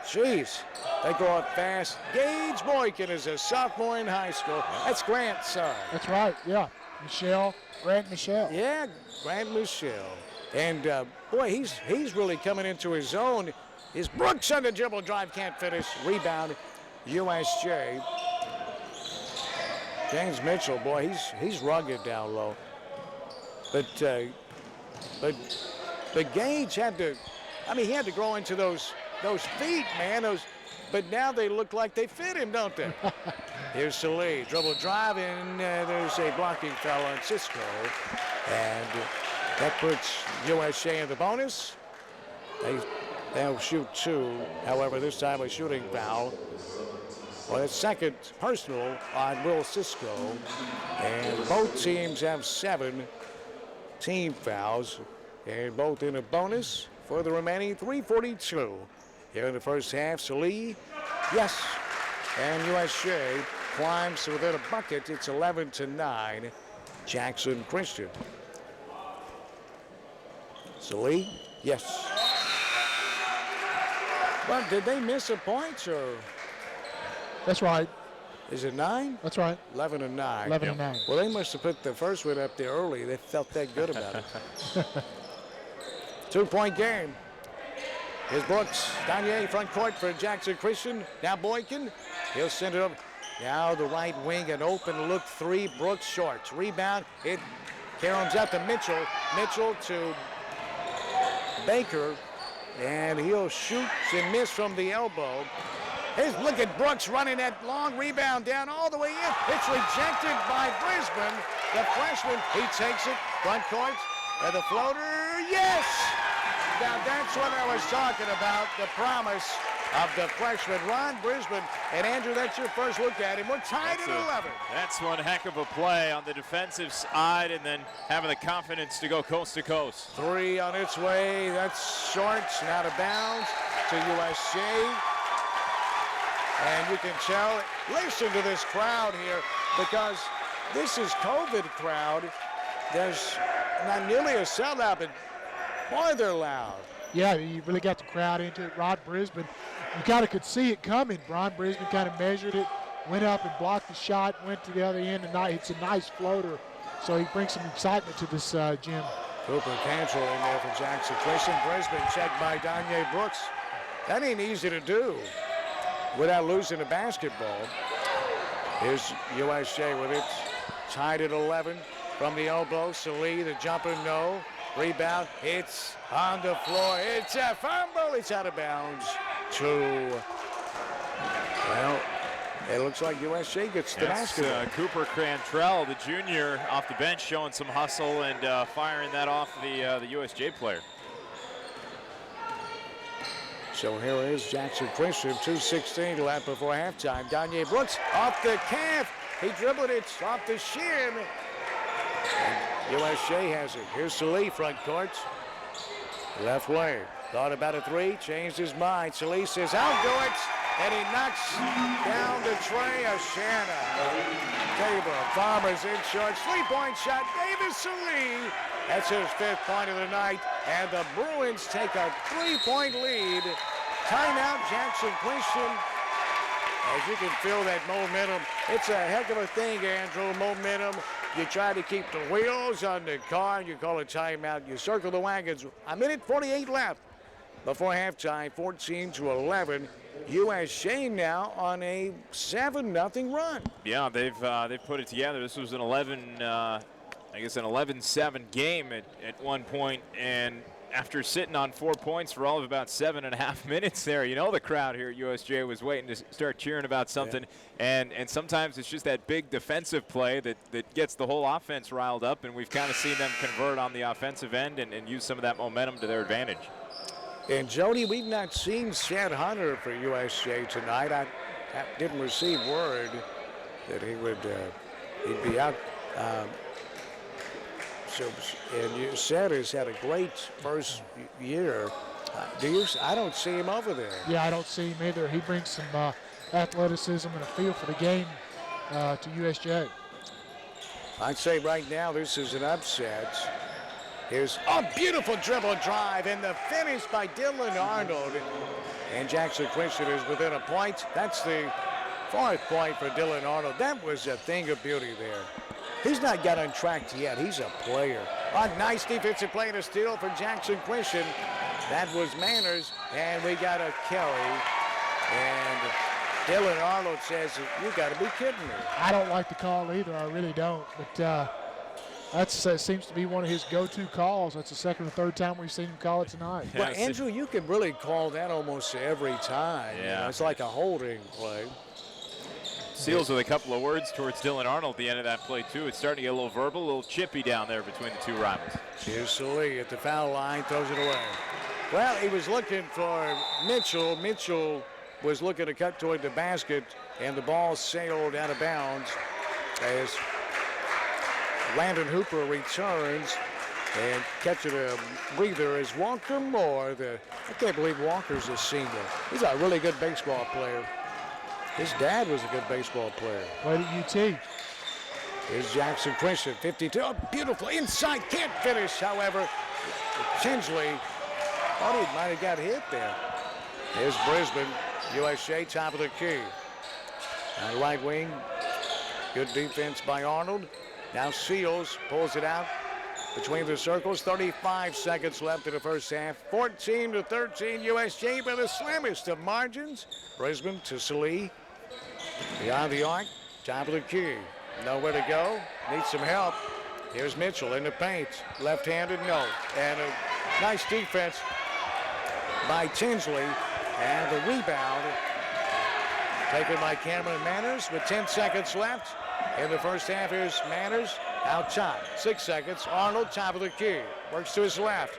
Jeez, they grow up fast. Gage Boykin is a sophomore in high school. That's Grant's son. That's right, yeah. Grant Michelle. Yeah, Grant Michelle. And, boy, he's really coming into his own. Is Brooks on the dribble drive, can't finish. Rebound, USJ. James Mitchell, boy, he's rugged down low. But Gage had to, he had to grow into those feet, man. But now they look like they fit him, don't they? Here's Salee, dribble drive, and there's a blocking foul on Cisco. And that puts USJ in the bonus. They'll shoot 2. However, this time a shooting foul. Well, it's second personal on Will Cisco. And both teams have 7 team fouls. And both in a bonus for the remaining 3:42. Here in the first half, Salee, yes. And USJ climbs to within a bucket. It's 11-9. Jackson Christian. Salee, yes. Well, did they miss a point or? That's right. Is it 9? That's right. 11-9. 11-9. Well, they must have put the first one up there early. They felt that good about it. 2-point game. Here's Brooks. Danier front court for Jackson Christian. Now Boykin. He'll send it over. Now the right wing, an open look 3. Brooks shorts. Rebound. It caroms out to Mitchell. Mitchell to Baker. And he'll shoot and miss from the elbow. Look at Brooks running that long rebound down all the way in. It's rejected by Brisbane. The freshman, he takes it. Front court. And the floater, yes! Now that's what I was talking about, the promise of the freshman, Ron Brisbane. And Andrew, that's your first look at him. We're tied at 11. That's one heck of a play on the defensive side, and then having the confidence to go coast to coast. 3 on its way. That's short, and out of bounds to USJ. And you can tell, listen to this crowd here, because this is COVID crowd. There's not nearly a sellout, but boy, they're loud. Yeah, you really got the crowd into it. Rod Brisbane, you kind of could see it coming. Ron Brisbane kind of measured it, went up and blocked the shot, went to the other end, and it's a nice floater. So he brings some excitement to this gym. Cooper Cantrell in there for Jackson Christian. Brisbane checked by Danye Brooks. That ain't easy to do without losing the basketball. Here's USJ with it. Tied at 11 from the elbow. Salih, the jumper, no. Rebound, it's on the floor. It's a fumble. It's out of bounds. Well, it looks like USJ gets the basketball. Cooper Cantrell, the junior, off the bench, showing some hustle and firing that off the USJ player. So here is Jackson Christian, 2:16 left before halftime. Danye Brooks off the calf. He dribbled it off the shin. And USJ has it. Here's Salih, front court. Left wing. Thought about a three, changed his mind. Salih says, I'll do it. And he knocks down the tray of Shanna. Tabor, Farmers in short. 3-point shot, Davis Salih. That's his 5th point of the night. And the Bruins take a 3-point lead. Timeout, Jackson Christian. As you can feel that momentum, it's a heck of a thing, Andrew, momentum. You try to keep the wheels on the car, and you call a timeout. You circle the wagons. A minute 48 left before halftime, 14-11. USJ now on a 7-0 run. Yeah, they've put it together. This was an 11-7 game at one point, and after sitting on 4 points for all of about 7.5 minutes there, you know the crowd here at USJ was waiting to start cheering about something. Yeah. And sometimes it's just that big defensive play that gets the whole offense riled up, and we've kind of seen them convert on the offensive end and use some of that momentum to their advantage. And Jody, we've not seen Chad Hunter for USJ tonight. I didn't receive word that he'd be out. And Chad has had a great first year. I don't see him over there. Yeah, I don't see him either. He brings some athleticism and a feel for the game to USJ. I'd say right now this is an upset. Here's a beautiful dribble drive and the finish by Dylan Arnold. And Jackson Christian is within a point. That's the 4th point for Dylan Arnold. That was a thing of beauty there. He's not got untracked yet. He's a player. A nice defensive play and a steal for Jackson Christian. That was Manners, and we got a Kelly. And Dylan Arnold says, you got to be kidding me. I don't like the call either. I really don't. But that seems to be one of his go-to calls. That's the 2nd or 3rd time we've seen him call it tonight. Well, Andrew, you can really call that almost every time. Yeah. You know, it's like a holding play. Seals with a couple of words towards Dylan Arnold at the end of that play, too. It's starting to get a little verbal, a little chippy down there between the two rivals. Here's Salih at the foul line, throws it away. Well, he was looking for Mitchell. Mitchell was looking to cut toward the basket, and the ball sailed out of bounds as Landon Hooper returns and catching a breather as Walker Moore. I can't believe Walker's a senior. He's a really good baseball player. His dad was a good baseball player. Played at UT. Here's Jackson Christian, 52. Oh, beautiful inside, can't finish. However, Tinsley thought he might have got hit there. Here's Brisbane, USJ, top of the key. On the right wing, good defense by Arnold. Now Seals pulls it out between the circles. 35 seconds left in the first half. 14-13, USJ by the slimmest of margins. Brisbane to Salih. Beyond the arc, top of the key. Nowhere to go, needs some help. Here's Mitchell in the paint. Left-handed, no. And a nice defense by Tinsley. And the rebound taken by Cameron Manners with 10 seconds left. In the first half, here's Manners out top. 6 seconds. Arnold, top of the key. Works to his left.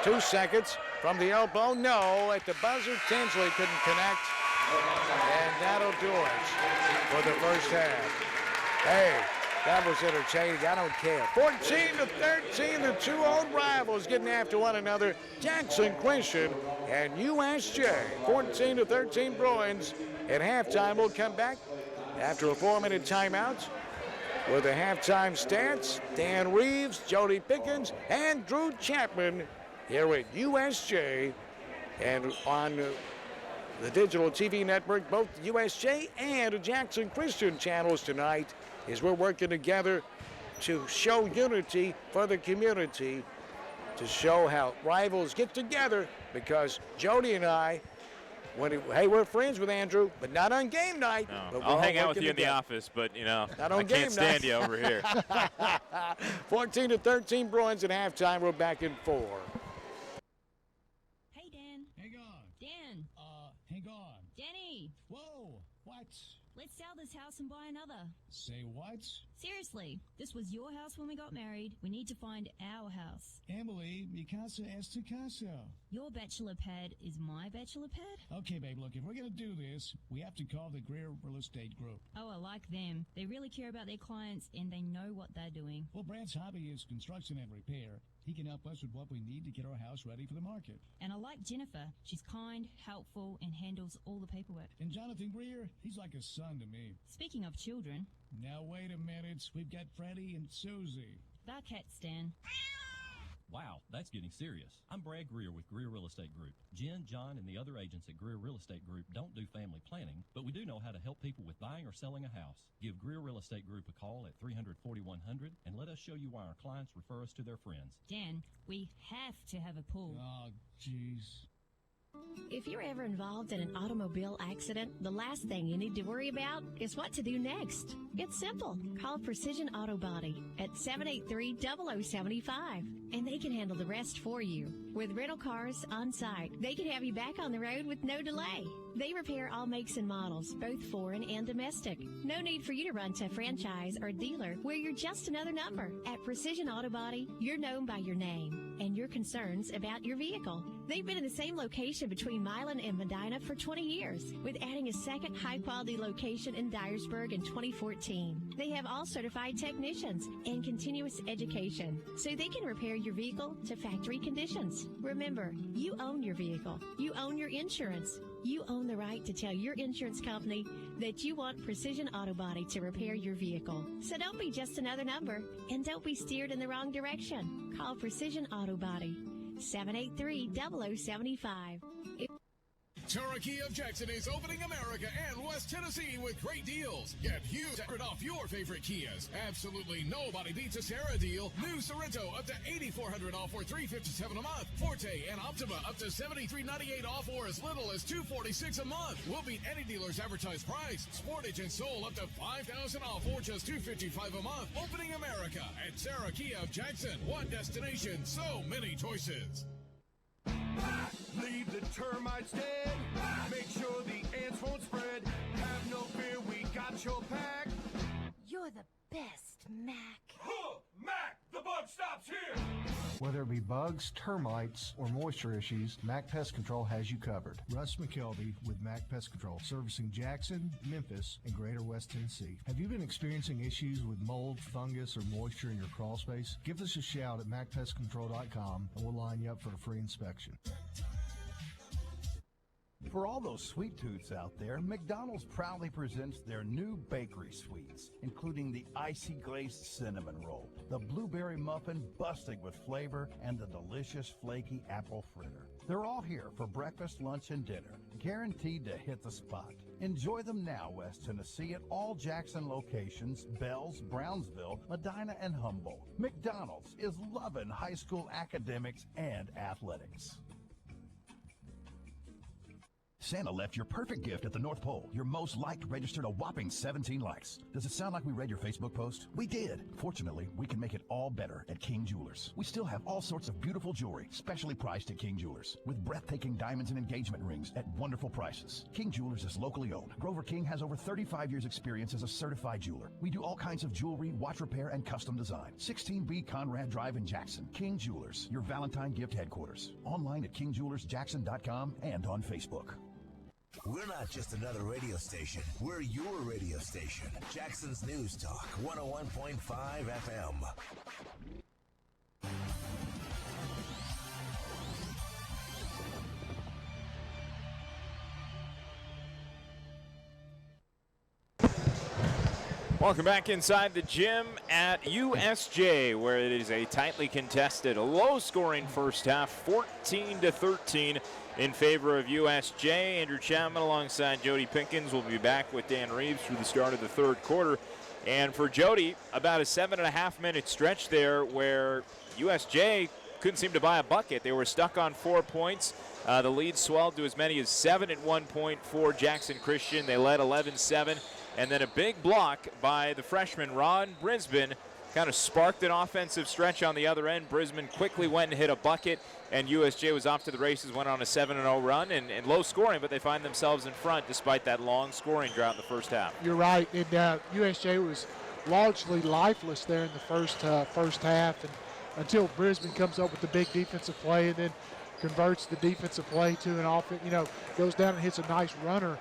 2 seconds from the elbow. No. At the buzzer, Tinsley couldn't connect. And that'll do it for the first half. Hey, That was entertaining. I don't care. 14-13, the two old rivals getting after one another. Jackson Christian and USJ. 14-13 Bruins at halftime. We'll come back after a 4-minute timeout with the halftime stats. Dan Reeves, Jody Pickens, and Drew Chapman here at USJ. And on the digital TV network, both USJ and Jackson Christian channels tonight, as we're working together to show unity for the community, to show how rivals get together, because Jody and I, hey, we're friends with Andrew, but not on game night. No, I'll hang out with you in the office, but, you know, I can't stand you over here. 14-13 Bruins at halftime. We're back in 4. Hang on. Dan. Hang on. Danny. Whoa, what? Let's sell this house and buy another. Say what? Seriously, this was your house when we got married. We need to find our house. Emily, mi casa es tu casa. Your bachelor pad is my bachelor pad? Okay, babe, look, if we're going to do this, we have to call the Greer Real Estate Group. Oh, I like them. They really care about their clients, and they know what they're doing. Well, Brad's hobby is construction and repair. He can help us with what we need to get our house ready for the market. And I like Jennifer. She's kind, helpful, and handles all the paperwork. And Jonathan Greer, he's like a son to me. Speaking of children. Now, wait a minute. We've got Freddie and Susie. They're cats, Stan. Wow, that's getting serious. I'm Brad Greer with Greer Real Estate Group. Jen, John, and the other agents at Greer Real Estate Group don't do family planning, but we do know how to help people with buying or selling a house. Give Greer Real Estate Group a call at 300-4100 and let us show you why our clients refer us to their friends. Dan, we have to have a pool. Oh, jeez. If you're ever involved in an automobile accident, the last thing you need to worry about is what to do next. It's simple. Call Precision Auto Body at 783-0075, and they can handle the rest for you. With rental cars on site, they can have you back on the road with no delay. They repair all makes and models, both foreign and domestic. No need for you to run to a franchise or dealer where you're just another number. At Precision Auto Body, you're known by your name and your concerns about your vehicle. They've been in the same location between Milan and Medina for 20 years, with adding a second high-quality location in Dyersburg in 2014. They have all certified technicians and continuous education, so they can repair your vehicle to factory conditions. Remember, you own your vehicle. You own your insurance. You own the right to tell your insurance company that you want Precision Auto Body to repair your vehicle. So don't be just another number, and don't be steered in the wrong direction. Call Precision Auto Body, 783-0075. Cherokee of Jackson is opening America and West Tennessee with great deals. Get huge off your favorite Kias. Absolutely nobody beats a Sierra deal. New Sorrento up to $8,400 off or $357 a month. Forte and Optima up to $73.98 off or as little as $246 a month. We'll beat any dealer's advertised price. Sportage and Soul up to $5,000 off or just $255 a month. Opening America at Cherokee of Jackson. One destination, so many choices. Leave the termites dead. Make sure the ants won't spread. Have no fear, we got your back. You're the best, Mac. Mac, the bug stops here. Whether it be bugs, termites, or moisture issues, Mac Pest Control has you covered. Russ McKelvey with Mac Pest Control, servicing Jackson, Memphis, and Greater West Tennessee. Have you been experiencing issues with mold, fungus, or moisture in your crawl space? Give us a shout at MacPestControl.com and we'll line you up for a free inspection. For all those sweet tooths out there, McDonald's proudly presents their new bakery sweets, including the icy glazed cinnamon roll, the blueberry muffin busting with flavor, and the delicious flaky apple fritter. They're all here for breakfast, lunch, and dinner, guaranteed to hit the spot. Enjoy them now, West Tennessee, at all Jackson locations, Bells, Brownsville, Medina, and Humboldt. McDonald's is loving high school academics and athletics. Santa left your perfect gift at the North Pole. Your most liked registered a whopping 17 likes. Does it sound like we read your Facebook post? We did. Fortunately, we can make it all better at King Jewelers. We still have all sorts of beautiful jewelry, specially priced at King Jewelers, with breathtaking diamonds and engagement rings at wonderful prices. King Jewelers is locally owned. Grover King has over 35 years experience as a certified jeweler. We do all kinds of jewelry, watch repair, and custom design. 16B Conrad Drive in Jackson. King Jewelers, your Valentine gift headquarters. Online at KingJewelersJackson.com and on Facebook. We're not just another radio station. We're your radio station. Jackson's News Talk, 101.5 FM. Welcome back inside the gym at USJ, where it is a tightly contested, low-scoring first half, 14-13 in favor of USJ. Andrew Chapman alongside Jody Pinkins will be back with Dan Reeves for the start of the third quarter. And for Jody, about a 7.5-minute stretch there where USJ couldn't seem to buy a bucket. They were stuck on 4 points. The lead swelled to as many as 7 at one point for Jackson Christian. They led 11-7. And then a big block by the freshman, Ron Brisbane, kind of sparked an offensive stretch on the other end. Brisbane quickly went and hit a bucket, and USJ was off to the races, went on a 7-0 run, and low scoring, but they find themselves in front despite that long scoring drought in the first half. You're right, and USJ was largely lifeless there in the first half, and until Brisbane comes up with the big defensive play and then converts the defensive play to an offense, goes down and hits a nice runner.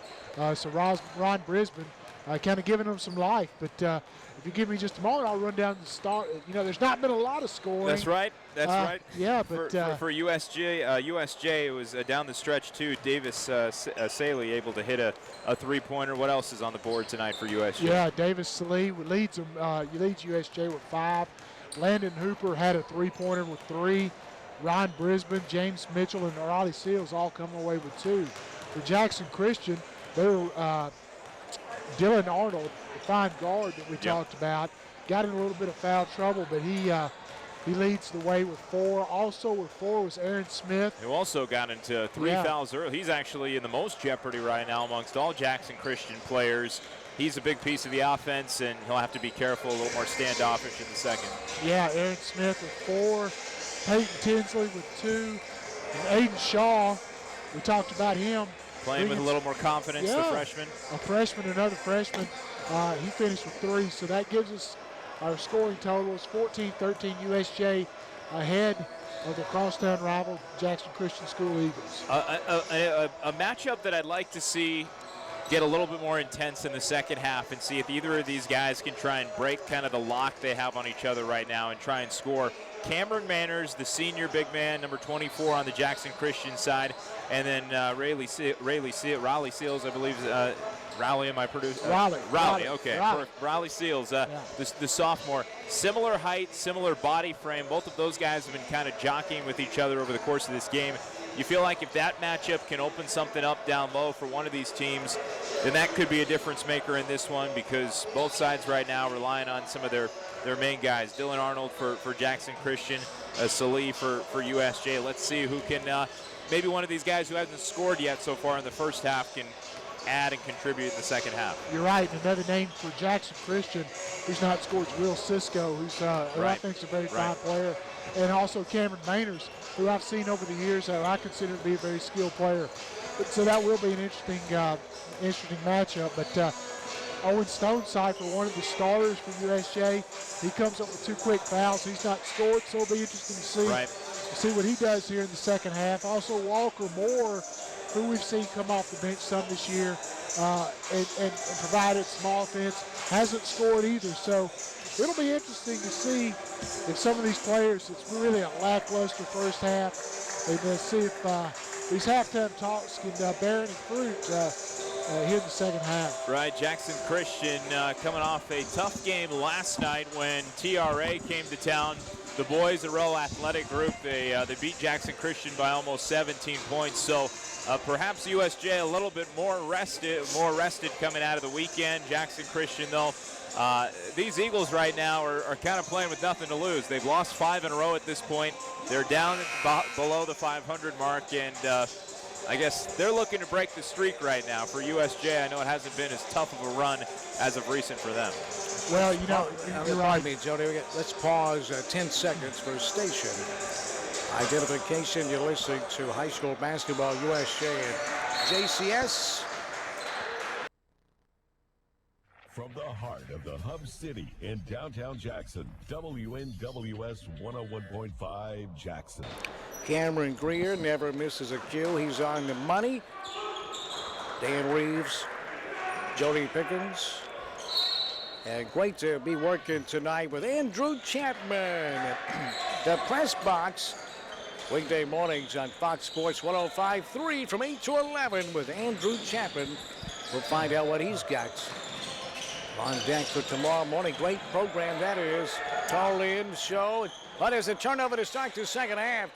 So Ron Brisbane kind of giving them some life. But if you give me just a moment, I'll run down the start. There's not been a lot of scoring. That's right. Yeah, but for USJ, it was down the stretch too. Davis Saley able to hit a three-pointer. What else is on the board tonight for USJ? Yeah, Davis Saley leads USJ with 5. Landon Hooper had a three-pointer with 3. Ron Brisbane, James Mitchell, and Raleigh Seals all coming away with 2. For Jackson Christian, they were Dylan Arnold, the fine guard that we talked about, got in a little bit of foul trouble, but he leads the way with 4. Also with 4 was Aaron Smith, who also got into 3 fouls early. He's actually in the most jeopardy right now amongst all Jackson Christian players. He's a big piece of the offense, and he'll have to be careful, a little more standoffish in the second. Yeah, Aaron Smith with 4, Peyton Tinsley with 2, and Aiden Shaw, we talked about him. Playing with a little more confidence, the freshman. A freshman, another freshman. He finished with 3, so that gives us our scoring total is 14-13 USJ ahead of the crosstown rival Jackson Christian School Eagles. A matchup that I'd like to see get a little bit more intense in the second half and see if either of these guys can try and break kind of the lock they have on each other right now and try and score. Cameron Manners, the senior big man, number 24 on the Jackson Christian side, and then Raleigh Seals, I believe. Raleigh, am I producing? Raleigh, okay. Raleigh. Raleigh Seals, the sophomore. Similar height, similar body frame. Both of those guys have been kind of jockeying with each other over the course of this game. You feel like if that matchup can open something up down low for one of these teams, then that could be a difference maker in this one, because both sides right now are relying on some of their main guys. Dylan Arnold for Jackson Christian, Salih for USJ. Let's see who can, maybe one of these guys who hasn't scored yet so far in the first half can add and contribute in the second half. You're right. Another name for Jackson Christian who's not scored is Will Cisco, who I think is a very fine player. And also Cameron Mainers, who I've seen over the years, who I consider to be a very skilled player. So that will be an interesting matchup. But Owen Stoneside, for one of the starters for USJ, he comes up with 2 quick fouls. He's not scored, so it'll be interesting to see what he does here in the second half. Also Walker Moore, who we've seen come off the bench some this year and provided some offense, hasn't scored either. So it'll be interesting to see if some of these players, it's really a lackluster first half, and see if these halftime talks can bear any fruit here in the second half. Right, Jackson Christian coming off a tough game last night when TRA came to town. The boys, the Row Athletic Group, they beat Jackson Christian by almost 17 points. So perhaps USJ a little bit more rested coming out of the weekend. Jackson Christian, though, these Eagles right now are kind of playing with nothing to lose. They've lost 5 in a row at this point. They're down below the 500 mark, and I guess they're looking to break the streak right now for USJ. I know it hasn't been as tough of a run as of recent for them. Well, you're right. Jody, let's pause 10 seconds for station identification. You're listening to high school basketball, USJ and JCS. From the heart of the Hub City in downtown Jackson, WNWS 101.5 Jackson. Cameron Greer never misses a cue. He's on the money. Dan Reeves, Jody Pickens. And great to be working tonight with Andrew Chapman. The press box, weekday mornings on Fox Sports 105.3 from 8 to 11 with Andrew Chapman. We'll find out what he's got on deck for tomorrow morning. Great program that is. Call in show. But as a turnover to start the second half,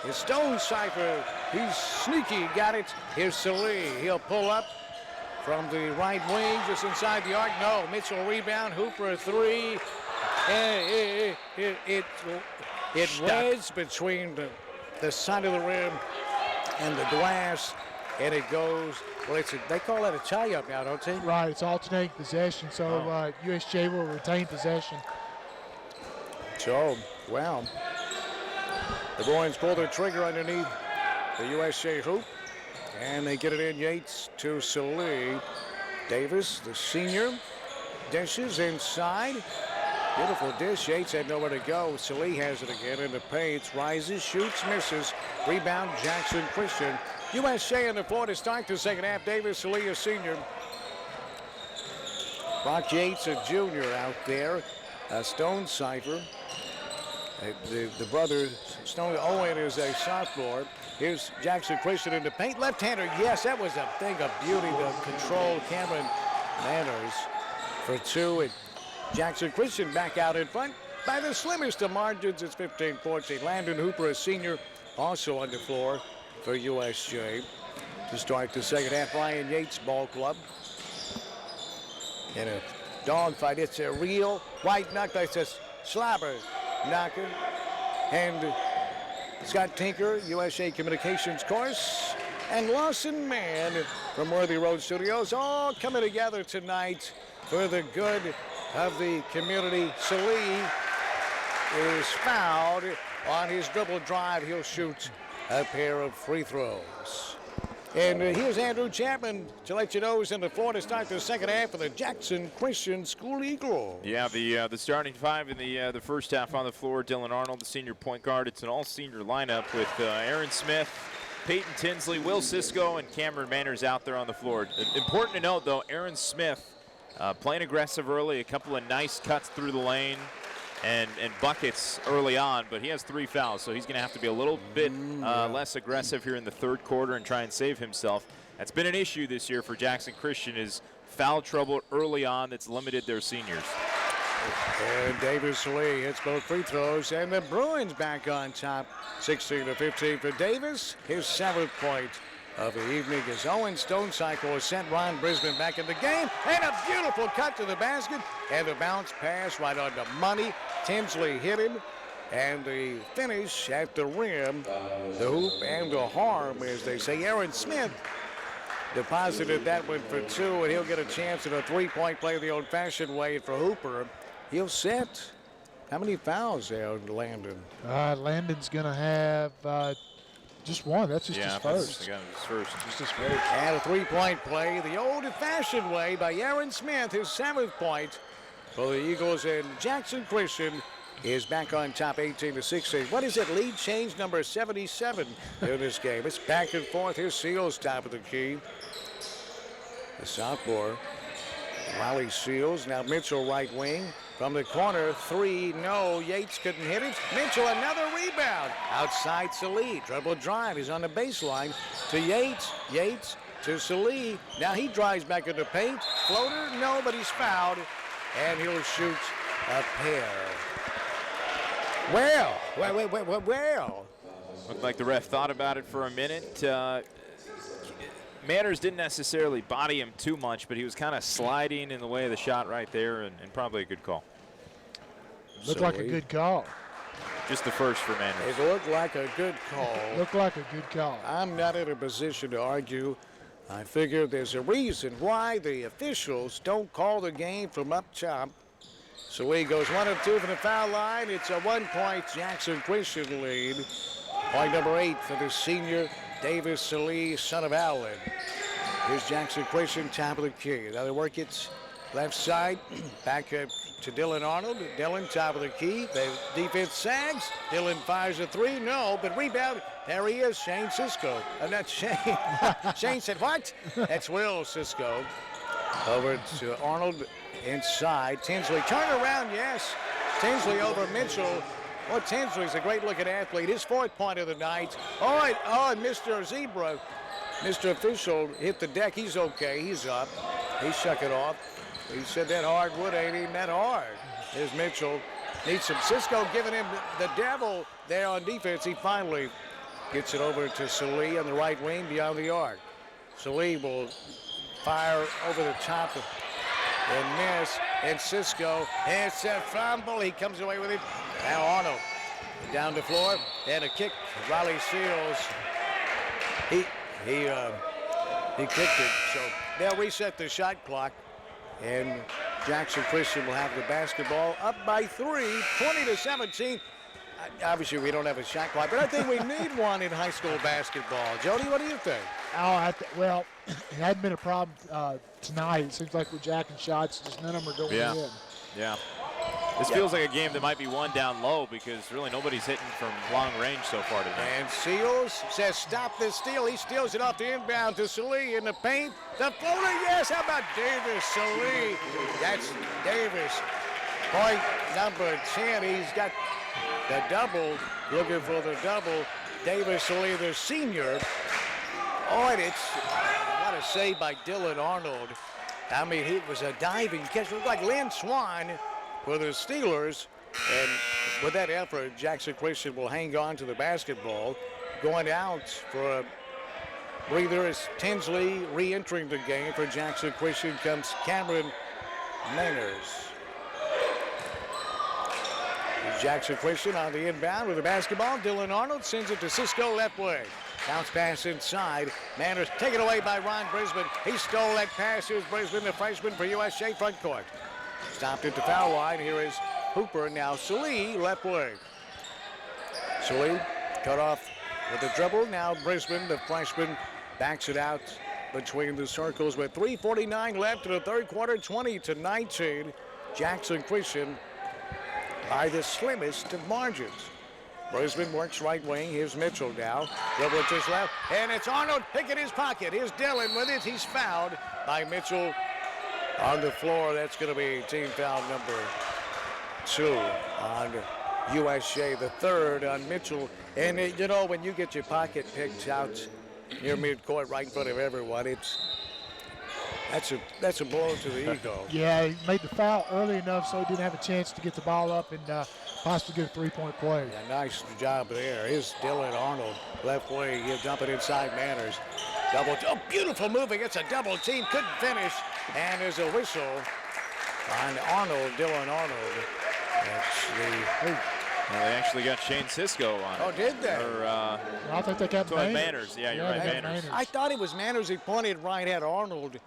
is Stone Cipher. He's sneaky, got it. Here's Salee. He'll pull up from the right wing, just inside the arc. No, Mitchell rebound. Hooper a three. It wedged between the side of the rim and the glass, and it goes. Well, they call that a tie-up now, don't they? Right, it's alternating possession, so USJ will retain possession. So, wow. The Bruins pull their trigger underneath the USJ hoop, and they get it in. Yates to Salee. Davis, the senior, dishes inside. Beautiful dish. Yates had nowhere to go. Salee has it again in the paint. Rises, shoots, misses. Rebound, Jackson Christian. USJ on the floor to start the second half. Davis, Salee, a senior. Brock Yates, a junior out there. Stone Cipher. The brother, Stone Owen, is a sophomore. Here's Jackson Christian in the paint. Left-hander, yes, that was a thing of beauty to control Cameron Manners for two. And Jackson Christian back out in front by the slimmest of margins. It's 15-14. Landon Hooper, a senior, also on the floor for USJ to start the second half. Ryan Yates Ball Club. In a dogfight, it's a real white knuckle. It's a slobber knocker. And Scott Tinker, USA Communications course, and Lawson Mann from Worthy Road Studios, all coming together tonight for the good of the community. Salee is fouled on his dribble drive. He'll shoot a pair of free throws. And here's Andrew Chapman to let you know who's in the floor to start the second half of the Jackson Christian School Eagles. Yeah, the starting five in the first half on the floor. Dylan Arnold, the senior point guard. It's an all-senior lineup with Aaron Smith, Peyton Tinsley, Will Sisko, and Cameron Manners out there on the floor. Important to note, though, Aaron Smith playing aggressive early, a couple of nice cuts through the lane and buckets early on, but he has 3 fouls, so he's going to have to be a little bit less aggressive here in the third quarter and try and save himself. That's been an issue this year for Jackson Christian, is foul trouble early on that's limited their seniors. And Davis Lee hits both free throws, and the Bruins back on top, 16-15 for Davis. His 7th point of the evening as Owen Stone Cycle has sent Ron Brisbane back in the game, and a beautiful cut to the basket, and a bounce pass right on the money. Tinsley hit him, and the finish at the rim, the hoop and the harm, as they say. Aaron Smith deposited that one for 2, and he'll get a chance at a 3-point play the old-fashioned way. And for Hooper, he'll set. How many fouls there, Landon? Landon's going to have just one. That's just his first. Just his first. And a 3-point play the old-fashioned way by Aaron Smith, his 7th point for the Eagles. And Jackson Christian is back on top, 18-16. What is it? Lead change number 77 in this game. It's back and forth. Here's Seals, top of the key. The sophomore, Riley Seals. Now Mitchell, right wing. From the corner, 3, no. Yates couldn't hit it. Mitchell, another rebound. Outside Salee. Dribble drive. He's on the baseline to Yates. Yates to Salee. Now he drives back into paint. Floater, no, but he's fouled. And he'll shoot a pair. Well. Looked like the ref thought about it for a minute. Manners didn't necessarily body him too much, but he was kind of sliding in the way of the shot right there, and probably a good call. Looked like a good call. Just the first for Manners. It looked like a good call. Looked like a good call. I'm not in a position to argue. I figure there's a reason why the officials don't call the game from up top. Salee goes 1 of 2 from the foul line. It's a 1-point Jackson Christian lead. Point number 8 for the senior Davis Salee, son of Allen. Here's Jackson Christian, top of the key. Now they work it left side. Back to Dylan Arnold. Dylan, top of the key. The defense sags. Dylan fires a three. No, but rebound. There he is, Shane Cisco. Not Shane. Shane said, what? That's Will Cisco. Over to Arnold inside. Tinsley, turn around, yes. Tinsley over Mitchell. Well, Tinsley's a great-looking athlete. His 4th point of the night. And Mr. Zebra, Mr. Official, hit the deck. He's okay. He's up. He shook it off. He said that hardwood ain't even that hard. Here's Mitchell. Needs some. Cisco giving him the devil there on defense. He finally gets it over to Salee on the right wing beyond the arc. Salee will fire over the top and miss. And Cisco, it's a fumble. He comes away with it. Now Arnold down the floor and a kick. Riley Seals. He kicked it. So they'll reset the shot clock. And Jackson Christian will have the basketball up by 3, 20-17. Obviously, we don't have a shot clock, but I think we need one in high school basketball. Jody, what do you think? Well, it hadn't been a problem tonight. It seems like we're jacking shots, just none of them are going in. Yeah. This feels like a game that might be one down low because really nobody's hitting from long range so far today. And Seals says stop this steal. He steals it off the inbound to Salee in the paint. The floater, yes. How about Davis Salee? That's Davis. Point number 10. He's got the double. Looking for the double. Davis Salee, the senior. And it's what a save by Dylan Arnold. I mean, it was a diving catch. It looked like Lynn Swan for the Steelers. And with that effort, Jackson Christian will hang on to the basketball. Going out for a breather is Tinsley re-entering the game. For Jackson Christian comes Cameron Manners. Jackson Christian on the inbound with the basketball. Dylan Arnold sends it to Cisco left wing. Bounce pass inside. Manners taken away by Ron Brisbane. He stole that pass. Here's Brisbane, the freshman for USJ front court. Stopped at the foul line. Here is Hooper. Now Salee left wing. Salee cut off with the dribble. Now Brisbane, the freshman, backs it out between the circles with 3:49 left in the third quarter, 20-19. Jackson Christian by the slimmest of margins. Brisbane works right wing. Here's Mitchell now. Dribble to his left. And it's Arnold picking his pocket. Here's Dylan with it. He's fouled by Mitchell on the floor. That's going to be team foul number 2 on USJ, the third on Mitchell. And, you know, when you get your pocket picked out near midcourt right in front of everyone, that's a blow to the ego. Yeah, he made the foul early enough so he didn't have a chance to get the ball up and possibly get a three-point play. Yeah, nice job there. Here's Dylan Arnold, left wing. He'll dump it inside Manners. Beautiful moving. It's a double team. Couldn't finish. And there's a whistle on Arnold, Dylan Arnold. Well, they actually got Shane Cisco on it. Oh, did they? I think they got Manners. Yeah, you're right, Manners. I thought it was Manners. He pointed right at Arnold.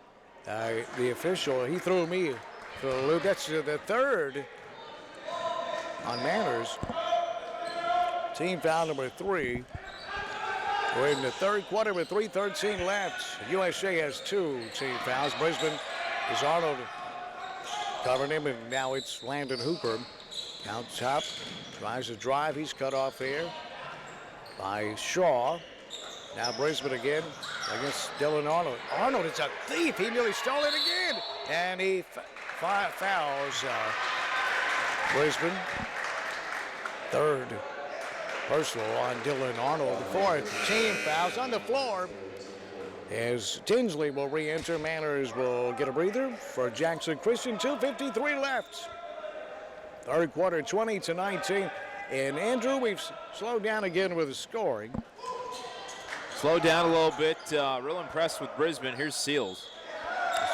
The official, he threw me for a loop. That's the third on Manners. Team foul number 3. We're in the third quarter with 3:13 left. USJ has 2 team fouls. Brisbane is Arnold covering him, and now it's Landon Hooper. Out top, tries to drive. He's cut off here by Shaw. Now Brisbane again against Dylan Arnold. Arnold is a thief. He nearly stole it again. And he fouls Brisbane. Third personal on Dylan Arnold. Fourth team fouls on the floor. As Tinsley will re-enter, Manners will get a breather for Jackson Christian. 2:53 left. Third quarter, 20-19. And Andrew, we've slowed down again with the scoring. Slowed down a little bit. Real impressed with Brisbane. Here's Seals.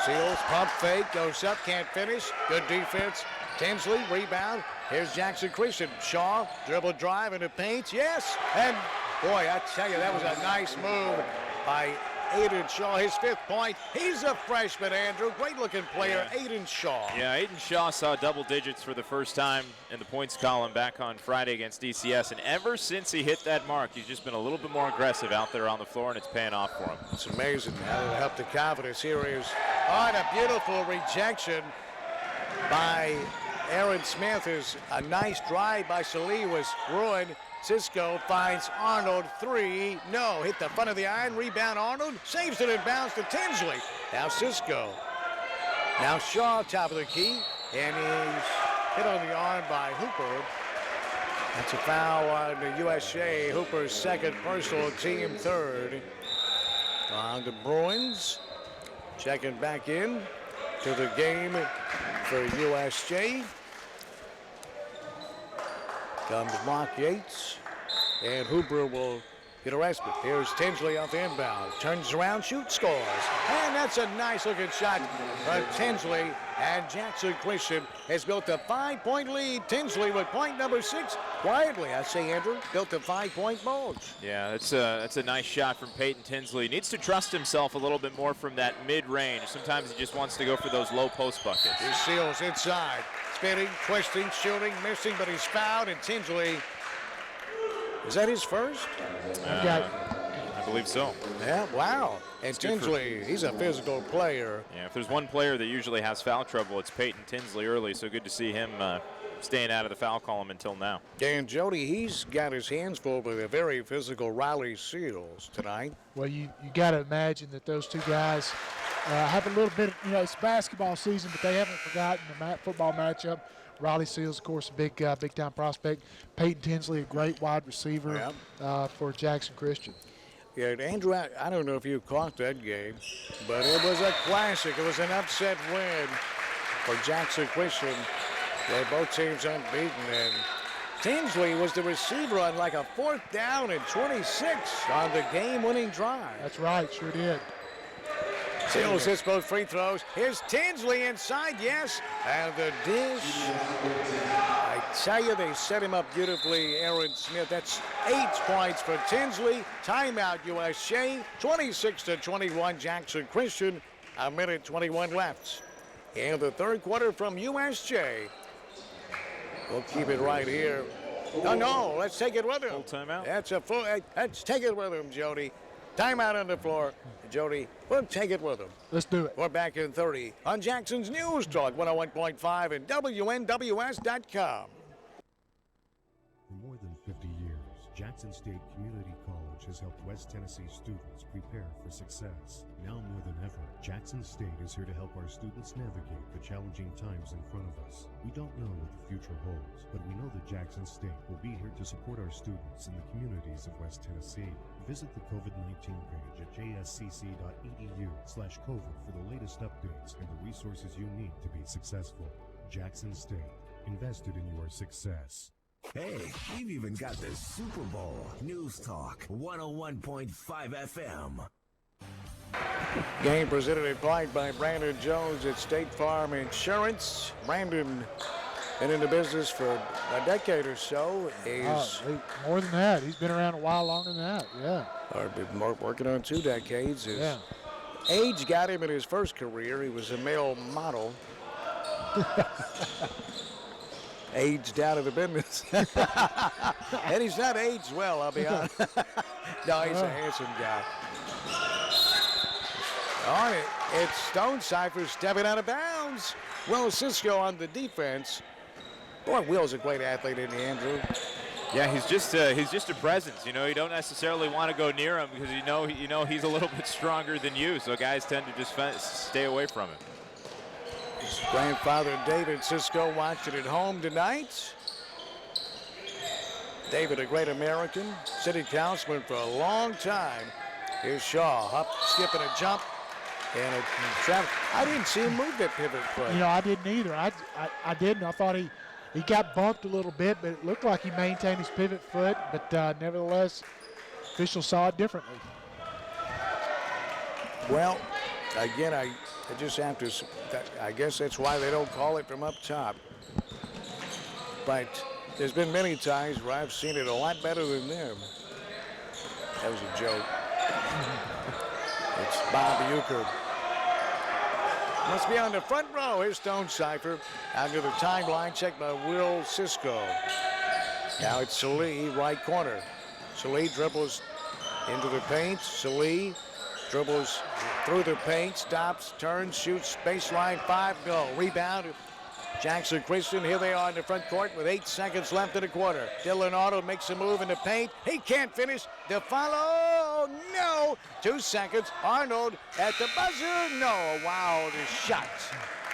Seals, pump fake, goes up, can't finish. Good defense. Tinsley, rebound. Here's Jackson Christian. Shaw, dribble drive into paint. Yes. And boy, I tell you, that was a nice move by Aiden Shaw, his 5th point. He's a freshman, Andrew. Great-looking player, yeah. Aiden Shaw. Yeah, Aiden Shaw saw double digits for the first time in the points column back on Friday against DCS, and ever since he hit that mark, he's just been a little bit more aggressive out there on the floor, and it's paying off for him. It's amazing how to help the confidence. Here is, a beautiful rejection by Aaron Smith is a nice drive by Salee was ruined. Cisco finds Arnold, 3. No, hit the front of the iron. Rebound Arnold. Saves it and bounce to Tinsley. Now Cisco. Now Shaw, top of the key. And he's hit on the arm by Hooper. That's a foul on the USJ. Hooper's second personal, team third. On the Bruins. Checking back in to the game for USJ. Comes Mark Yates, and Hooper will get arrested. Here's Tinsley off the inbound. Turns around, shoots, scores. And that's a nice-looking shot from Tinsley. And Jackson Christian has built a 5-point lead. Tinsley with point number 6. Quietly, I say, Andrew, built a 5-point bulge. Yeah, that's a nice shot from Peyton Tinsley. He needs to trust himself a little bit more from that mid-range. Sometimes he just wants to go for those low post buckets. He seals inside. Spinning, twisting, shooting, missing, but he's fouled, and Tinsley, is that his first? I believe so. Yeah, wow. And Tinsley, he's a physical player. Yeah, if there's one player that usually has foul trouble, it's Peyton Tinsley early, so good to see him staying out of the foul column until now. And Jody, he's got his hands full with a very physical Riley Seals tonight. Well, you got to imagine that those two guys have a little bit, it's basketball season, but they haven't forgotten the football matchup. Riley Seals, of course, a big-time prospect. Peyton Tinsley, a great wide receiver for Jackson Christian. Yeah, Andrew, I don't know if you caught that game, but it was a classic. It was an upset win for Jackson Christian. Both teams unbeaten, and Tinsley was the receiver on like a 4th down and 26 on the game-winning drive. That's right, sure did. Seals hits both free throws. Here's Tinsley inside, yes. And the dish. I tell you, they set him up beautifully, Aaron Smith. That's 8 points for Tinsley. Timeout, USJ. 26-21, Jackson Christian. A minute 21 left. In the third quarter from USJ. We'll keep it right here. No, let's take it with him. Full timeout? That's a full. Let's take it with him, Jody. Timeout on the floor. Jody, we'll take it with him. Let's do it. We're back in 30 on Jackson's News Talk 101.5 and WNWS.com. For more than 50 years, Jackson State Community College has helped West Tennessee students prepare for success. Now more than ever, Jackson State is here to help our students navigate the challenging times in front of us. We don't know what the future holds, but we know that Jackson State will be here to support our students in the communities of West Tennessee. Visit the COVID-19 page at jscc.edu/COVID for the latest updates and the resources you need to be successful. Jackson State, invested in your success. Hey, we've even got the Super Bowl. News Talk 101.5 FM. Game presented in part by Brandon Jones at State Farm Insurance. Brandon been in the business for a decade or so. He's more than that. He's been around a while longer than that, yeah. Or been working on 2 decades. His age got him in his first career. He was a male model. Aged out of the business. And he's not aged well, I'll be honest. No, he's a handsome guy. On it, it's Stonecipher stepping out of bounds. Will Cisco on the defense. Boy, Will's a great athlete, isn't he, Andrew? Yeah, he's just a presence. You don't necessarily want to go near him because you know he's a little bit stronger than you. So guys tend to just stay away from him. His grandfather David Cisco watched it at home tonight. David, a great American, city councilman for a long time. Here's Shaw, up, skip, and a jump. And a trap. I didn't see him move that pivot foot. I didn't either. I didn't. I thought he got bumped a little bit, but it looked like he maintained his pivot foot. But nevertheless, officials saw it differently. Well, again, I just have to. I guess that's why they don't call it from up top. But there's been many times where I've seen it a lot better than them. That was a joke. It's Bob Euchre. Must be on the front row. Here's Stonecipher. Under the timeline, checked by Will Cisco. Now it's Salee, right corner. Salee dribbles into the paint. Salee dribbles through the paint, stops, turns, shoots, baseline 5, go. Rebound. Jackson Christian, here they are in the front court with 8 seconds left in the quarter. Dylan Arnold makes a move in the paint. He can't finish. The follow, no. 2 seconds. Arnold at the buzzer, no. Wow, the shot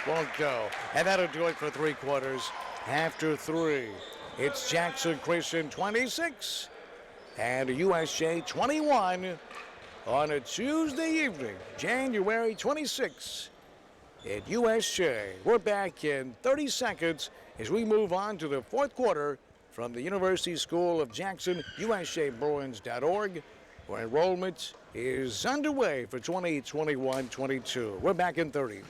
won't go. And that'll do it for 3 quarters. After 3, it's Jackson Christian 26 and USJ 21 on a Tuesday evening, January 26th. At USJ. We're back in 30 seconds as we move on to the 4th quarter from the University School of Jackson, USJBruins.org, where enrollment is underway for 2021-22. We're back in 30.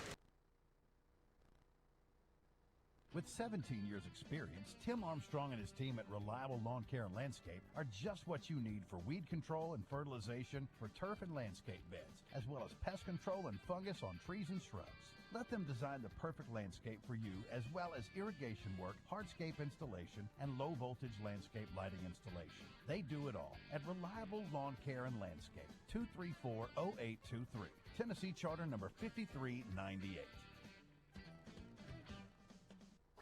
With 17 years experience, Tim Armstrong and his team at Reliable Lawn Care and Landscape are just what you need for weed control and fertilization for turf and landscape beds, as well as pest control and fungus on trees and shrubs. Let them design the perfect landscape for you, as well as irrigation work, hardscape installation, and low-voltage landscape lighting installation. They do it all at Reliable Lawn Care and Landscape, 234-0823, Tennessee Charter number 5398.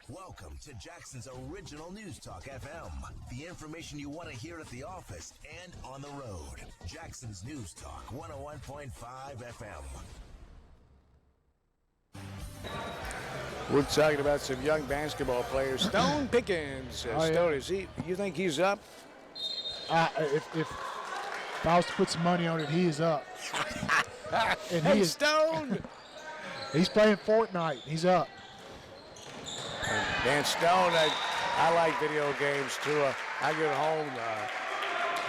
Welcome to Jackson's original News Talk FM. The information you want to hear at the office and on the road. Jackson's News Talk 101.5 FM. We're talking about some young basketball players. Stone Pickens. Stone, is he? You think he's up? If I was to put some money on it, he is up. And hey, Stone! He's playing Fortnite. He's up. Man, Stone, I like video games too. I get home,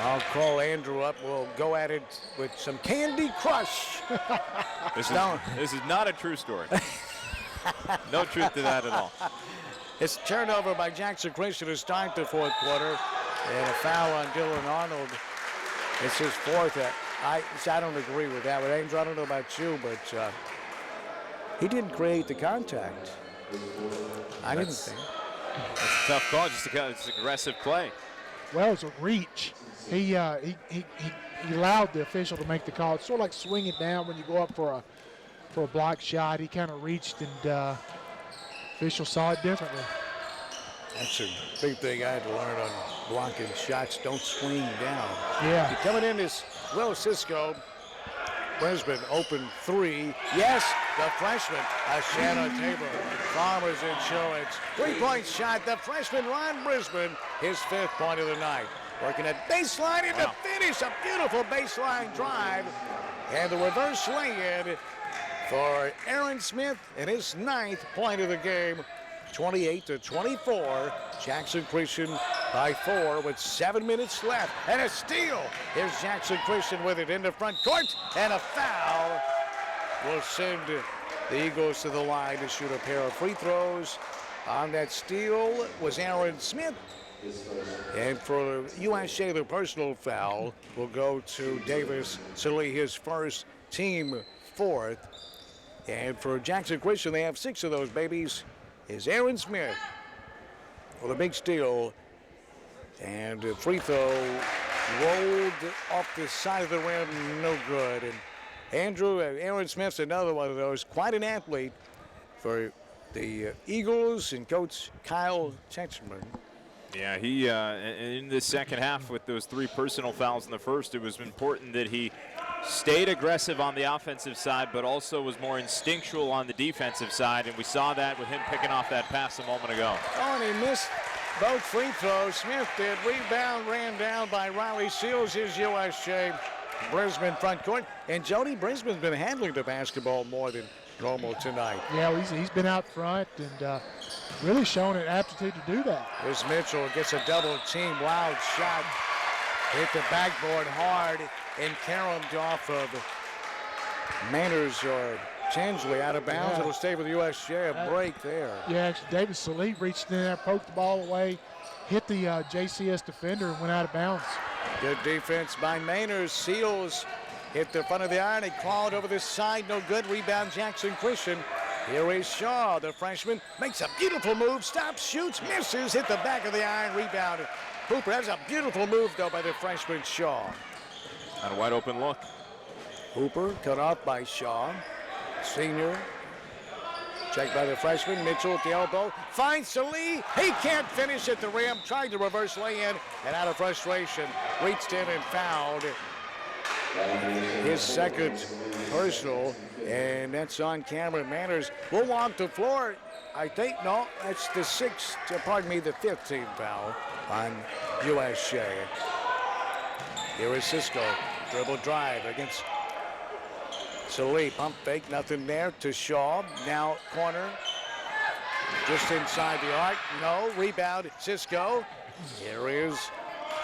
I'll call Andrew up. We'll go at it with some Candy Crush. This is not a true story. No truth to that at all. It's turnover by Jackson Christian to start the 4th quarter. And a foul on Dylan Arnold. It's his 4th. I don't agree with that. With Andrew, I don't know about you, but he didn't create the contact. I didn't think. That's a tough call. It's aggressive play. Well, it's a reach. He allowed the official to make the call. It's sort of like swinging down when you go up for a block shot. He kind of reached, and official saw it differently. That's a big thing I had to learn on blocking shots. Don't swing down. Yeah. You're coming in is Will Cisco. Brisbane open 3. Yes, the freshman, a shadow table. Farmers Insurance. 3-point shot. The freshman, Ron Brisbane, his 5th point of the night. Working at baseline in the finish. A beautiful baseline drive. And the reverse lay-in for Aaron Smith and his 9th point of the game. 28-24. Jackson Christian by 4 with 7 minutes left. And a steal. Here's Jackson Christian with it in the front court. And a foul will send the Eagles to the line to shoot a pair of free throws. On that steal was Aaron Smith. And for USJ, the personal foul will go to Davis Silly, his first, team 4th. And for Jackson Christian, they have 6 of those babies. Is Aaron Smith with a big steal, and the free throw rolled off the side of the rim, no good. And Aaron Smith's another one of those, quite an athlete for the Eagles and Coach Kyle Tetchman. Yeah, he in the second half with those 3 personal fouls in the first, it was important that he stayed aggressive on the offensive side, but also was more instinctual on the defensive side, and we saw that with him picking off that pass a moment ago. Oh, and he missed both free throws. Smith did. Rebound ran down by Riley Seals, his USJ Brisbane front court. And Jody, Brisbane's been handling the basketball more than normal tonight. Yeah, he's been out front and really showing an aptitude to do that. Here's Mitchell, gets a double team, wild shot. Hit the backboard hard and caromed off of Manners or Tinsley out of bounds. Yeah. It'll stay with USJ. A break there. Yeah, actually, David Salih reached in there, poked the ball away, hit the JCS defender, and went out of bounds. Good defense by Manners. Seals hit the front of the iron. He clawed over this side. No good. Rebound Jackson Christian. Here is Shaw, the freshman. Makes a beautiful move. Stops, shoots, misses. Hit the back of the iron. Rebound. Hooper. That's a beautiful move, though, by the freshman Shaw. And a wide open look. Hooper cut off by Shaw. Senior. Checked by the freshman. Mitchell at the elbow. Finds Salee. He can't finish at the rim. Tried to reverse lay-in, and out of frustration, reached in and fouled. His second personal, and that's on camera. Manners will walk the floor. I think, no, that's the the fifth team foul on USJ. Here is Cisco. Dribble drive against Salee. Pump fake, nothing there to Shaw. Now corner. Just inside the arc. No. Rebound, Cisco. Here is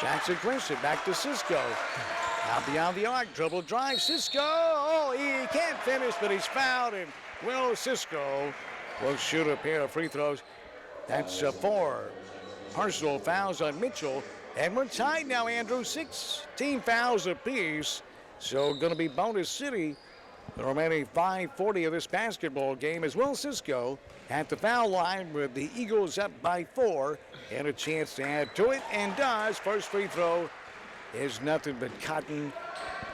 Jackson Christian. Back to Cisco. Out beyond the arc. Dribble drive. Cisco. Oh, he can't finish, but he's fouled. And Will Cisco will shoot a pair of free throws. That's 4 personal fouls on Mitchell. And we're tied now, Andrew. 16 fouls apiece. So going to be bonus city. The remaining 5:40 of this basketball game is Will Cisco at the foul line with the Eagles up by 4 and a chance to add to it, and does. First free throw is nothing but Cotton.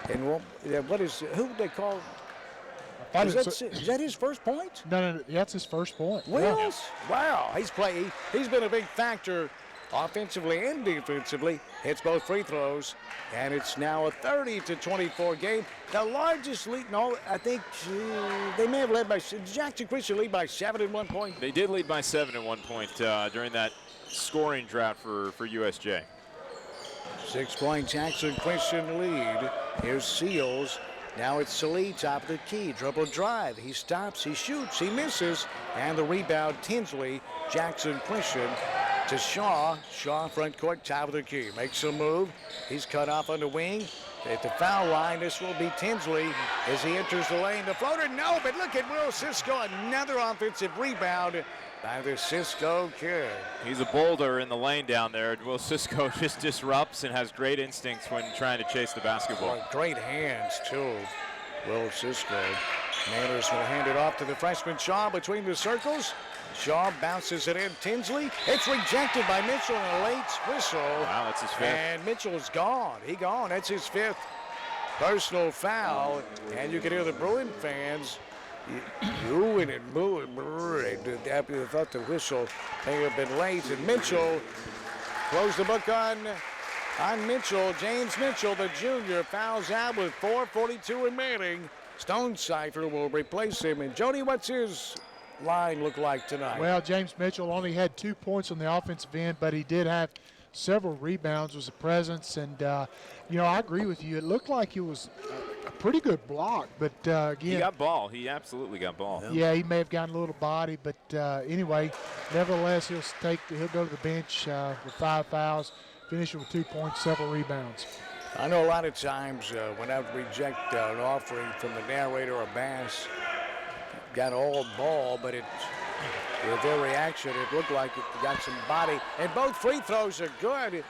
And who would they call? Is that his first point? No, that's his first point. Wills? Wow, he's been a big factor offensively and defensively. Hits both free throws, and it's now a 30-24 game. The largest lead, no, I think they may have led by, Jackson Christian lead by 7 at one point. They did lead by 7 at one point during that scoring drought for USJ. 6-point Jackson Christian lead. Here's Seals. Now it's Salee, top of the key. Dribble drive. He stops, he shoots, he misses. And the rebound, Tinsley. Jackson Christian to Shaw. Shaw front court, top of the key. Makes a move. He's cut off on the wing. At the foul line, this will be Tinsley as he enters the lane. The floater, no, but look at Will Cisco. Another offensive rebound by the Cisco kid. He's a boulder in the lane down there. Will Cisco just disrupts and has great instincts when trying to chase the basketball. Great hands, too. Will Cisco. Manners will hand it off to the freshman Shaw between the circles. Shaw bounces it in. Tinsley. It's rejected by Mitchell and a late whistle. Wow, that's his fifth. And Mitchell's gone. That's his 5th personal foul. And you can hear the Bruin fans booing and booing. They thought the whistle may have been late. And Mitchell closed the book on Mitchell. James Mitchell, the junior, fouls out with 4:42 remaining. Stonecipher will replace him. And Jody, what's his line look like tonight? Well, James Mitchell only had 2 points on the offensive end, but he did have several rebounds, was a presence. And, I agree with you. It looked like it was a pretty good block, but again. He got ball. He absolutely got ball. Yeah, he may have gotten a little body, but anyway, nevertheless, he'll go to the bench with 5 fouls, finishing with 2 points, several rebounds. I know a lot of times when I would reject an offering from the narrator or Bass, got all ball, but with their reaction, it looked like it got some body. And both free throws are good.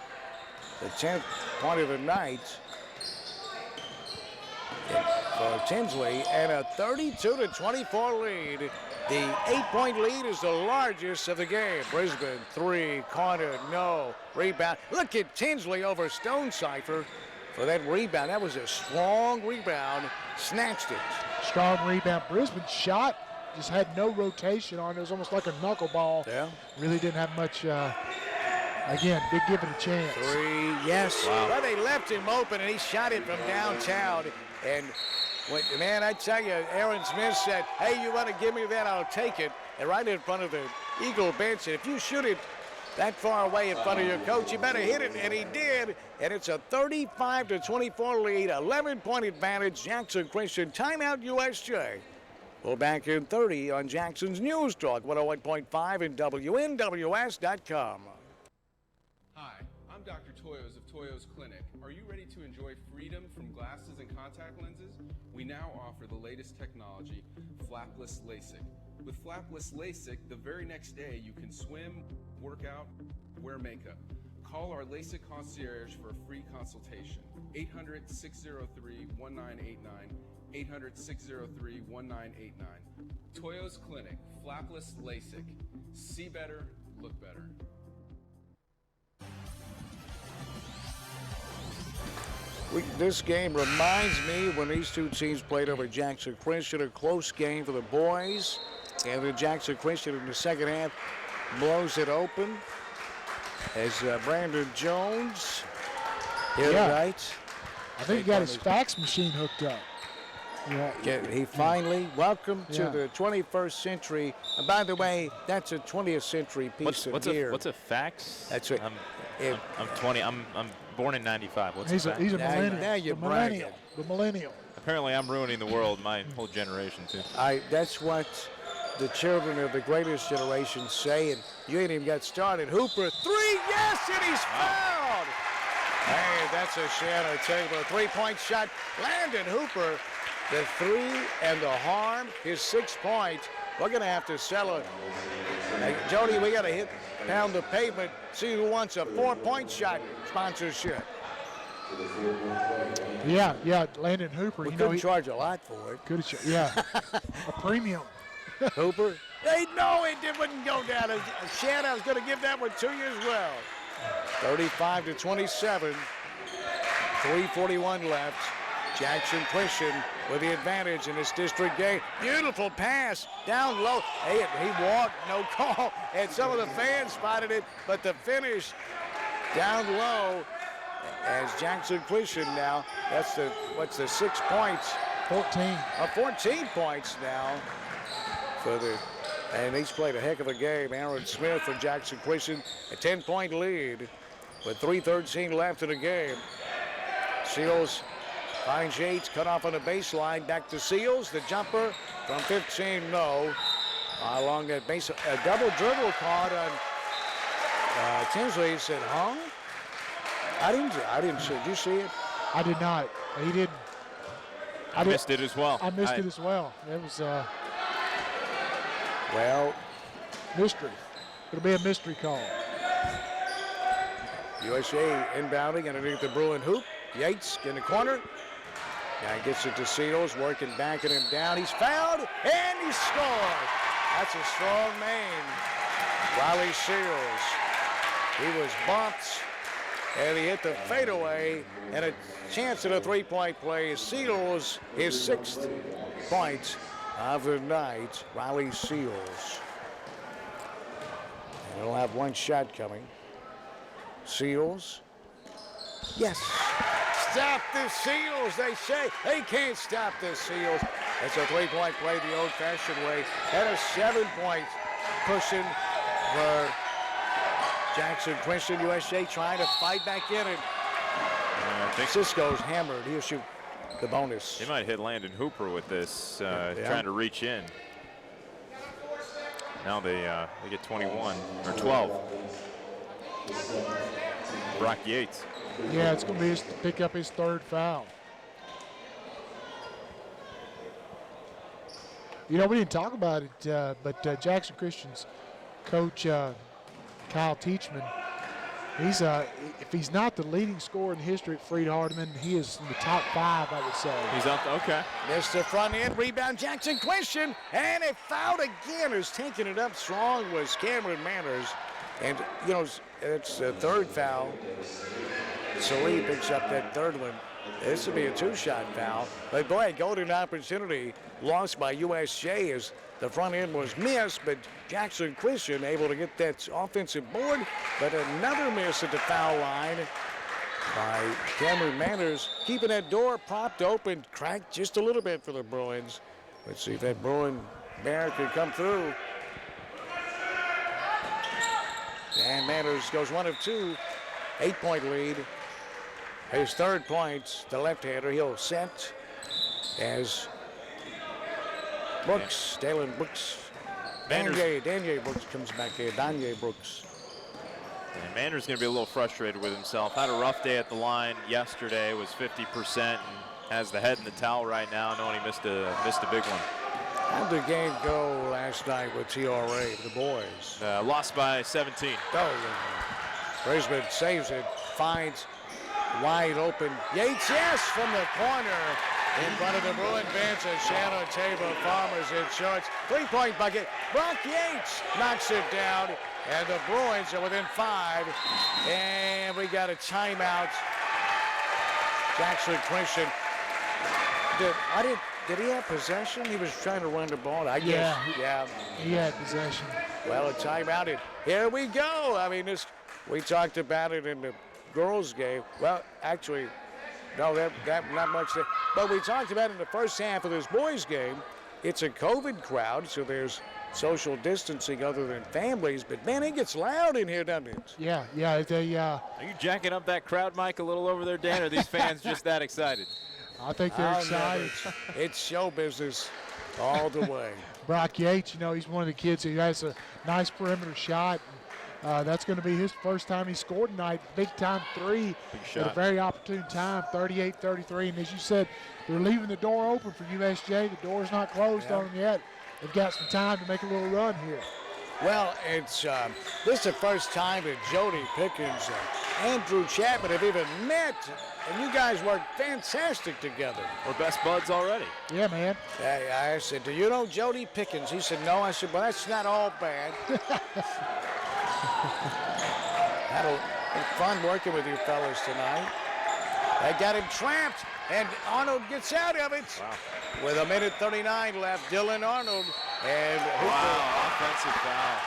The 10th point of the night for Tinsley, and a 32-24 lead. The 8-point lead is the largest of the game. Brisbane, 3, corner, no. Rebound. Look at Tinsley over Stonecipher for that rebound. That was a strong rebound. Snatched it. Strong rebound. Brisbane shot, just had no rotation on it. It was almost like a knuckleball. Yeah. Really didn't have much, again, did give it a chance. 3, yes. Wow. Well, they left him open, and he shot it from downtown. And, man, I tell you, Aaron Smith said, hey, you want to give me that, I'll take it. And right in front of the Eagle bench. And if you shoot it that far away in front of your coach, you better hit it. And he did. And it's a 35-24 lead, 11-point advantage. Jackson Christian, timeout USJ. We'll back in 30 on Jackson's News Talk, 101.5 and WNWS.com. Hi, I'm Dr. Toyos of Toyos Clinic. Are you ready to enjoy freedom from glasses and contact lenses? We now offer the latest technology, flapless LASIK. With flapless LASIK, the very next day you can swim, work out, wear makeup. Call our LASIK concierge for a free consultation. 800-603-1989. 800-603-1989. Toyos Clinic, flapless LASIK. See better, look better. This game reminds me when these two teams played over Jackson Christian, a close game for the boys. And then Jackson Christian in the second half blows it open as Brandon Jones hit it right. I think he got his fax machine hooked up. Yeah, he finally, welcome to the 21st century. And by the way, that's a 20th century piece of gear. What's a fax? That's right. I'm 20. I'm born in 95. What's He's a fax? a millennial. Now you're bragging. The millennial. Apparently, I'm ruining the world, my whole generation, too. That's what the children of the greatest generation say, and you ain't even got started. Hooper, three, yes, and he's fouled. Hey, that's a Shannon Taylor three-point shot. Landon Hooper, the three and the harm, his 6 points. We're going to have to sell it. Hey, Jody, we got to pound the pavement, see who wants a 4-point shot sponsorship. Yeah, Landon Hooper. We couldn't charge a lot for it. A premium. Hooper, it wouldn't go down. Shannon's going to give that one to you as well. 35-27, 3:41 left. Jackson Christian with the advantage in this district game. Beautiful pass down low. Hey, he walked, no call, and some of the fans spotted it, but the finish down low as Jackson Christian now, that's the 6 points? 14. 14 points now for and he's played a heck of a game. Aaron Smith for Jackson Christian, a 10-point lead with 3:13 left in the game. Seals finds Yates, cut off on the baseline. Back to Seals, the jumper from 15, no. Along that base, a double dribble caught on Tinsley. He said, hung? I didn't see. Did you see it? I did not. He didn't. I missed it as well. I missed it as well. It was well, mystery. It'll be a mystery call. USA inbounding underneath the Bruin hoop. Yates in the corner. Now he gets it to Seals, working, backing him down. He's fouled, and he scored. That's a strong man, Riley Seals. He was bumped, and he hit the fadeaway, and a chance at a three-point play. Seals, his 6th point of the night, Riley Seals. And he'll have one shot coming. Seals. Yes. Stop the Seals, they say. They can't stop the Seals. It's a three-point play the old-fashioned way. And a 7-point cushion for Jackson Christian. USJ trying to fight back in it. I think Cisco's hammered. He'll shoot the bonus. He might hit Landon Hooper with this, trying to reach in. Now they get 21 or 12. Brock Yates. Yeah, it's going to be his to pick up his 3rd foul. You know, we didn't talk about it, but Jackson Christian's coach, Kyle Teachman, he's if he's not the leading scorer in history at Freed-Hardeman, he is in the top 5, I would say. He's up, okay. Missed the front end, rebound, Jackson Christian, and it fouled again. Who's taking it up strong was Cameron Manners. And, you know, it's the 3rd foul. Salee picks up that 3rd one. This would be a 2-shot foul. But boy, golden opportunity lost by USJ as the front end was missed, but Jackson Christian able to get that offensive board. But another miss at the foul line by Cameron Manners, keeping that door propped open, cracked just a little bit for the Bruins. Let's see if that Bruin bear can come through. And Manners goes 1 of 2, 8-point lead. His 3rd point, the left-hander, he'll set as Brooks, Dalen Brooks, Danye Brooks comes back here, Danye Brooks. And Manners going to be a little frustrated with himself. Had a rough day at the line yesterday, was 50%, and has the head in the towel right now, knowing he missed a big one. How'd the game go last night with TRA, the boys? Lost by 17. Oh, Brisbane saves it, finds wide open. Yates, yes, from the corner in front of the Bruin bench as Shannon Taylor Farmers in shorts. 3-point bucket. Brock Yates knocks it down, and the Bruins are within 5. And we got a timeout Jackson Christian. Did he have possession? He was trying to run the ball. I guess. Yeah. He had possession. Well, a timeout. Here we go. I mean, we talked about it in the girls' game. Well, actually, no, that not much there. But we talked about it in the first half of this boys' game. It's a COVID crowd, so there's social distancing other than families. But, man, it gets loud in here, doesn't it? Yeah. Are you jacking up that crowd, Mike, a little over there, Dan? Or are these fans just that excited? I think they're excited. It's show business all the way. Brock Yates, he's one of the kids who has a nice perimeter shot. That's going to be his first time he scored tonight. Big-time three at a very opportune time, 38-33. And as you said, they're leaving the door open for USJ. The door's not closed on them yet. They've got some time to make a little run here. Well, this is the first time that Jody Pickens and Andrew Chapman have even met, and you guys work fantastic together. We're best buds already. Yeah, man. I said, do you know Jody Pickens? He said, no. I said, well, that's not all bad. Had fun working with you fellas tonight. They got him trapped, and Arnold gets out of it. Wow. With 1:39 left, Dylan Arnold and offensive foul.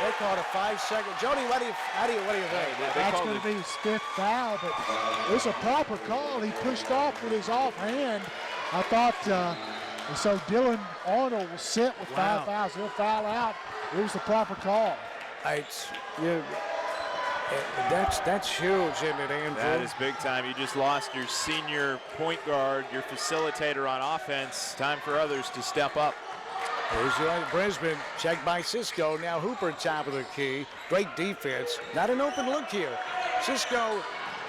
They called a 5-second. Jody, what do you think? That's going to be his fifth foul, but it's a proper call. He pushed off with his offhand. I thought, so Dylan Arnold will sit with 5 fouls. He'll foul out. It was the proper call. That's huge, isn't it, Andrew? That is big time. You just lost your senior point guard, your facilitator on offense. Time for others to step up. Here's Brisbane, checked by Cisco. Now Hooper top of the key. Great defense. Not an open look here. Cisco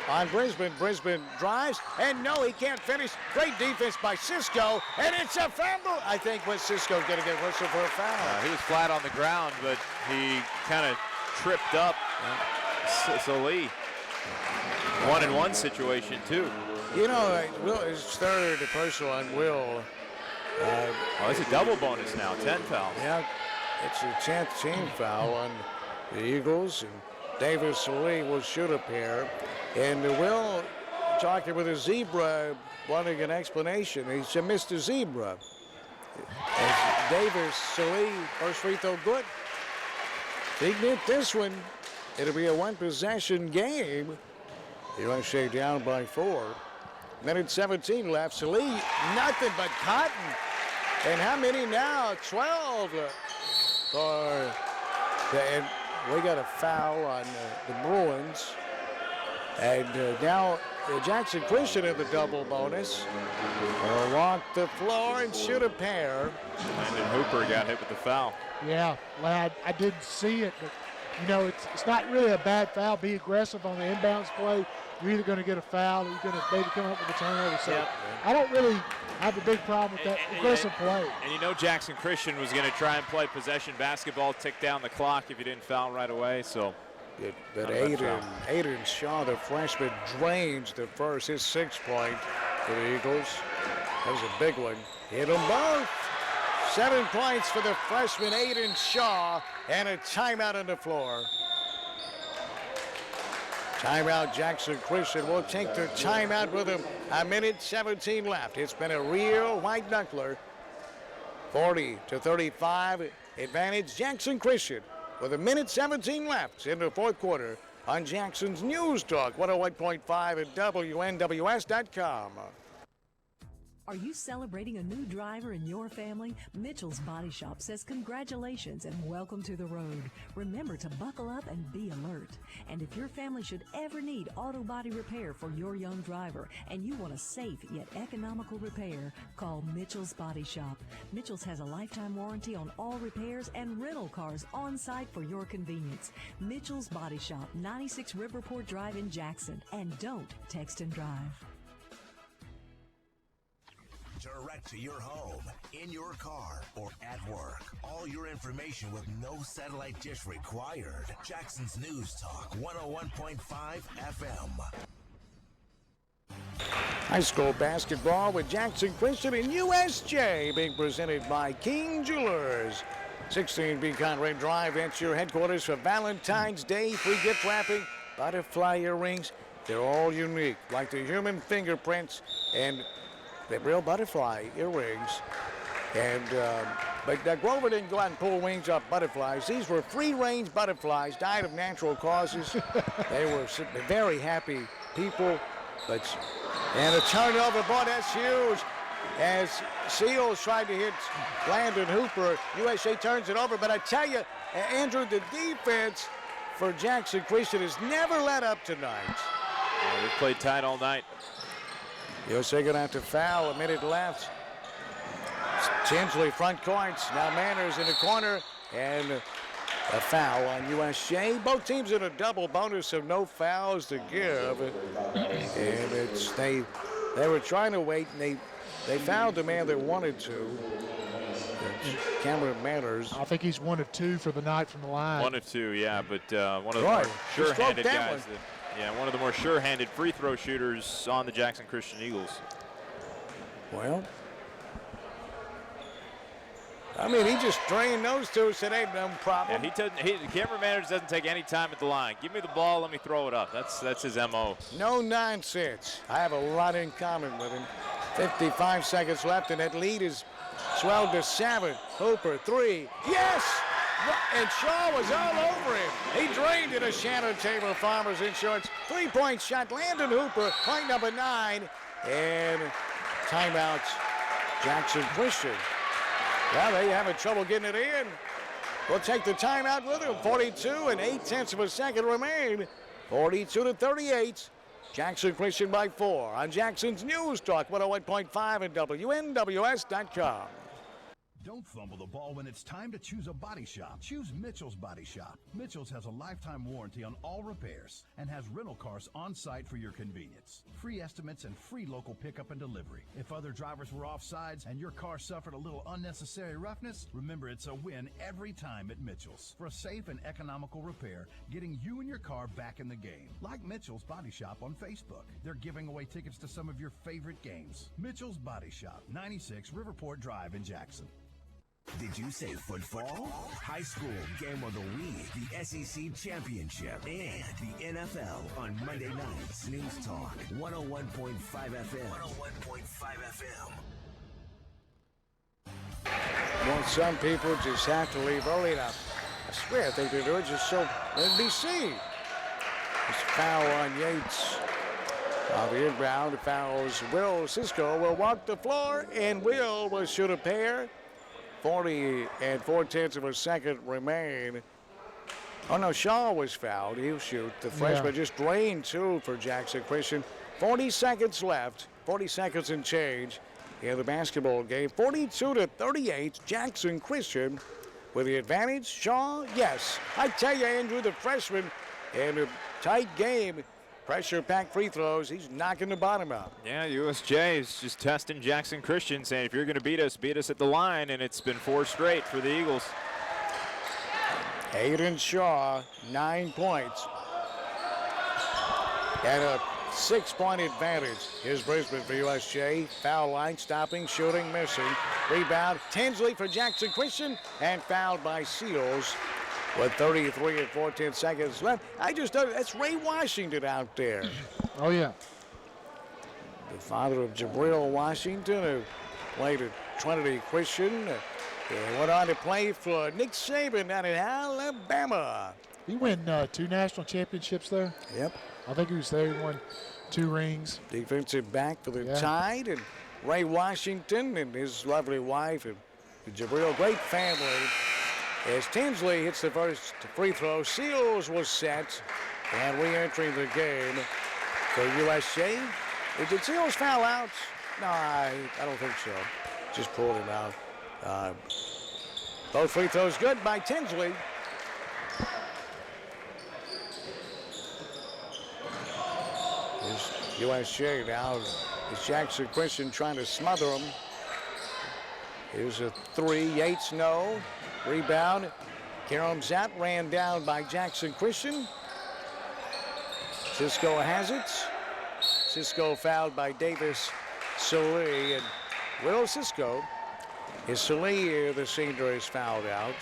on Brisbane. Brisbane drives, and no, he can't finish. Great defense by Cisco, and it's a fumble. I think Cisco's going to get whistled for a foul. He was flat on the ground, but he kind of tripped up. So Lee, 1-and-1 situation too. His third personal on Will. It's a double bonus now, 10 fouls. Yeah, it's a 10th team foul on the Eagles, and Davis Lee will shoot a pair. And Will, talking with a zebra, wanting an explanation. He's a Mr. Zebra. As Davis Lee, first free throw good. If he can hit this one, it'll be a one-possession game. USJ down by 4. 1:17 left. Salee, nothing but cotton. And how many now? 12. And we got a foul on the Bruins. And now Jackson Christian in the double bonus. Will walk the floor and shoot a pair. Landon Hooper got hit with the foul. Yeah, lad, I didn't see it, but it's not really a bad foul. Be aggressive on the inbounds play. You're either going to get a foul or you're going to maybe come up with a turnover. So I don't really have a big problem with that aggressive play. And Jackson Christian was going to try and play possession basketball, tick down the clock if you didn't foul right away. So But Aiden Shaw, the freshman, drains the first, his 6th point for the Eagles. That was a big one. Hit them both. 7 points for the freshman, Aiden Shaw, and a timeout on the floor. Timeout, Jackson Christian will take their timeout with him. 1:17 left. It's been a real white knuckler. 40-35 advantage, Jackson Christian with 1:17 left in the fourth quarter on Jackson's News Talk 101.5 and WNWS.com. Are you celebrating a new driver in your family? Mitchell's Body Shop says congratulations and welcome to the road. Remember to buckle up and be alert. And if your family should ever need auto body repair for your young driver and you want a safe yet economical repair, call Mitchell's Body Shop. Mitchell's has a lifetime warranty on all repairs and rental cars on site for your convenience. Mitchell's Body Shop, 96 Riverport Drive in Jackson. And don't text and drive. Direct to your home, in your car, or at work. All your information with no satellite dish required. Jackson's News Talk 101.5 FM. High school basketball with Jackson Christian and USJ being presented by King Jewelers. 16B Conrad Drive, that's your headquarters for Valentine's Day. Free gift wrapping, butterfly earrings, They're all unique, like the human fingerprints and the real butterfly earrings. And but Grover didn't go out and pull wings off butterflies. These were free-range butterflies, died of natural causes. They were very happy people. And a turnover, boy, that's huge. As Seals tried to hit Landon Hooper, USA turns it over. But I tell you, Andrew, the defense for Jackson Christian has never let up tonight. Yeah, they've played tight all night. USA going to have to foul, a minute left. Tinsley front courts. Now Manners in the corner, and a foul on USJ. Both teams in a double bonus of no fouls to give. And it's they were trying to wait, and they fouled the man they wanted to. It's Cameron Manners. I think he's 1 of 2 for the night from the line. 1 of 2, yeah, but one of the more sure-handed guys. One of the more sure-handed free throw shooters on the Jackson Christian Eagles. Well, I mean, he just drained those two, said, "Ain't no problem." Yeah, Cameron Manners doesn't take any time at the line. Give me the ball, let me throw it up. That's his MO. No nonsense. I have a lot in common with him. 55 seconds left, and that lead is swelled to 7. Hooper, 3. Yes! And Shaw was all over him. He drained it. A Shannon Table Farmers Insurance 3-point shot. Landon Hooper, point number 9. And timeout, Jackson Christian. Well, they having trouble getting it in. We'll take the timeout with him. 42 and 8/10 of a second remain. 42-38. Jackson Christian by 4 on Jackson's News Talk 101.5 and WNWS.com. Don't fumble the ball when it's time to choose a body shop. Choose Mitchell's Body Shop. Mitchell's has a lifetime warranty on all repairs and has rental cars on site for your convenience. Free estimates and free local pickup and delivery. If other drivers were offsides and your car suffered a little unnecessary roughness, remember it's a win every time at Mitchell's. For a safe and economical repair, getting you and your car back in the game. Like Mitchell's Body Shop on Facebook. They're giving away tickets to some of your favorite games. Mitchell's Body Shop, 96 Riverport Drive in Jackson. Did you say football? High school game of the week, the SEC championship, and the NFL on Monday nights. News Talk 101.5 FM. 101.5 FM. Well, some people just have to leave early enough. I swear, I think they do it just so NBC. It's foul on Yates. The inbound fouls Will Cisco will walk the floor, and will shoot a pair. 40 and 4/10 of a second remain. Oh no, Shaw was fouled. He'll shoot. The freshman just drained 2 for Jackson Christian. 40 seconds left. 40 seconds and change in the basketball game. 42-38. Jackson Christian with the advantage. Shaw, yes. I tell you, Andrew, the freshman in a tight game. Pressure-packed free throws. He's knocking the bottom out. Yeah, USJ is just testing Jackson Christian, saying if you're going to beat us at the line, and it's been 4 straight for the Eagles. Hayden Shaw, 9 points. And a 6-point advantage. Here's Brisbane for USJ. Foul line, stopping, shooting, missing. Rebound, Tinsley for Jackson Christian, and fouled by Seals. With 33 and 14 seconds left. I just don't, that's Ray Washington out there. Oh, yeah. The father of Jabril Washington, who played at Trinity Christian. And went on to play for Nick Saban down in Alabama. He won 2 national championships there. Yep. I think he was there. He won 2 rings. Defensive back for the Tide. And Ray Washington and his lovely wife and Jabril, great family. As Tinsley hits the first free throw, Seals was set, and re-entering the game for USJ. Did Seals foul out? No, I don't think so. Just pulled him out. Both free throws good by Tinsley. Here's USJ now. It's Jackson Christian trying to smother him. Here's a 3. Yates, no. Rebound. Karamzat ran down by Jackson Christian. Cisco has it. Cisco fouled by Davis Salee. And Will Cisco is Salee, the senior, is fouled out.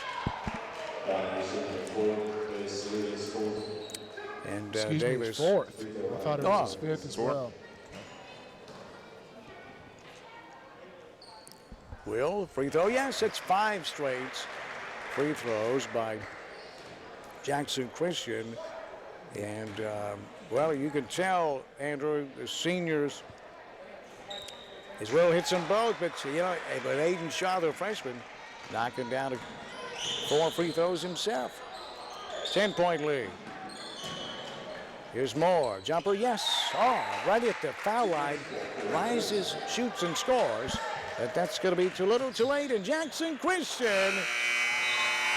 And Excuse Davis. Me, 4th. I thought it was his fifth as well. Will, free throw, yes, it's 5 straight free throws by Jackson Christian. And, well, you can tell, Andrew, the seniors, as well hits them both, but, you know, but Aiden Shaw, the freshman, knocking down 4 free throws himself. 10-point lead. Here's Moore. Jumper, yes. Oh, right at the foul line. Rises, shoots, and scores. But that's going to be too little, too late. And Jackson Christian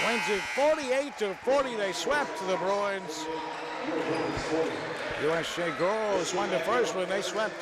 wins it 48-40. They swept the Bruins. USJ girls won the first one. They swept